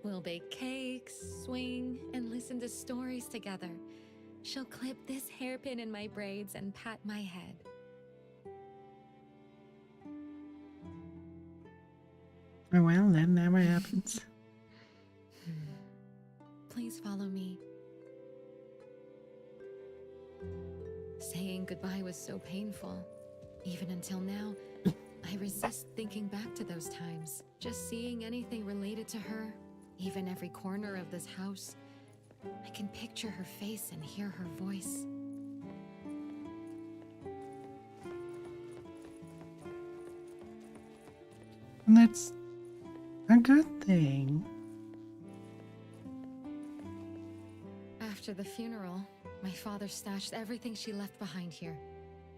We'll bake cakes, swing, and listen to stories together. She'll clip this hairpin in my braids and pat my head. Oh well, that never happens. Please follow me. Saying goodbye was so painful. Even until now, I resist thinking back to those times. Just seeing anything related to her, even every corner of this house, I can picture her face and hear her voice. And that's a good thing. After the funeral, my father stashed everything she left behind here.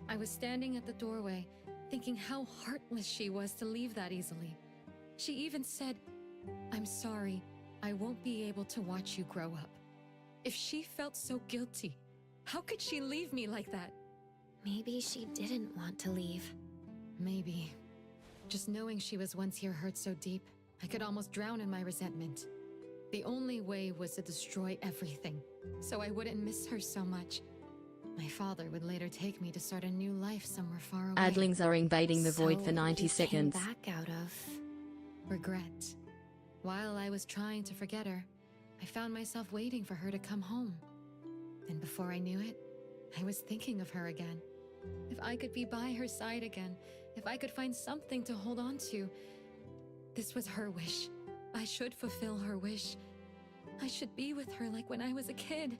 I was standing at the doorway, thinking how heartless she was to leave that easily. She even said, "I'm sorry, I won't be able to watch you grow up." If she felt so guilty, how could she leave me like that? Maybe she didn't want to leave. Maybe. Just knowing she was once here hurt so deep, I could almost drown in my resentment. The only way was to destroy everything, so I wouldn't miss her so much. My father would later take me to start a new life somewhere far away. Adlings are invading the void So for 90 you seconds. Came back out of regret. While I was trying to forget her, I found myself waiting for her to come home. And before I knew it, I was thinking of her again. If I could be by her side again, if I could find something to hold on to. This was her wish. I should fulfill her wish. I should be with her like when I was a kid.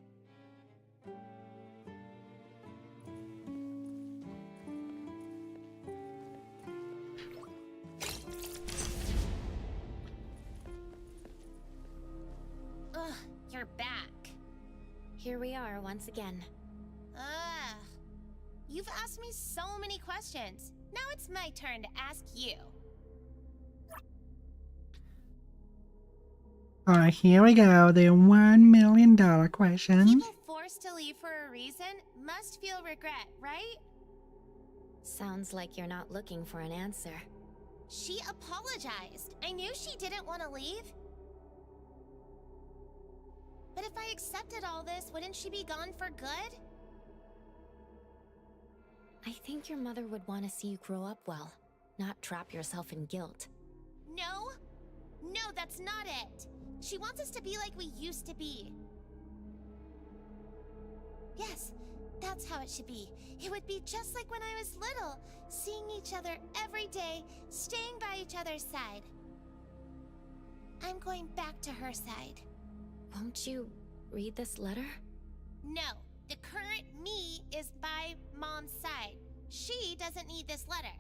Ugh, you're back. Here we are once again. Ugh. You've asked me so many questions. Now it's my turn to ask you. Alright, here we go. The $1 million question. People forced to leave for a reason must feel regret, right? Sounds like you're not looking for an answer. She apologized. I knew she didn't want to leave. But if I accepted all this, wouldn't she be gone for good? I think your mother would want to see you grow up well, not trap yourself in guilt. No? No, that's not it. She wants us to be like we used to be. Yes, that's how it should be. It would be just like when I was little, seeing each other every day, staying by each other's side. I'm going back to her side. Won't you read this letter? No, the current me is by Mom's side. She doesn't need this letter.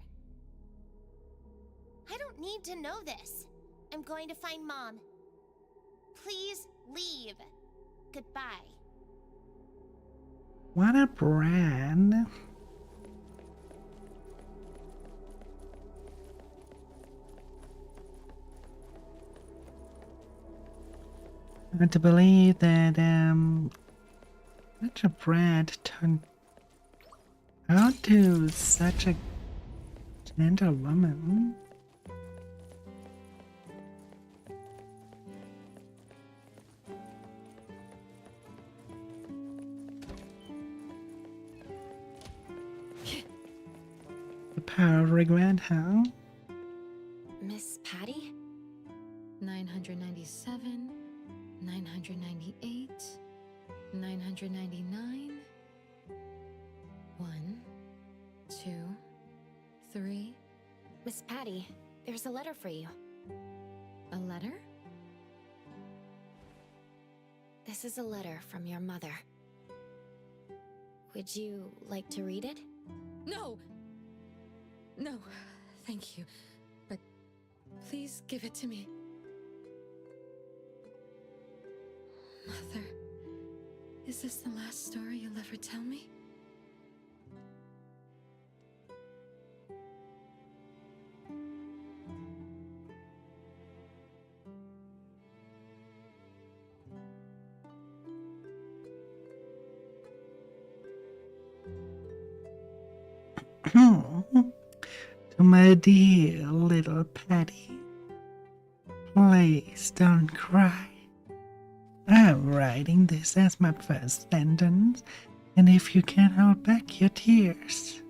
I don't need to know this. I'm going to find Mom. Please leave. Goodbye. What a brand. Hard to believe that such a brat turned out to such a gentle woman. The power of regret, huh? Miss Patty? 997, 998, 999. 1, 2, 3. Miss Patty, there's a letter for you. A letter? This is a letter from your mother. Would you like to read it? No! No, thank you. But please give it to me. Mother, is this the last story you'll ever tell me? To my dear little Patty, please don't cry. I'm writing this as my first sentence, and if you can hold back your tears,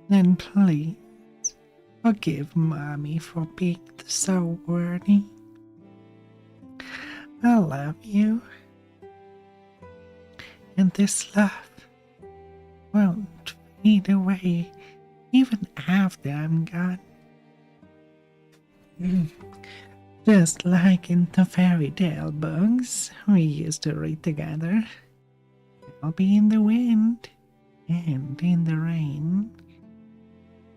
then please forgive Mommy for being so wordy. I love you, and this love won't fade away even after I'm gone. Just like in the fairy tale books we used to read together. I'll be in the wind and in the rain.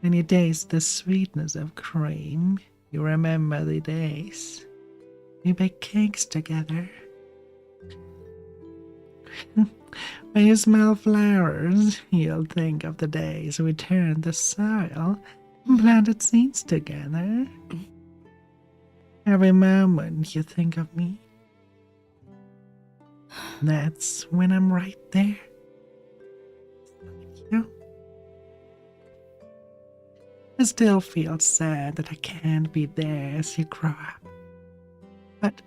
When you taste the sweetness of cream, you remember the days we baked cakes together. When you smell flowers, you'll think of the days we turned the soil and planted seeds together. Every moment you think of me, that's when I'm right there. You. I still feel sad that I can't be there as you grow up. But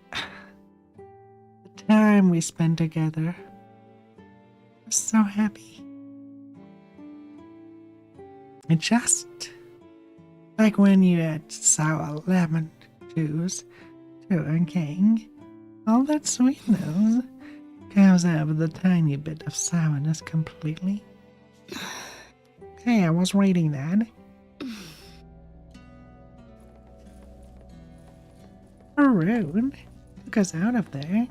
the time we spent together, I'm so happy. And just like when you add sour lemon juice to a cake, all that sweetness comes out with a tiny bit of sourness completely. Hey, I was reading that. Rude. Took us out of there.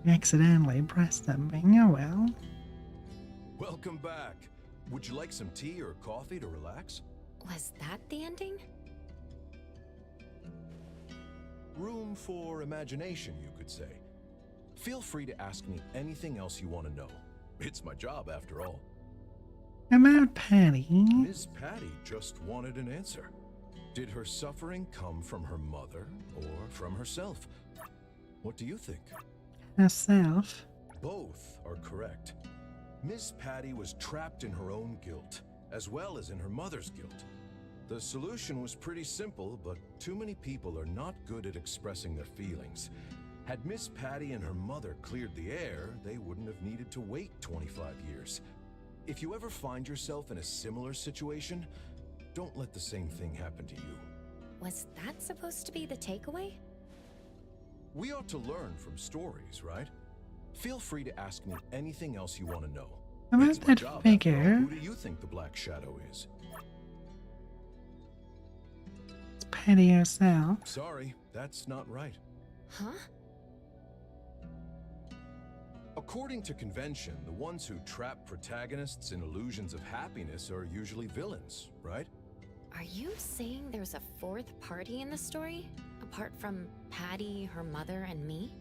Accidentally pressed something. Oh well. Welcome back. Would you like some tea or coffee to relax? Was that the ending? Room for imagination, you could say. Feel free to ask me anything else you want to know. It's my job, after all. About Patty. Miss Patty just wanted an answer. Did her suffering come from her mother or from herself? What do you think? Herself. Both are correct. Miss Patty was trapped in her own guilt, as well as in her mother's guilt. The solution was pretty simple, but too many people are not good at expressing their feelings. Had Miss Patty and her mother cleared the air, they wouldn't have needed to wait 25 years. If you ever find yourself in a similar situation, don't let the same thing happen to you. Was that supposed to be the takeaway? We ought to learn from stories, right? Feel free to ask me anything else you want to know. About It's my that job, figure. after all. Who do you think the Black Shadow is? Patty herself. Sorry, that's not right. Huh? According to convention, the ones who trap protagonists in illusions of happiness are usually villains, right? Are you saying there's a fourth party in the story? Apart from Patty, her mother, and me?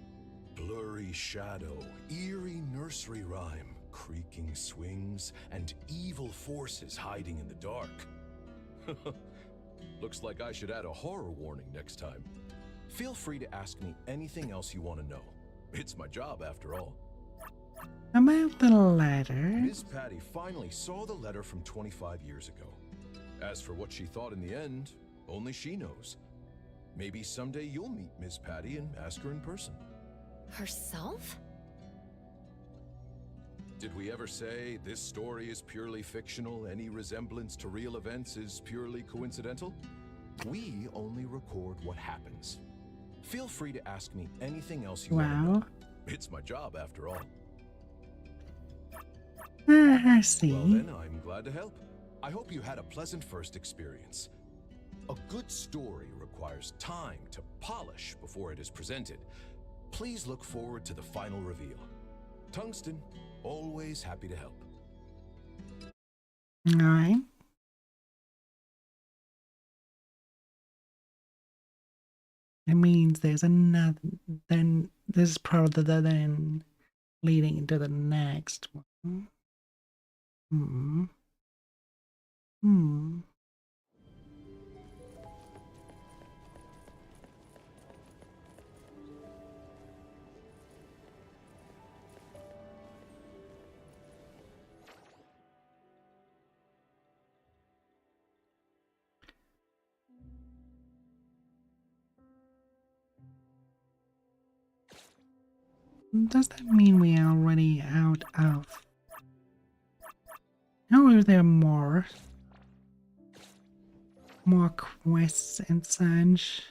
Blurry shadow, eerie nursery rhyme, creaking swings, and evil forces hiding in the dark. Looks like I should add a horror warning next time. Feel free to ask me anything else you want to know. It's my job, after all. About the letter. Miss Patty finally saw the letter from 25 years ago. As for what she thought in the end, only she knows. Maybe someday you'll meet Miss Patty and ask her in person. Herself? Did we ever say this story is purely fictional, any resemblance to real events is purely coincidental? We only record what happens. Feel free to ask me anything else you want to know. It's my job, after all. I see. Well then, I'm glad to help. I hope you had a pleasant first experience. A good story requires time to polish before it is presented. Please look forward to the final reveal. Tungsten, always happy to help. Alright. It means there's another, then this is probably the then leading into the next one. Does that mean we are already out of... Or are there more? More quests and such?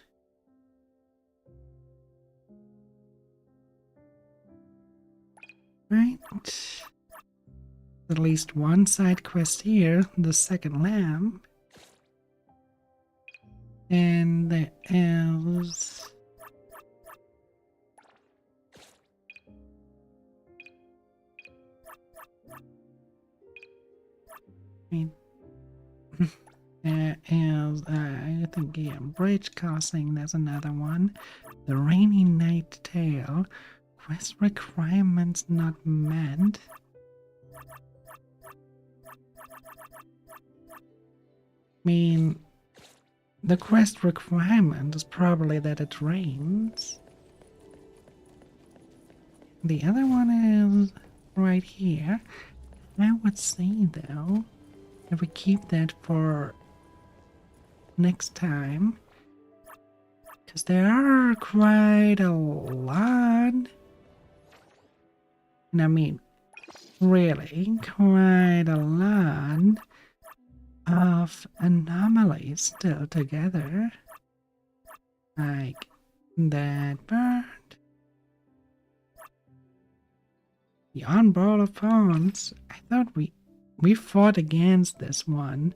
Right? At least one side quest here, the second lamp. And there is... There is, I think, yeah, bridge crossing, there's another one. The Rainy Night Tale. Quest requirements not met. I mean, the quest requirement is probably that it rains. The other one is right here. I would say, though, if we keep that for next time, because there are quite a lot, and I mean, really, quite a lot of anomalies still together, like that bird, the on-ball of pawns. I thought we fought against this one,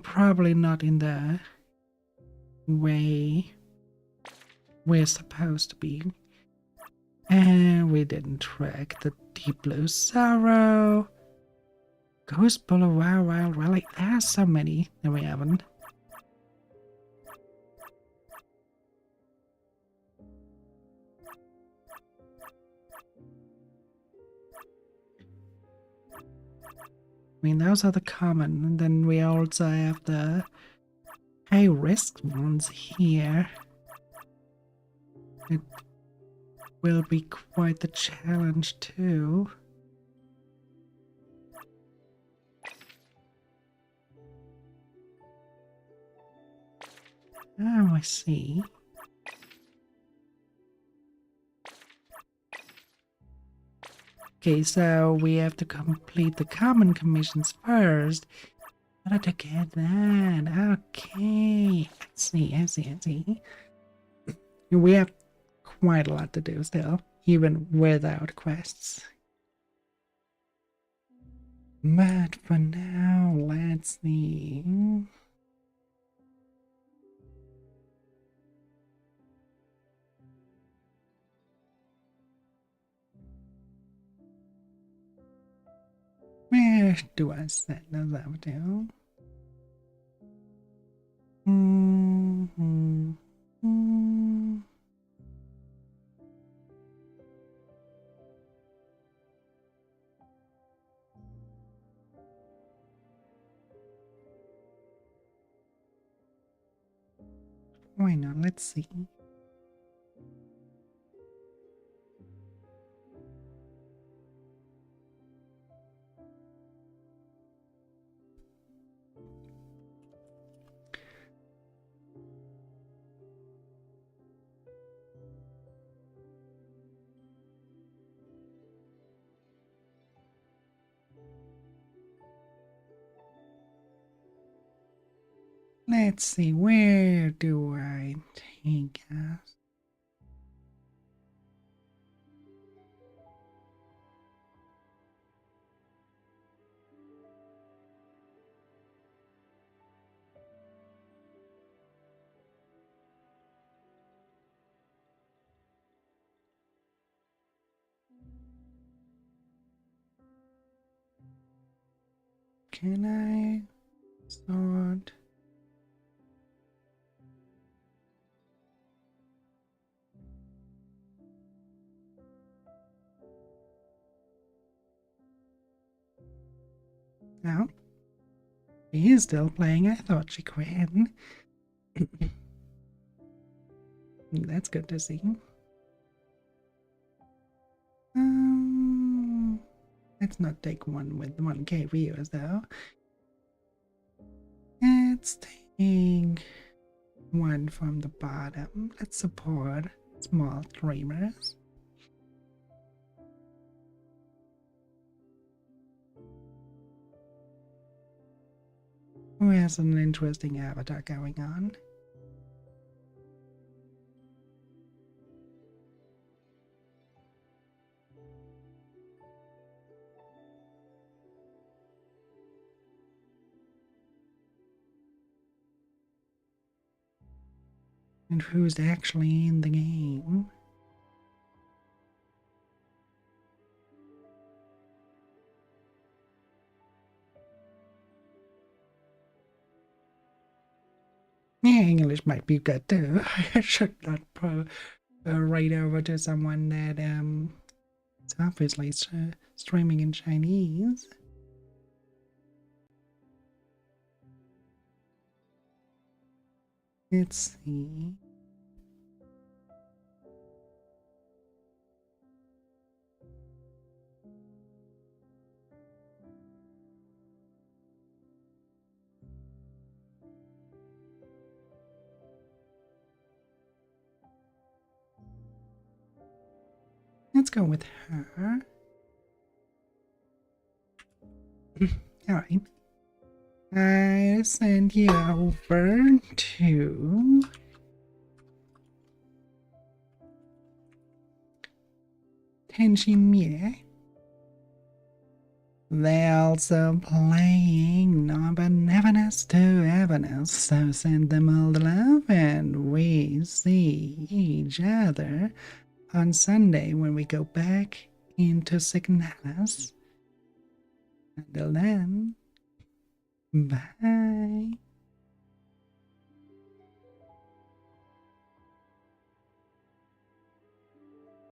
probably not in the way we're supposed to be. And we didn't track the Deep Blue Sorrow. Ghost Boulevard Wild Rally. There's so many that we haven't. I mean, those are the common, and then we also have the high risk ones here. It will be quite the challenge too. Oh, I see. Okay, so we have to complete the common commissions first. In order to get that. Okay. I see. We have quite a lot to do still, even without quests. But for now, let's see. Where do I set those up to? Why not? Let's see. Let's see, where do I take us? Can I sort? No. She is still playing. I thought she quit. That's good to see. Let's not take one with 1K viewers though. Let's take one from the bottom. Let's support small streamers. Who has an interesting avatar going on? And who's actually in the game? Yeah, English might be good too. I should not write over to someone that is obviously streaming in Chinese. Let's see. Let's go with her. Alright. I send you over to Tenshimie. They're also playing Number Everness to Everness, so send them all the love and we see each other on Sunday when we go back into Signalis. Until then, bye.